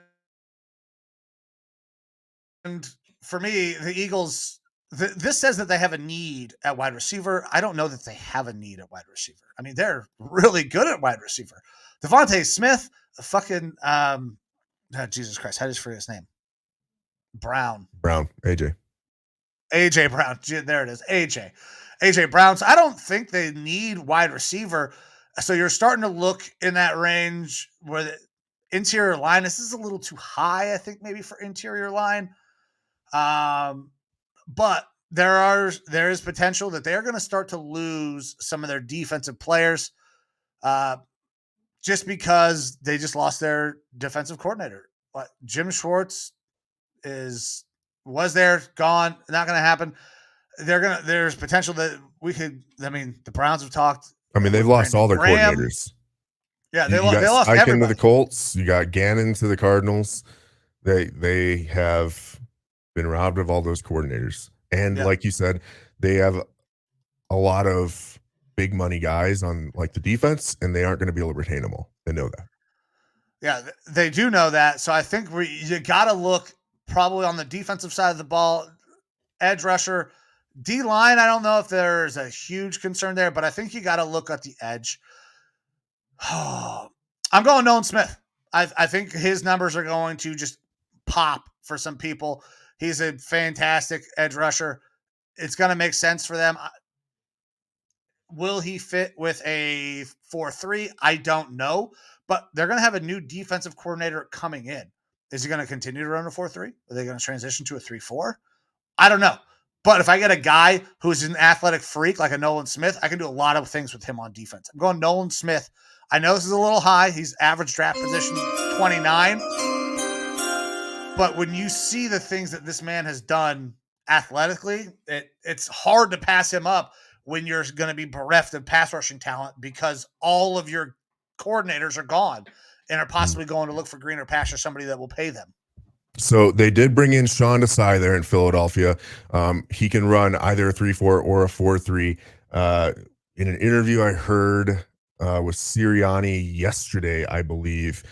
for me, the Eagles, this says that they have a need at wide receiver. I don't know that they have a need at wide receiver. I mean, they're really good at wide receiver. Devontae Smith, fucking, Jesus Christ, how did you forget his name? Brown, AJ Brown. There it is, AJ Brown. So I don't think they need wide receiver. So you're starting to look in that range where the interior line, this is a little too high, I think, maybe for interior line. But there is potential that they're going to start to lose some of their defensive players just because they just lost their defensive coordinator. Jim Schwartz was there, gone, not going to happen. There's potential that the Browns have talked. I mean, they've lost all their coordinators. Yeah, they lost everybody. To the Colts. You got Gannon to the Cardinals. They have been robbed of all those coordinators. And like you said, they have a lot of big money guys on like the defense, and they aren't going to be able to retain them all. They know that. Yeah, they do know that. So I think you got to look probably on the defensive side of the ball, edge rusher. D-line, I don't know if there's a huge concern there, but I think you got to look at the edge. I'm going Nolan Smith. I think his numbers are going to just pop for some people. He's a fantastic edge rusher. It's going to make sense for them. Will he fit with a 4-3? I don't know, but they're going to have a new defensive coordinator coming in. Is he going to continue to run a 4-3? Are they going to transition to a 3-4? I don't know. But if I get a guy who's an athletic freak like a Nolan Smith, I can do a lot of things with him on defense. I'm going Nolan Smith. I know this is a little high. He's average draft position 29. But when you see the things that this man has done athletically, it's hard to pass him up when you're going to be bereft of pass rushing talent because all of your coordinators are gone and are possibly going to look for greener pastures, somebody that will pay them. So they did bring in Sean Desai there in Philadelphia. He can run either a 3-4 or a 4-3. In an interview I heard with Sirianni yesterday, I believe,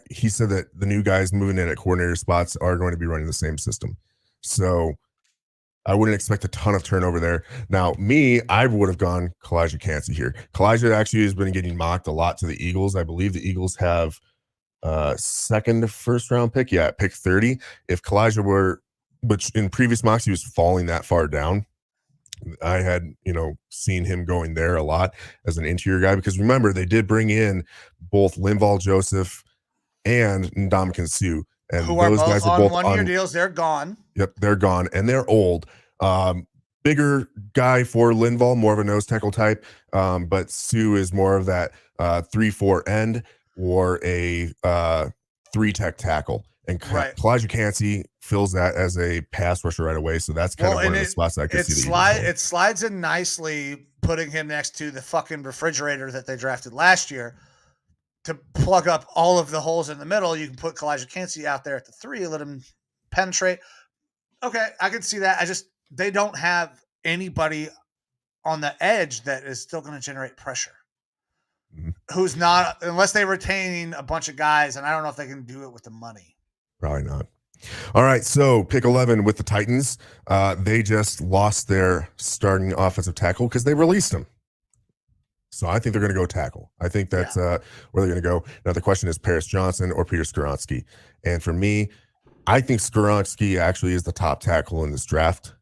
he said that the new guys moving in at coordinator spots are going to be running the same system. So I wouldn't expect a ton of turnover there. Now, I would have gone Kalijah Kancey here. Kalijah actually has been getting mocked a lot to the Eagles. I believe the Eagles have second first round pick. Yeah, pick 30. If Kalijah which in previous mocks, he was falling that far down. I had, seen him going there a lot as an interior guy because remember, they did bring in both Linval Joseph and Ndamukong Suh. And who are those both guys are on both 1-year deals. They're gone. Yep, they're gone and they're old. Bigger guy for Linval, more of a nose tackle type. But Suh is more of that 3-4 end or a 3-tech tackle. And Kalijah Cansey fills that as a pass rusher right away. So that's kind of one of the spots I could see. It slides in nicely, putting him next to the fucking refrigerator that they drafted last year to plug up all of the holes in the middle. You can put Kalijah Cansey out there at the 3, let him penetrate. Okay, I can see that. They don't have anybody on the edge that is still going to generate pressure. Mm-hmm. Who's not, unless they retain a bunch of guys, and I don't know if they can do it with the money. Probably not. All right, so pick 11 with the Titans. They just lost their starting offensive tackle because they released him. So I think they're going to go tackle. I think that's where they're going to go. Now, the question is Paris Johnson or Peter Skoronski. And for me, I think Skoronski actually is the top tackle in this draft.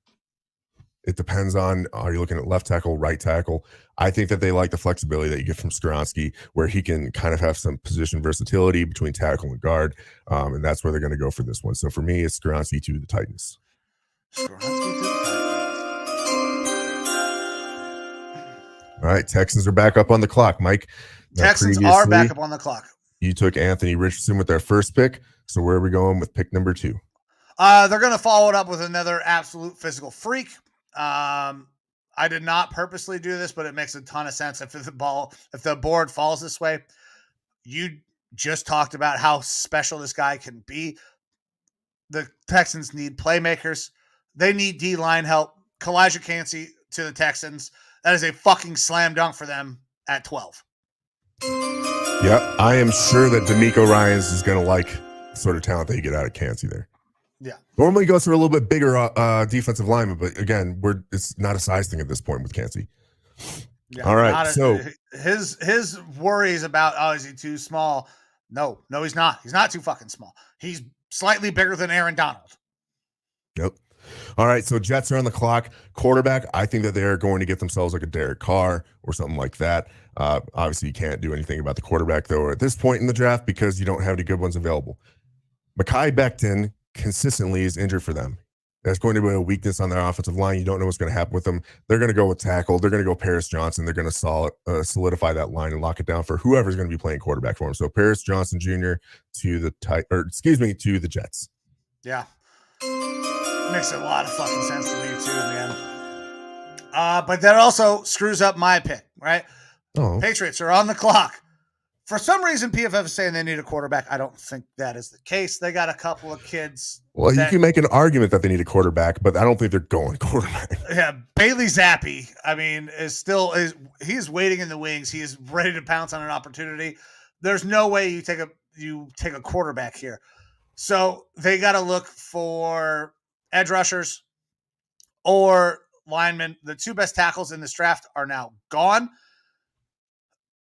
It depends on, are you looking at left tackle, right tackle? I think that they like the flexibility that you get from Skoronski, where he can kind of have some position versatility between tackle and guard. And that's where they're going to go for this one. So for me, it's Skoronski to the Titans. All right, Texans are back up on the clock, Mike. Texans are back up on the clock. You took Anthony Richardson with their first pick. So where are we going with pick number 2? They're going to follow it up with another absolute physical freak. I did not purposely do this, but it makes a ton of sense. If the board falls this way, you just talked about how special this guy can be. The Texans need playmakers. They need D-line help. Kalijah Cansey to the Texans. That is a fucking slam dunk for them at 12. Yeah, I am sure that D'Amico Ryans is going to like the sort of talent that you get out of Cansey there. Yeah. Normally goes for a little bit bigger defensive lineman, but again, it's not a size thing at this point with Cansey. Yeah, all right. So his worries about, is he too small? No, he's not. He's not too fucking small. He's slightly bigger than Aaron Donald. Yep. All right. So Jets are on the clock. Quarterback, I think that they're going to get themselves like a Derek Carr or something like that. Obviously, you can't do anything about the quarterback, though, at this point in the draft because you don't have any good ones available. Mekhi Becton consistently is injured for them. That's going to be a weakness on their offensive line. You don't know what's going to happen with them. They're going to go with tackle. They're going to go Paris Johnson. They're going to solidify that line and lock it down for whoever's going to be playing quarterback for them. So Paris Johnson Jr. to the Jets. Yeah. Makes a lot of fucking sense to me too, man. But that also screws up my pick, right? Oh. Patriots are on the clock. For some reason, PFF is saying they need a quarterback. I don't think that is the case. They got a couple of kids. Well, you can make an argument that they need a quarterback, but I don't think they're going quarterback. Yeah, Bailey Zappi, he's waiting in the wings. He is ready to pounce on an opportunity. There's no way you take a quarterback here. So they got to look for edge rushers or linemen. The 2 best tackles in this draft are now gone.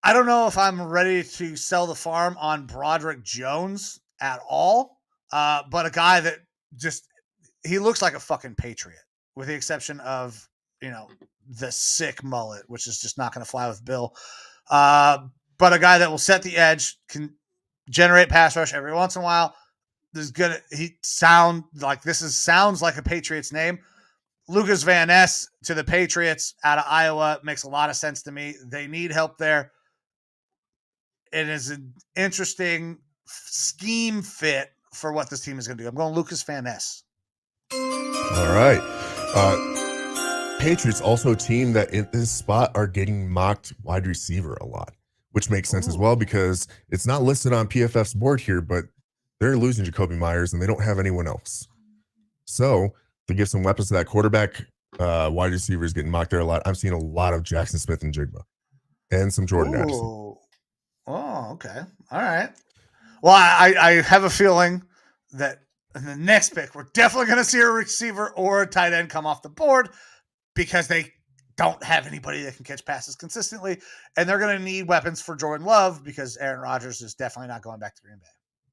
I don't know if I'm ready to sell the farm on Broderick Jones at all, but a guy that he looks like a fucking Patriot, with the exception of, the sick mullet, which is just not going to fly with Bill. But a guy that will set the edge, can generate pass rush every once in a while. Sounds like a Patriots name. Lucas Van Ness to the Patriots out of Iowa makes a lot of sense to me. They need help there. It is an interesting scheme fit for what this team is going to do. I'm going Lucas Van Ness. All right. Patriots also a team that in this spot are getting mocked wide receiver a lot, which makes sense as well because it's not listed on PFF's board here, but they're losing Jacoby Myers and they don't have anyone else. So to give some weapons to that quarterback, wide receivers getting mocked there a lot. I'm seeing a lot of Jackson Smith and Jigba and some Jordan Addison. Oh, okay. All right. Well, I have a feeling that in the next pick, we're definitely going to see a receiver or a tight end come off the board because they don't have anybody that can catch passes consistently. And they're going to need weapons for Jordan Love because Aaron Rodgers is definitely not going back to Green Bay.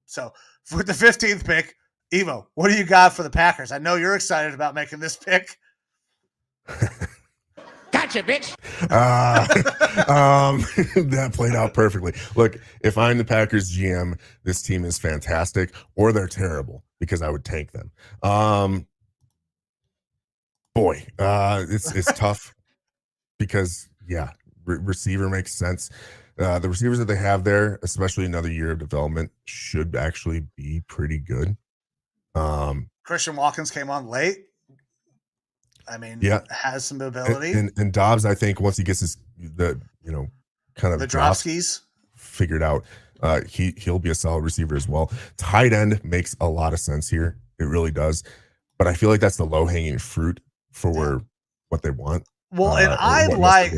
So for the 15th pick, Evo, what do you got for the Packers? I know you're excited about making this pick. Gotcha, bitch. That played out perfectly. Look, if I'm the Packers GM, this team is fantastic, or they're terrible because I would tank them. It's tough because receiver makes sense. The receivers that they have there, especially another year of development, should actually be pretty good. Christian Watkins came on late. I mean, has some ability. And Dobbs, I think once he gets kind of the drop skis figured out, he'll be a solid receiver as well. Tight end makes a lot of sense here. It really does. But I feel like that's the low hanging fruit for what they want. Well, and I like,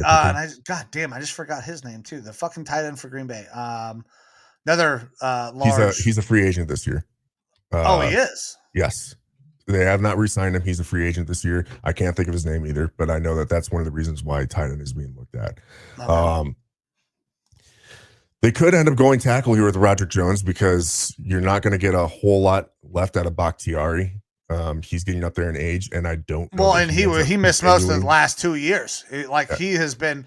God damn, I just forgot his name too. The fucking tight end for Green Bay. Another large. He's a free agent this year. He is. Yes, they have not re-signed him. He's a free agent this year. I can't think of his name either, but I know that that's one of the reasons why tight end is being looked at. Okay. They could end up going tackle here with Roderick Jones because you're not going to get a whole lot left out of Bakhtiari. He's getting up there in age, and I don't know. Well, and he missed most of the last 2 years. He has been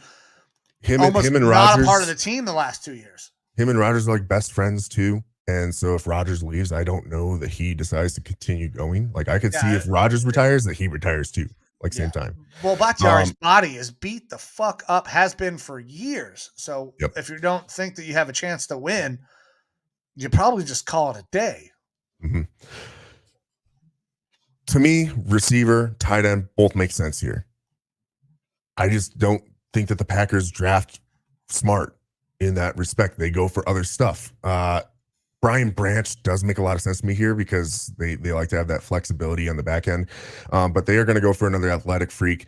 him and Rodgers, not a part of the team the last 2 years. Him and Rodgers are like best friends too. And so if Rodgers leaves, I don't know that he decides to continue going. Like I could see if Rodgers retires, that he retires too, same time. Well, Bakhtiari's body is beat the fuck up, has been for years. So if you don't think that you have a chance to win, you probably just call it a day. Mm-hmm. To me, receiver, tight end, both make sense here. I just don't think that the Packers draft smart in that respect. They go for other stuff. Brian Branch does make a lot of sense to me here because they like to have that flexibility on the back end. But they are going to go for another athletic freak.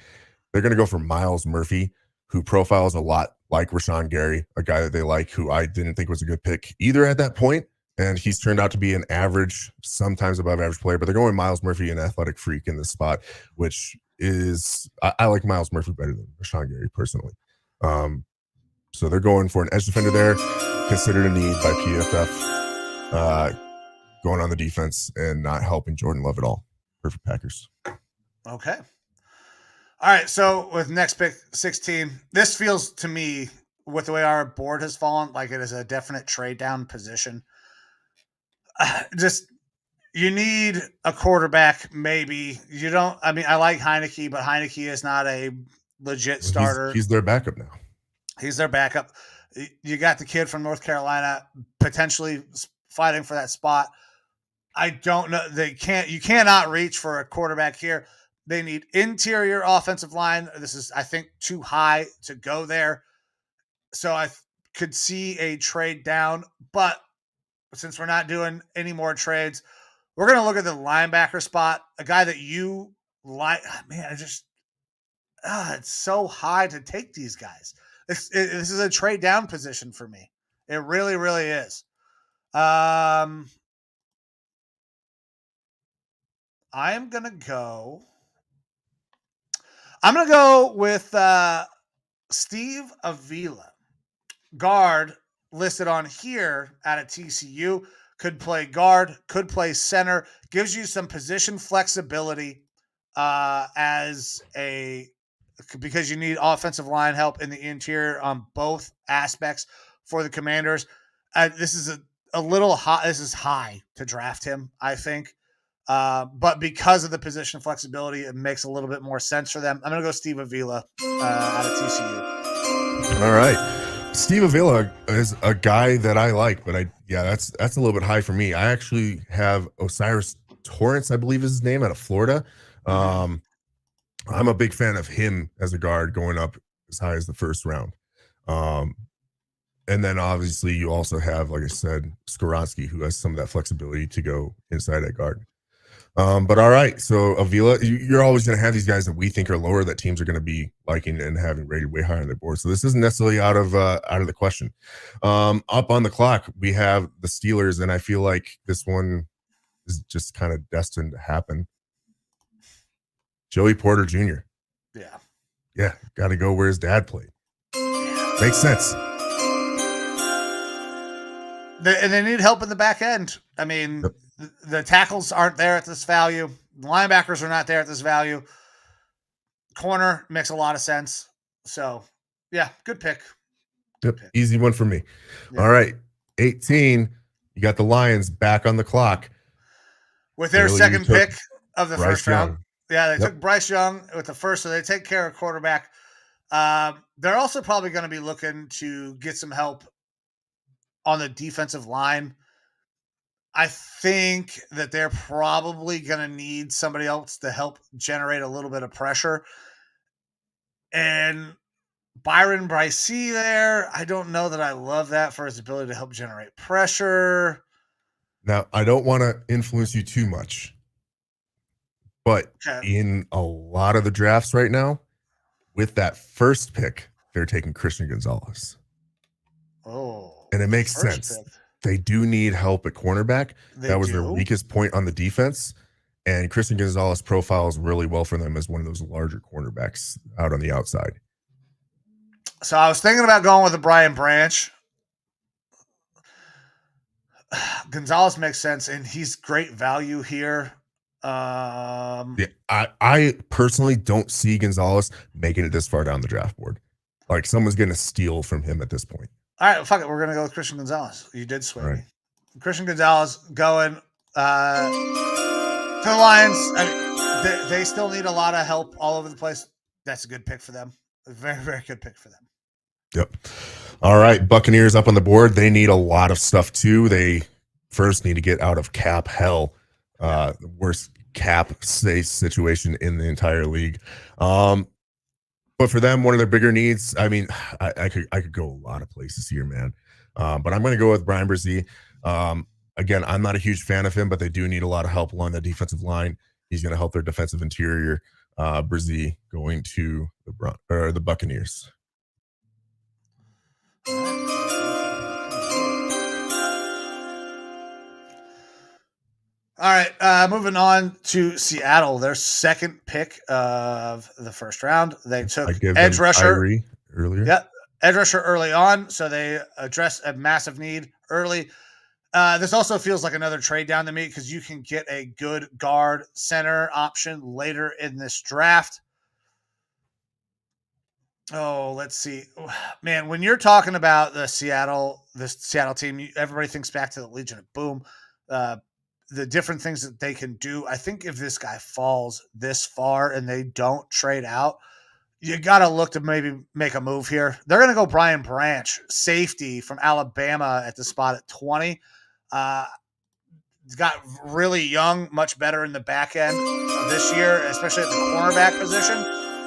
They're going to go for Miles Murphy, who profiles a lot like Rashawn Gary, a guy that they like, who I didn't think was a good pick either at that point. And he's turned out to be an average, sometimes above average player, but they're going Miles Murphy, an athletic freak in this spot, which is, I like Miles Murphy better than Rashawn Gary personally. So they're going for an edge defender there, considered a need by PFF, going on the defense and not helping Jordan Love at all. Perfect Packers. Okay. All right. So with next pick 16, this feels to me, with the way our board has fallen, like it is a definite trade down position. You need a quarterback, maybe. You don't. I mean, I like Heineke, but Heineke is not a legit starter. He's their backup now. He's their backup. You got the kid from North Carolina potentially fighting for that spot. I don't know. You cannot reach for a quarterback here. They need interior offensive line. This is, I think, too high to go there. So I could see a trade down, but since we're not doing any more trades, we're going to look at the linebacker spot, a guy that you like. Man, it's so high to take these guys. This is a trade down position for me. It really, really is. I'm going to go with Steve Avila, guard, listed on here at a TCU. Could play guard, could play center, gives you some position flexibility because you need offensive line help in the interior on both aspects for the Commanders. This is a little high. This is high to draft him, I think. But because of the position flexibility, it makes a little bit more sense for them. I'm going to go Steve Avila out of TCU. All right. Steve Avila is a guy that I like, but that's a little bit high for me. I actually have Osiris Torrance, I believe is his name, out of Florida. I'm a big fan of him as a guard going up as high as the first round. And then obviously you also have, like I said, Skoronski, who has some of that flexibility to go inside at guard. But all right, so Avila, you're always going to have these guys that we think are lower that teams are going to be liking and having rated way higher on their board. So this isn't necessarily out of the question. Up on the clock, we have the Steelers, and I feel like this one is just kind of destined to happen. Joey Porter Jr. Yeah, got to go where his dad played. Makes sense. And they need help in the back end. I mean, the tackles aren't there at this value. The linebackers are not there at this value. Corner makes a lot of sense. So, yeah, good pick. Yep, easy one for me. Yeah. All right, 18. You got the Lions back on the clock. With their Earlier, you second took pick of the Bryce first round. Young. Yeah, they Yep. took Bryce Young with the first, so they take care of quarterback. They're also probably going to be looking to get some help on the defensive line. I think that they're probably going to need somebody else to help generate a little bit of pressure. And Byron Brycey there, I don't know that I love that for his ability to help generate pressure. Now, I don't want to influence you too much, but in a lot of the drafts right now, with that first pick, they're taking Christian Gonzalez. Oh. And it makes sense. Pick. They do need help at cornerback. That was their weakest point on the defense. And Christian Gonzalez profiles really well for them as one of those larger cornerbacks out on the outside. So I was thinking about going with a Brian Branch. Gonzalez makes sense, and he's great value here. Yeah, I personally don't see Gonzalez making it this far down the draft board. Like someone's going to steal from him at this point. All right, fuck it. We're going to go with Christian Gonzalez. You did sway me. Christian Gonzalez going to the Lions. I mean, they still need a lot of help all over the place. That's a good pick for them. A very, very good pick for them. Yep. All right, Buccaneers up on the board. They need a lot of stuff too. They first need to get out of cap hell. The worst cap space situation in the entire league. But for them, one of their bigger needs, I mean, I could go a lot of places here, man. But I'm going to go with Brian Brzee. Again, I'm not a huge fan of him, but they do need a lot of help along the defensive line. He's going to help their defensive interior. Brzee going to the Buccaneers. All right, moving on to Seattle, their second pick of the first round. They took edge rusher earlier. Yeah, edge rusher early on, so they address a massive need early. This also feels like another trade down to me because you can get a good guard center option later in this draft. Oh, let's see. Man, when you're talking about this Seattle team, everybody thinks back to the Legion of Boom. The different things that they can do. I think if this guy falls this far and they don't trade out, you got to look to maybe make a move here. They're going to go Brian Branch, safety from Alabama at the spot at 20. Got really young, much better in the back end of this year, especially at the cornerback position,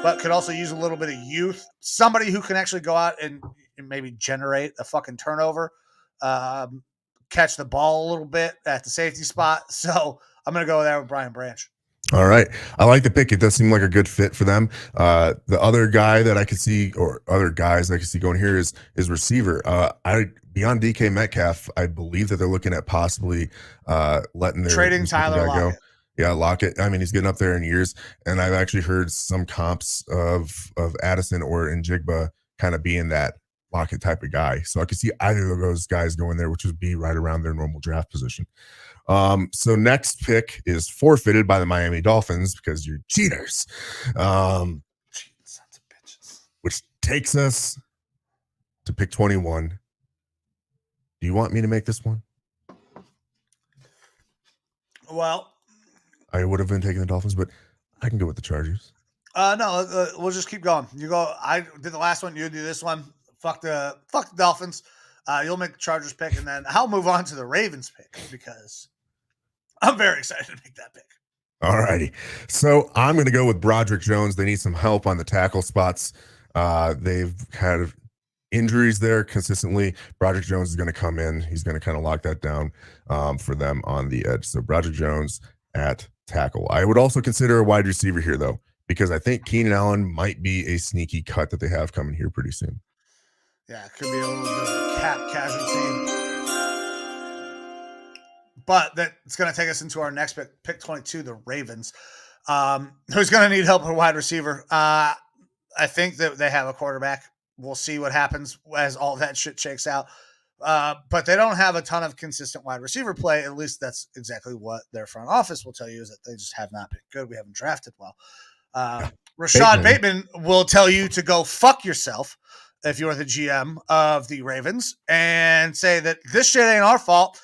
but could also use a little bit of youth. Somebody who can actually go out and maybe generate a fucking turnover. Catch the ball a little bit at the safety spot. So I'm going to go there with Brian Branch. All right. I like the pick. It does seem like a good fit for them. The other guy that I could see, or other guys I could see going here is receiver. Beyond DK Metcalf, I believe that they're looking at possibly letting their trading Tyler Lockett. Go. Yeah, Lockett. I mean, he's getting up there in years, and I've actually heard some comps of Addison or Njigba kind of being that Lockett type of guy. So I could see either of those guys going there, which would be right around their normal draft position. So next pick is forfeited by the Miami Dolphins because you're cheaters. Sons of bitches. Which takes us to pick 21. Do you want me to make this one? Well, I would have been taking the Dolphins, but I can go with the Chargers. No, we'll just keep going. You go. I did the last one. You do this one. Fuck the Dolphins. You'll make the Chargers pick, and then I'll move on to the Ravens pick because I'm very excited to make that pick. All righty. So I'm going to go with Broderick Jones. They need some help on the tackle spots. They've had injuries there consistently. Broderick Jones is going to come in. He's going to kind of lock that down for them on the edge. So Broderick Jones at tackle. I would also consider a wide receiver here, though, because I think Keenan Allen might be a sneaky cut that they have coming here pretty soon. Yeah, it could be a little bit of a cap casualty. But that's going to take us into our next pick 22, the Ravens, who's going to need help at wide receiver. I think that they have a quarterback. We'll see what happens as all that shit shakes out. But they don't have a ton of consistent wide receiver play. At least that's exactly what their front office will tell you, is that they just have not been good. We haven't drafted well. Rashad Bateman will tell you to go fuck yourself if you're the GM of the Ravens and say that this shit ain't our fault.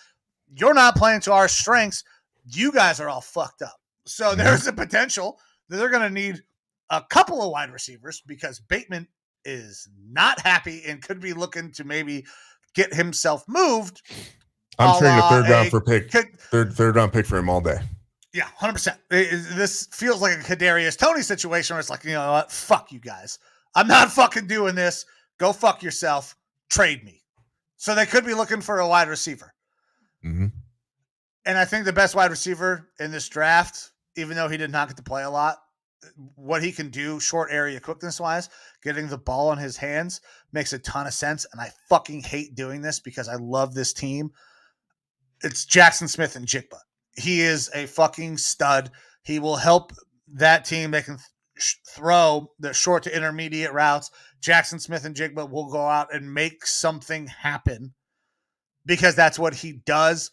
You're not playing to our strengths. You guys are all fucked up. So there's a potential that they're going to need a couple of wide receivers because Bateman is not happy and could be looking to maybe get himself moved. I'm trading a third round pick for him all day. Yeah, 100%. This feels like a Kadarius Toney situation where it's like, you know what? Fuck you guys. I'm not fucking doing this. Go fuck yourself. Trade me. So they could be looking for a wide receiver. Mm-hmm. And I think the best wide receiver in this draft, even though he did not get to play a lot, what he can do short area quickness wise, getting the ball in his hands makes a ton of sense. And I fucking hate doing this because I love this team. It's Jackson Smith and Jigba. He is a fucking stud. He will help that team. They can throw the short to intermediate routes. Jackson Smith and Jigba will go out and make something happen because that's what he does.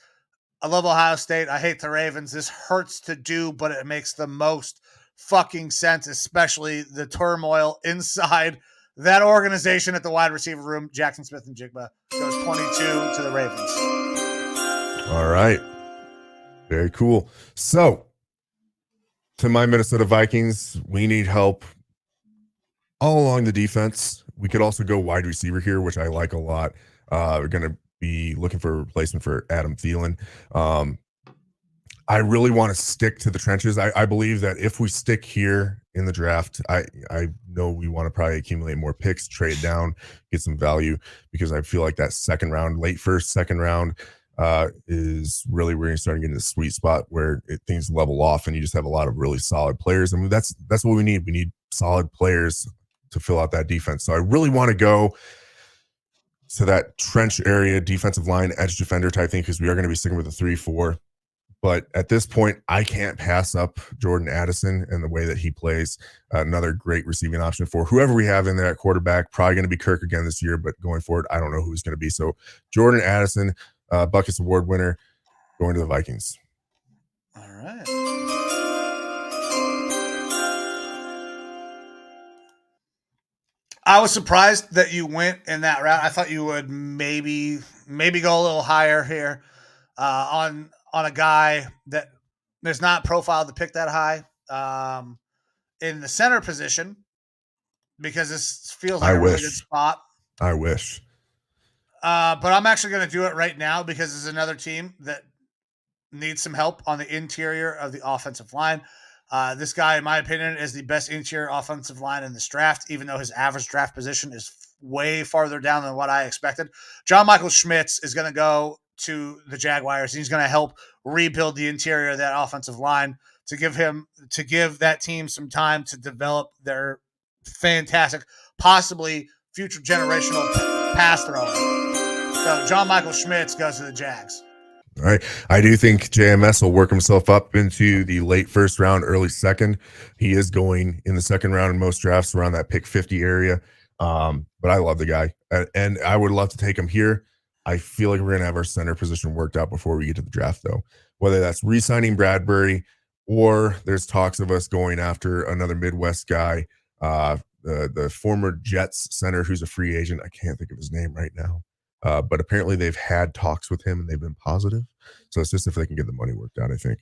I love Ohio State. I hate the Ravens. This hurts to do, but it makes the most fucking sense, especially the turmoil inside that organization at the wide receiver room. Jackson Smith and Jigba goes 22 to the Ravens. All right. Very cool. So, to my Minnesota Vikings, we need help all along the defense. We could also go wide receiver here, which I like a lot. We're going to be looking for a replacement for Adam Thielen. I really want to stick to the trenches. I believe that if we stick here in the draft, I know we want to probably accumulate more picks, trade down, get some value, because I feel like that second round, late first, second round, is really where you're starting to get into the sweet spot where things level off and you just have a lot of really solid players. I mean, that's what we need. We need solid players to fill out that defense. So I really want to go to that trench area, defensive line, edge defender type thing, because we are going to be sticking with a 3-4. But at this point, I can't pass up Jordan Addison and the way that he plays. Another great receiving option for whoever we have in there at quarterback. Probably going to be Kirk again this year, but going forward, I don't know who's going to be. So Jordan Addison, Buckets Award winner, going to the Vikings. All right. I was surprised that you went in that route. I thought you would maybe go a little higher here on a guy that there's not profiled to pick that high in the center position, because this feels like a really good spot. I wish. But I'm actually going to do it right now because it's another team that needs some help on the interior of the offensive line. This guy, in my opinion, is the best interior offensive line in this draft, even though his average draft position is way farther down than what I expected. John Michael Schmitz is going to go to the Jaguars. He's going to help rebuild the interior of that offensive line to give that team some time to develop their fantastic, possibly future generational pass thrower. So John Michael Schmitz goes to the Jags. All right. I do think JMS will work himself up into the late first round, early second. He is going in the second round in most drafts around that pick 50 area. But I love the guy, and I would love to take him here. I feel like we're going to have our center position worked out before we get to the draft, though. Whether that's re-signing Bradbury or there's talks of us going after another Midwest guy, the former Jets center who's a free agent. I can't think of his name right now. But apparently they've had talks with him and they've been positive. So it's just if they can get the money worked out, I think.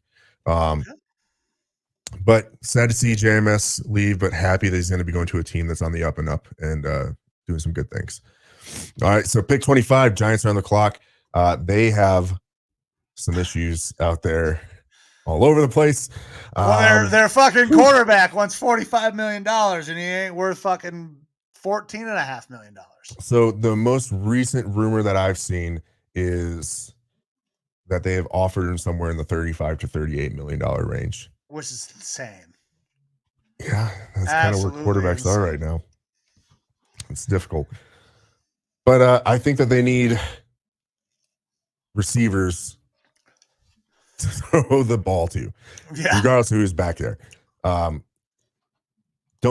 But sad to see JMS leave, but happy that he's going to be going to a team that's on the up and up and doing some good things. All right, so pick 25, Giants are on the clock. They have some issues out there all over the place. Well, their fucking quarterback wants $45 million, and he ain't worth fucking $14.5 million. So the most recent rumor that I've seen is that they have offered him somewhere in the $35 to $38 million range, which is insane. Yeah, that's kind of where quarterbacks are right now. It's difficult. But I think that they need receivers to throw the ball to, regardless of who's back there. Don't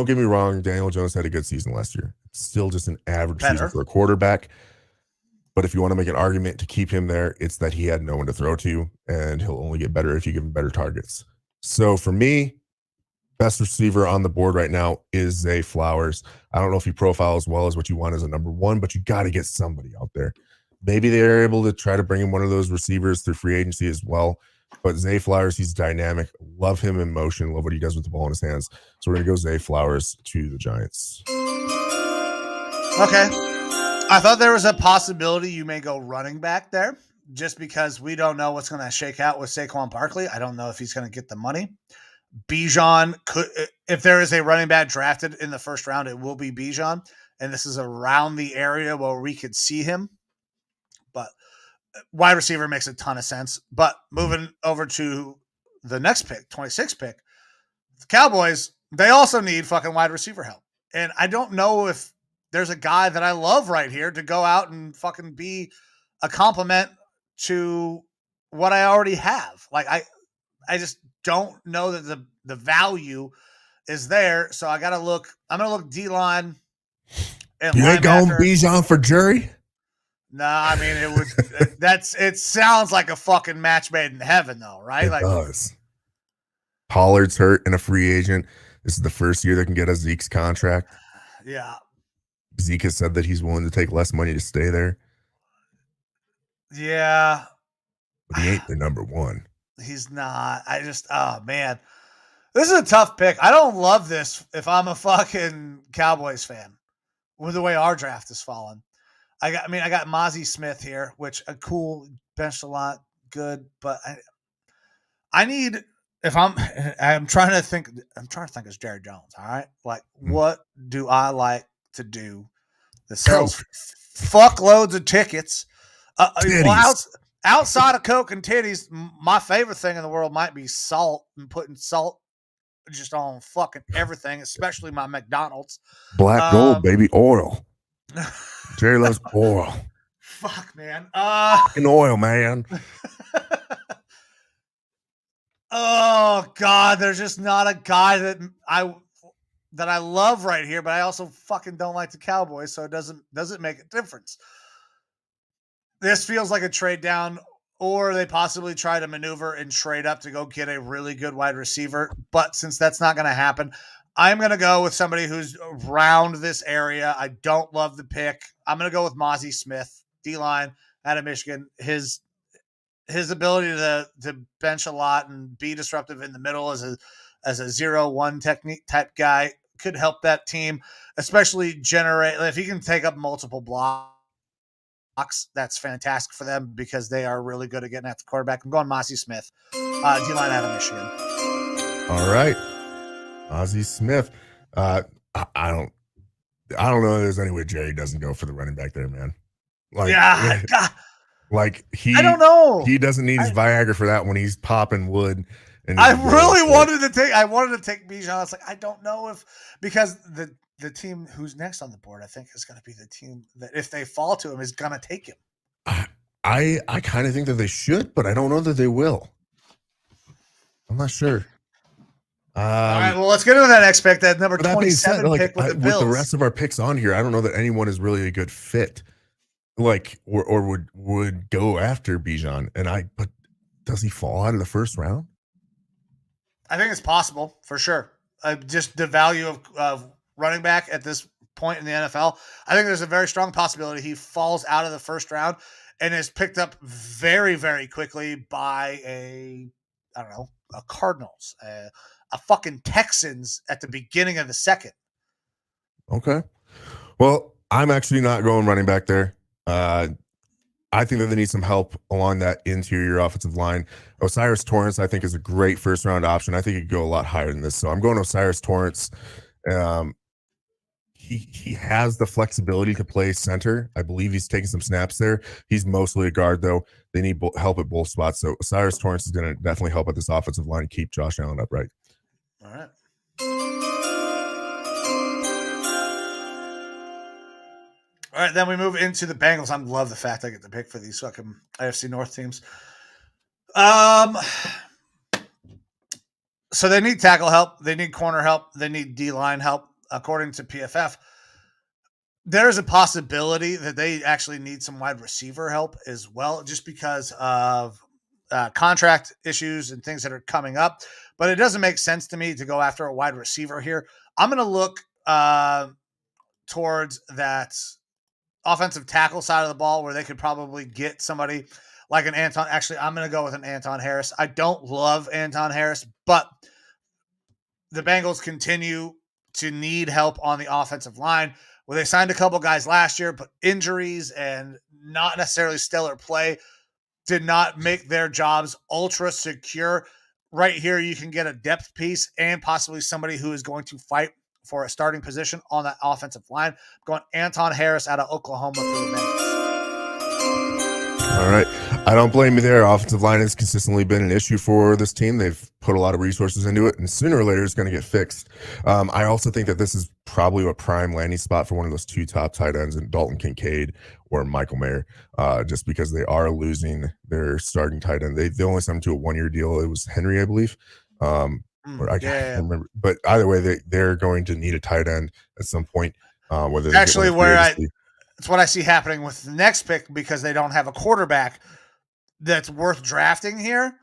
get me wrong, Daniel Jones had a good season last year. It's still just an average season for a quarterback. But if you want to make an argument to keep him there, it's that he had no one to throw to, and he'll only get better if you give him better targets. So for me, best receiver on the board right now is Zay Flowers. I don't know if he profiles as well as what you want as a number one, but you got to get somebody out there. Maybe they're able to try to bring in one of those receivers through free agency as well. But Zay Flowers, he's dynamic. Love him in motion. Love what he does with the ball in his hands. So we're going to go Zay Flowers to the Giants. Okay. I thought there was a possibility you may go running back there just because we don't know what's going to shake out with Saquon Barkley. I don't know if he's going to get the money. Bijan could, if there is a running back drafted in the first round, it will be Bijan. And this is around the area where we could see him. But wide receiver makes a ton of sense. But moving over to the next pick, 26th pick, the Cowboys, they also need fucking wide receiver help. And I don't know if there's a guy that I love right here to go out and fucking be a compliment to what I already have. Like I just don't know that the value is there. So I got to look. I'm going to look D-line. And you ain't going Bijan for jury? No, I mean, it sounds like a fucking match made in heaven though, right? It does. Pollard's hurt and a free agent. This is the first year they can get a Zeke's contract. Yeah. Zeke has said that he's willing to take less money to stay there. Yeah. But he ain't the number one. He's not. Oh man. This is a tough pick. I don't love this if I'm a fucking Cowboys fan with the way our draft is falling. I got Mozzie Smith here, which a cool bench a lot, good, but I need I'm trying to think as Jerry Jones, all right? Like what do I like to do that sells fuckloads of tickets? Outside of Coke and titties, my favorite thing in the world might be salt and putting salt just on fucking everything, especially my McDonald's. Black gold, baby, oil. Jerry loves oil. Fuck, man. Fucking oil, man. Oh God, there's just not a guy that I love right here, but I also fucking don't like the Cowboys, so it doesn't make a difference. This feels like a trade down, or they possibly try to maneuver and trade up to go get a really good wide receiver. But since that's not going to happen, I'm going to go with somebody who's around this area. I don't love the pick. I'm going to go with Mozzie Smith, D-line out of Michigan. His ability to bench a lot and be disruptive in the middle as a 0-1 technique type guy could help that team, especially generate if he can take up multiple blocks. That's fantastic for them because they are really good at getting at the quarterback. I'm going Mozzie Smith, D-line out of Michigan. All right, Mozzie Smith. I don't know if there's any way Jerry doesn't go for the running back there, man. Like, yeah, God. Like I don't know. He doesn't need his Viagra for that when he's popping wood. And I wanted to take Bijan. I was like, I don't know because the team who's next on the board, I think, is going to be the team that if they fall to him is going to take him. I kind of think that they should, but I don't know that they will. I'm not sure. All right, well, let's get into that next pick, that number 27 pick with the Bills. With the rest of our picks on here, I don't know that anyone is really a good fit. Like or would go after Bijan, but does he fall out of the first round? I think it's possible for sure. Just the value of running back at this point in the NFL, I think there's a very strong possibility he falls out of the first round and is picked up very, very quickly by a Cardinals, a fucking Texans at the beginning of the second. Okay, well, I'm actually not going running back there. I think that they need some help along that interior offensive line. Osiris Torrance, I think, is a great first-round option. I think he could go a lot higher than this. So I'm going Osiris Torrance. He has the flexibility to play center. I believe he's taking some snaps there. He's mostly a guard, though. They need help at both spots. So Osiris Torrance is going to definitely help at this offensive line and keep Josh Allen upright. All right. All right, then we move into the Bengals. I love the fact I get to pick for these fucking AFC North teams. So they need tackle help. They need corner help. They need D-line help. According to PFF, there's a possibility that they actually need some wide receiver help as well, just because of contract issues and things that are coming up. But it doesn't make sense to me to go after a wide receiver here. I'm going to look towards that offensive tackle side of the ball where they could probably get somebody like an Anton. Actually, I'm going to go with an Anton Harris. I don't love Anton Harris, but the Bengals continue to need help on the offensive line where they signed a couple guys last year, but injuries and not necessarily stellar play did not make their jobs ultra secure. Right here, you can get a depth piece and possibly somebody who is going to fight for a starting position on that offensive line. I'm going Anton Harris out of Oklahoma for the Bengals. All right. I don't blame you there. Offensive line has consistently been an issue for this team. They've put a lot of resources into it, and sooner or later it's going to get fixed. I also think that this is probably a prime landing spot for one of those two top tight ends in Dalton Kincaid or Michael Mayer, just because they are losing their starting tight end. They only signed him to a 1-year deal. It was Henry, I believe. Or I can't remember. But either way, they're going to need a tight end at some point. Whether they actually it's what I see happening with the next pick because they don't have a quarterback that's worth drafting here.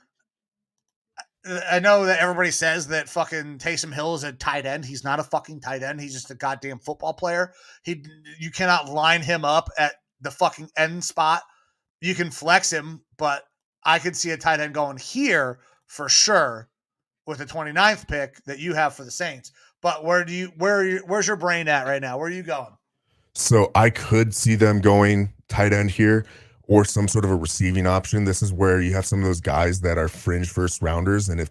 I know that everybody says that fucking Taysom Hill is a tight end. He's not a fucking tight end. He's just a goddamn football player. You cannot line him up at the fucking end spot. You can flex him, but I could see a tight end going here for sure with the 29th pick that you have for the Saints. But where's your brain at right now? Where are you going? So I could see them going tight end here or some sort of a receiving option. This is where you have some of those guys that are fringe first rounders, and if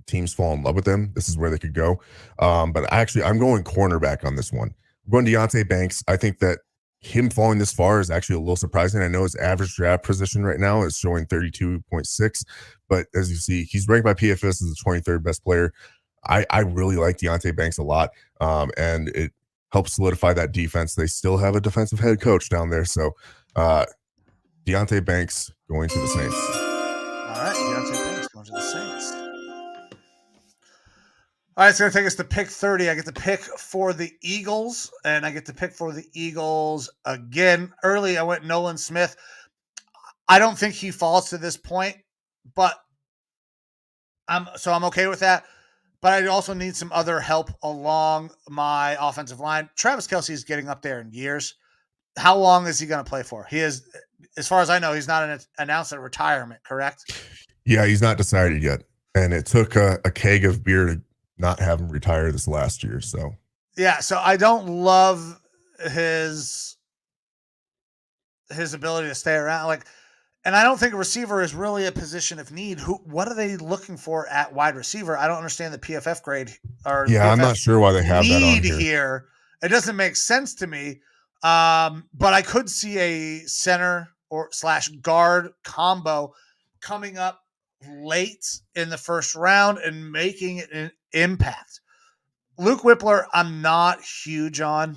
teams fall in love with them, this is where they could go. But actually, I'm going cornerback on this one. I'm going Deonte Banks. I think that him falling this far is actually a little surprising. I know his average draft position right now is showing 32.6, but as you see, he's ranked by PFF as the 23rd best player. I really like Deonte Banks a lot, and it helps solidify that defense. They still have a defensive head coach down there. So Deonte Banks going to the Saints. All right, Deonte Banks going to the Saints. All right, it's going to take us to pick 30. I get to pick for the Eagles, and I get to pick for the Eagles again. Early, I went Nolan Smith. I don't think he falls to this point, but I'm okay with that. But I also need some other help along my offensive line. Travis Kelce is getting up there in years. How long is he going to play for? He is, as far as I know, he's not announced a retirement, correct? Yeah, he's not decided yet. And it took a keg of beer to not have him retire this last year. So yeah, so I don't love his ability to stay around. And I don't think a receiver is really a position of need. What are they looking for at wide receiver? I don't understand the PFF grade. I'm not sure why they have that on here. It doesn't make sense to me. But I could see a center or / guard combo coming up late in the first round and making an impact. Luke Whippler, I'm not huge on.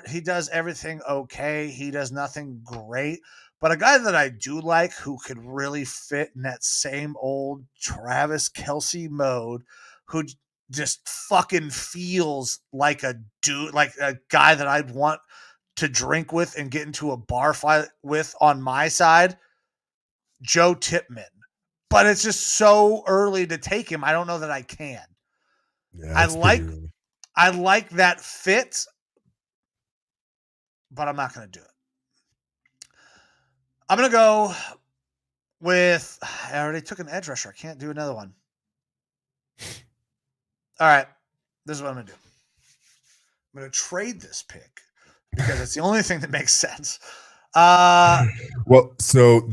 He does everything okay. He does nothing great. But a guy that I do like who could really fit in that same old Travis Kelce mode, who just fucking feels like a dude, like a guy that I'd want to drink with and get into a bar fight with on my side, Joe Tippmann. But it's just so early to take him. I don't know that I can. Yeah, I like that fit, but I'm not going to do it. I'm going to go with, I already took an edge rusher. I can't do another one. All right. This is what I'm going to do. I'm going to trade this pick because it's the only thing that makes sense. Well, so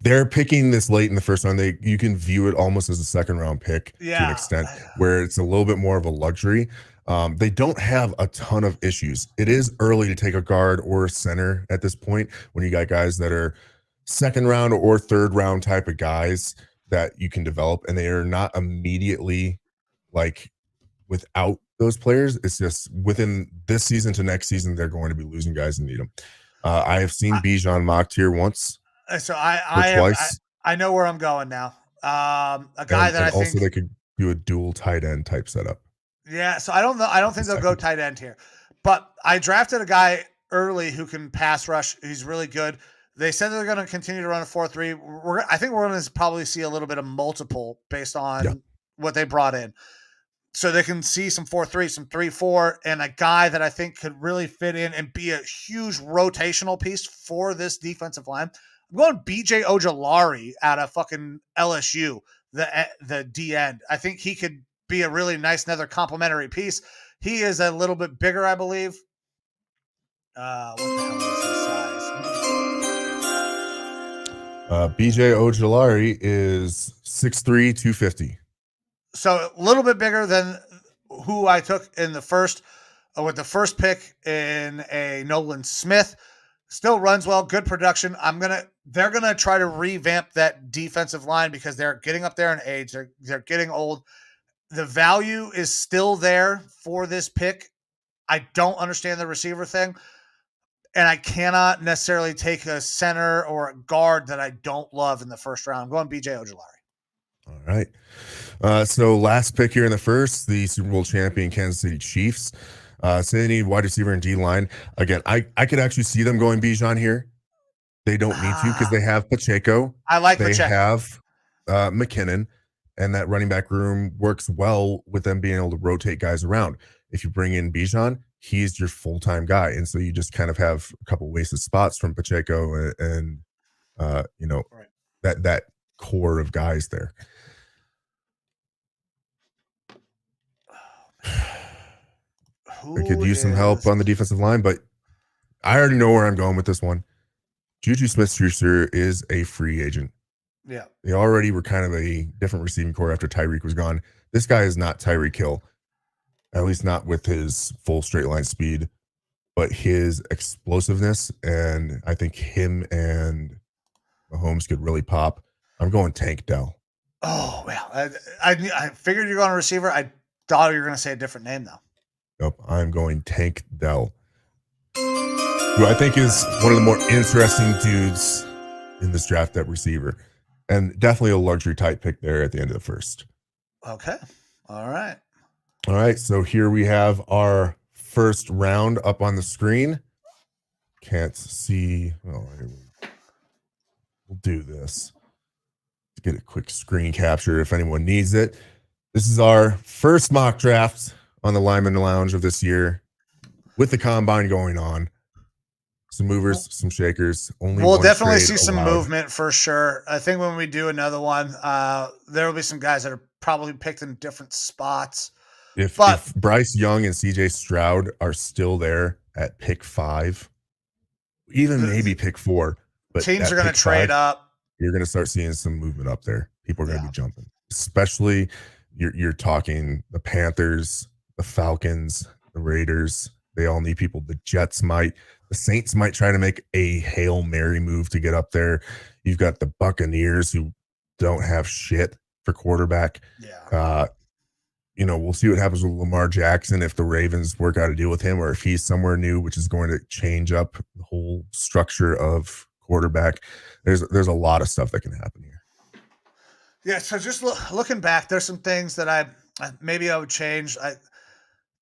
they're picking this late in the first round. You can view it almost as a second round pick to an extent where it's a little bit more of a luxury. They don't have a ton of issues. It is early to take a guard or a center at this point when you got guys that are second round or third round type of guys that you can develop, and they are not immediately without those players. It's just within this season to next season, they're going to be losing guys and need them. I have seen Bijan mocked here once. So I know where I'm going now. A guy that I think also they could do a dual tight end type setup. Yeah, so I don't know. I don't think they'll go tight end here. But I drafted a guy early who can pass rush. He's really good. They said they're going to continue to run a 4-3. I think we're going to probably see a little bit of multiple based on what they brought in. So they can see some 4-3, some 3-4, and a guy that I think could really fit in and be a huge rotational piece for this defensive line. I'm going BJ Ojolari out of fucking LSU, the D end. I think he could be a really nice another complementary piece. He is a little bit bigger, I believe. What the hell is his size? BJ Ojolari is 6'3", 250. So a little bit bigger than who I took in the first, with the first pick in a Nolan Smith. Still runs well, good production. They're gonna try to revamp that defensive line because they're getting up there in age. They're getting old. The value is still there for this pick. I don't understand the receiver thing, and I cannot necessarily take a center or a guard that I don't love in the first round. I'm going BJ Ojolari. All right. So last pick here in the first, the Super Bowl champion Kansas City Chiefs. So they need wide receiver and D-line. Again, I could actually see them going Bijan here. They don't need to because they have Pacheco. I like they Pacheco. They have McKinnon, and that running back room works well with them being able to rotate guys around. If you bring in Bijan, he's your full-time guy. And so you just kind of have a couple wasted spots from Pacheco and that core of guys there. I could use some help on the defensive line, but I already know where I'm going with this one. Juju Smith-Schuster is a free agent. Yeah. They already were kind of a different receiving core after Tyreek was gone. This guy is not Tyreek Hill, at least not with his full straight line speed, but his explosiveness, and I think him and Mahomes could really pop. I'm going Tank Dell. Oh, well, I figured you're going to receiver. I thought you were going to say a different name, though. Nope, I'm going Tank Dell, who I think is one of the more interesting dudes in this draft at receiver, and definitely a luxury type pick there at the end of the first. Okay. All right. All right. So here we have our first round up on the screen. Can't see. Oh, we'll do this. Let's get a quick screen capture if anyone needs it. This is our first mock draft on the Lineman Lounge of this year with the combine going on. Some movers, some shakers. We'll definitely see some movement for sure. I think when we do another one, there will be some guys that are probably picked in different spots. If Bryce Young and CJ Stroud are still there at pick 5, even maybe pick 4, but teams are going to trade up. You're going to start seeing some movement up there. People are going to be jumping, especially you're talking the Panthers, the Falcons, the Raiders. They all need people. The Jets might. The Saints might try to make a Hail Mary move to get up there. You've got the Buccaneers who don't have shit for quarterback. Yeah. We'll see what happens with Lamar Jackson if the Ravens work out a deal with him or if he's somewhere new, which is going to change up the whole structure of quarterback. There's a lot of stuff that can happen here. Yeah, so just looking back, there's some things that I would change.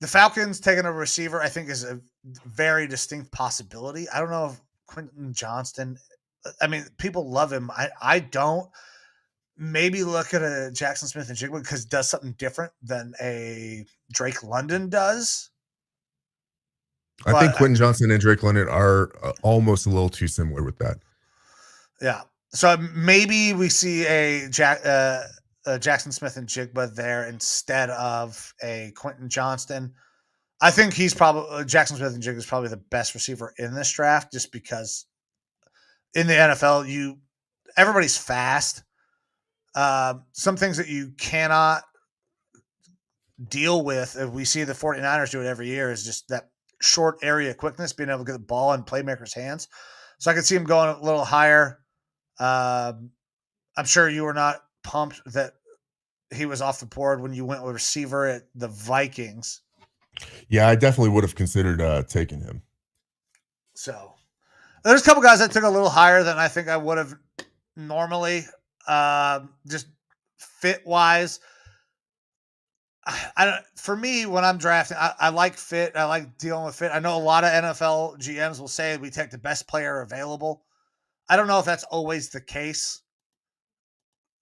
The Falcons taking a receiver, I think, is a very distinct possibility. I don't know if Quentin Johnston, I mean, people love him. I don't. Maybe look at a Jackson Smith and Jigba because it does something different than a Drake London does. I think Quentin Johnston and Drake London are almost a little too similar with that. Yeah. So maybe we see a Jackson Smith and Jigba there instead of a Quentin Johnston. I think he's probably Jackson Smith and Jigba is probably the best receiver in this draft just because in the NFL, everybody's fast. Some things that you cannot deal with, if we see the 49ers do it every year, is just that short area quickness, being able to get the ball in playmakers' hands. So I could see him going a little higher. I'm sure you were not pumped that he was off the board when you went with receiver at the Vikings. Yeah, I definitely would have considered taking him. So there's a couple guys that took a little higher than I think I would have normally. Just fit wise, for me, when I'm drafting, I like fit. I like dealing with fit. I know a lot of NFL GMs will say we take the best player available. I don't know if that's always the case.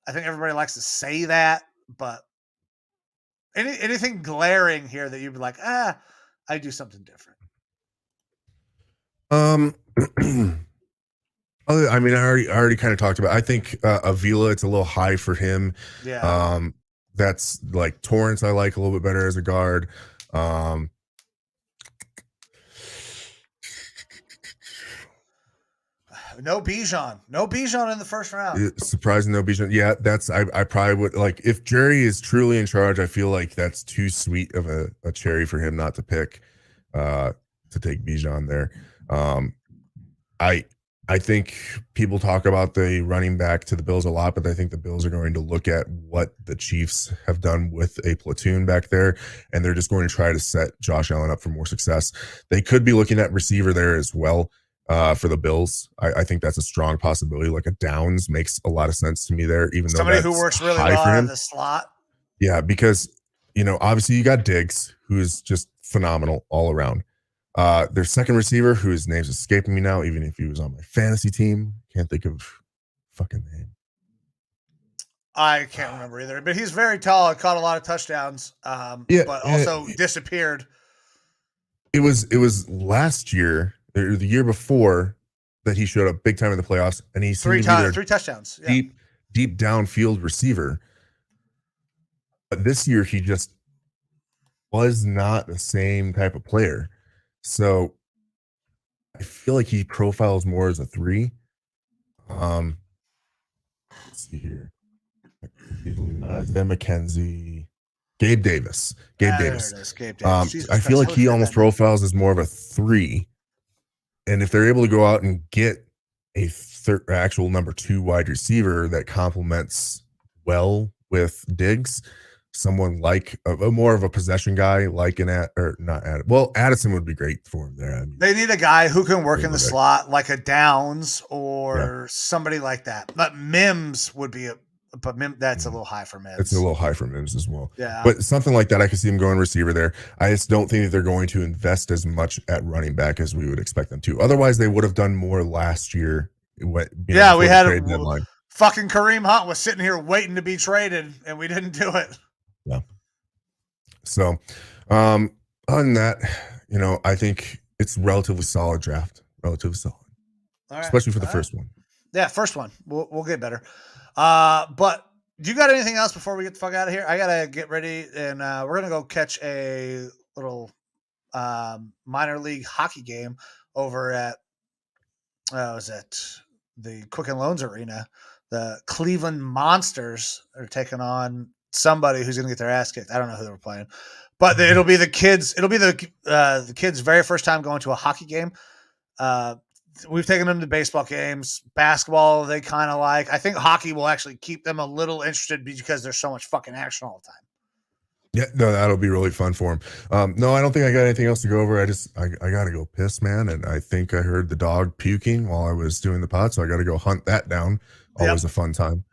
I think everybody likes to say that, but anything glaring here that you'd be like, I do something different. I mean, I already kind of talked about. I think Avila, it's a little high for him. Yeah. That's like Torrance. I like a little bit better as a guard. No Bijan in the first round. Surprising no Bijan. Yeah, that's I probably would like if Jerry is truly in charge. I feel like that's too sweet of a cherry for him not to pick to take Bijan there. I think people talk about the running back to the Bills a lot, but I think the Bills are going to look at what the Chiefs have done with a platoon back there, and they're just going to try to set Josh Allen up for more success. They could be looking at receiver there as well for the Bills. I think that's a strong possibility. Like a Downs makes a lot of sense to me there, even though somebody who works really well out of the slot. Yeah, because, obviously you got Diggs, who's just phenomenal all around. Their second receiver, whose name's escaping me now, even if he was on my fantasy team, can't think of fucking name. I can't remember either, but he's very tall and caught a lot of touchdowns. But also disappeared. It was last year or the year before that he showed up big time in the playoffs, and he three touchdowns. Yeah. Deep downfield receiver. But this year he just was not the same type of player. So I feel like he profiles more as a 3. Let's see here. Ben McKenzie, Gabe Davis. Gabe Davis. I feel like he almost profiles as more of a 3. And if they're able to go out and get a actual number 2 wide receiver that complements well with Diggs, someone like a more of a possession guy, like Addison would be great for him there. I mean, they need a guy who can work in the slot, like a Downs or somebody like that. But Mims would be that's a little high for Mims. It's a little high for Mims as well. Yeah, but something like that, I could see him going receiver there. I just don't think that they're going to invest as much at running back as we would expect them to. Otherwise, they would have done more last year. We had a deadline. Fucking Kareem Hunt was sitting here waiting to be traded, and we didn't do it. Yeah. So, other than that, I think it's relatively solid draft. Relatively solid. All right. Especially for the first one. Yeah, first one. We'll get better. But do you got anything else before we get the fuck out of here? I gotta get ready, and we're gonna go catch a little minor league hockey game over at the Quicken Loans Arena. The Cleveland Monsters are taking on somebody who's going to get their ass kicked. I don't know who they're playing, but it'll be the kids. It'll be the kids' very first time going to a hockey game. We've taken them to baseball games, basketball. They kind of like. I think hockey will actually keep them a little interested because there's so much fucking action all the time. Yeah, no, that'll be really fun for him. No, I don't think I got anything else to go over. I got to go piss, man, and I think I heard the dog puking while I was doing the pod, so I got to go hunt that down. Always a fun time.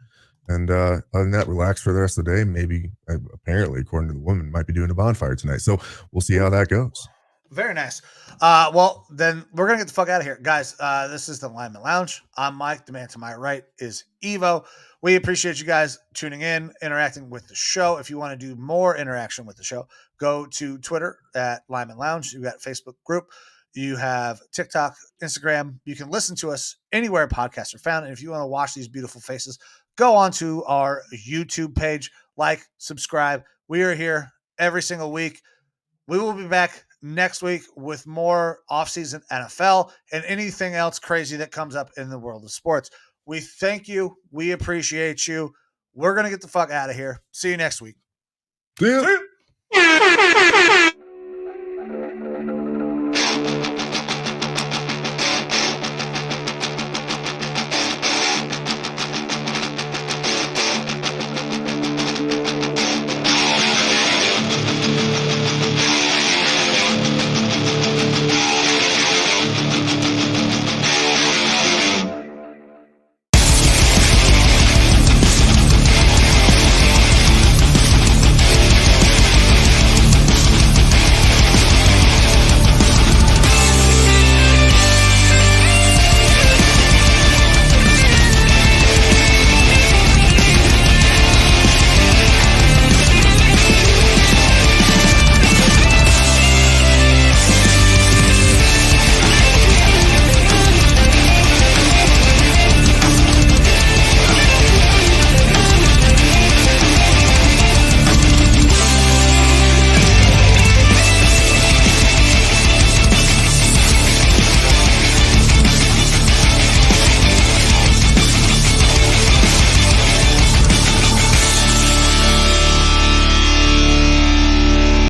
And other than that, relax for the rest of the day. Maybe, apparently, according to the woman, might be doing a bonfire tonight. So we'll see how that goes. Very nice. Well, then we're going to get the fuck out of here. Guys, this is the Lineman Lounge. I'm Mike. The man to my right is Evo. We appreciate you guys tuning in, interacting with the show. If you want to do more interaction with the show, go to Twitter at Lineman Lounge. You've got a Facebook group. You have TikTok, Instagram. You can listen to us anywhere podcasts are found. And if you want to watch these beautiful faces, go on to our YouTube page, subscribe. We are here every single week. We will be back next week with more offseason NFL and anything else crazy that comes up in the world of sports. We thank you. We appreciate you. We're going to get the fuck out of here. See you next week. See ya.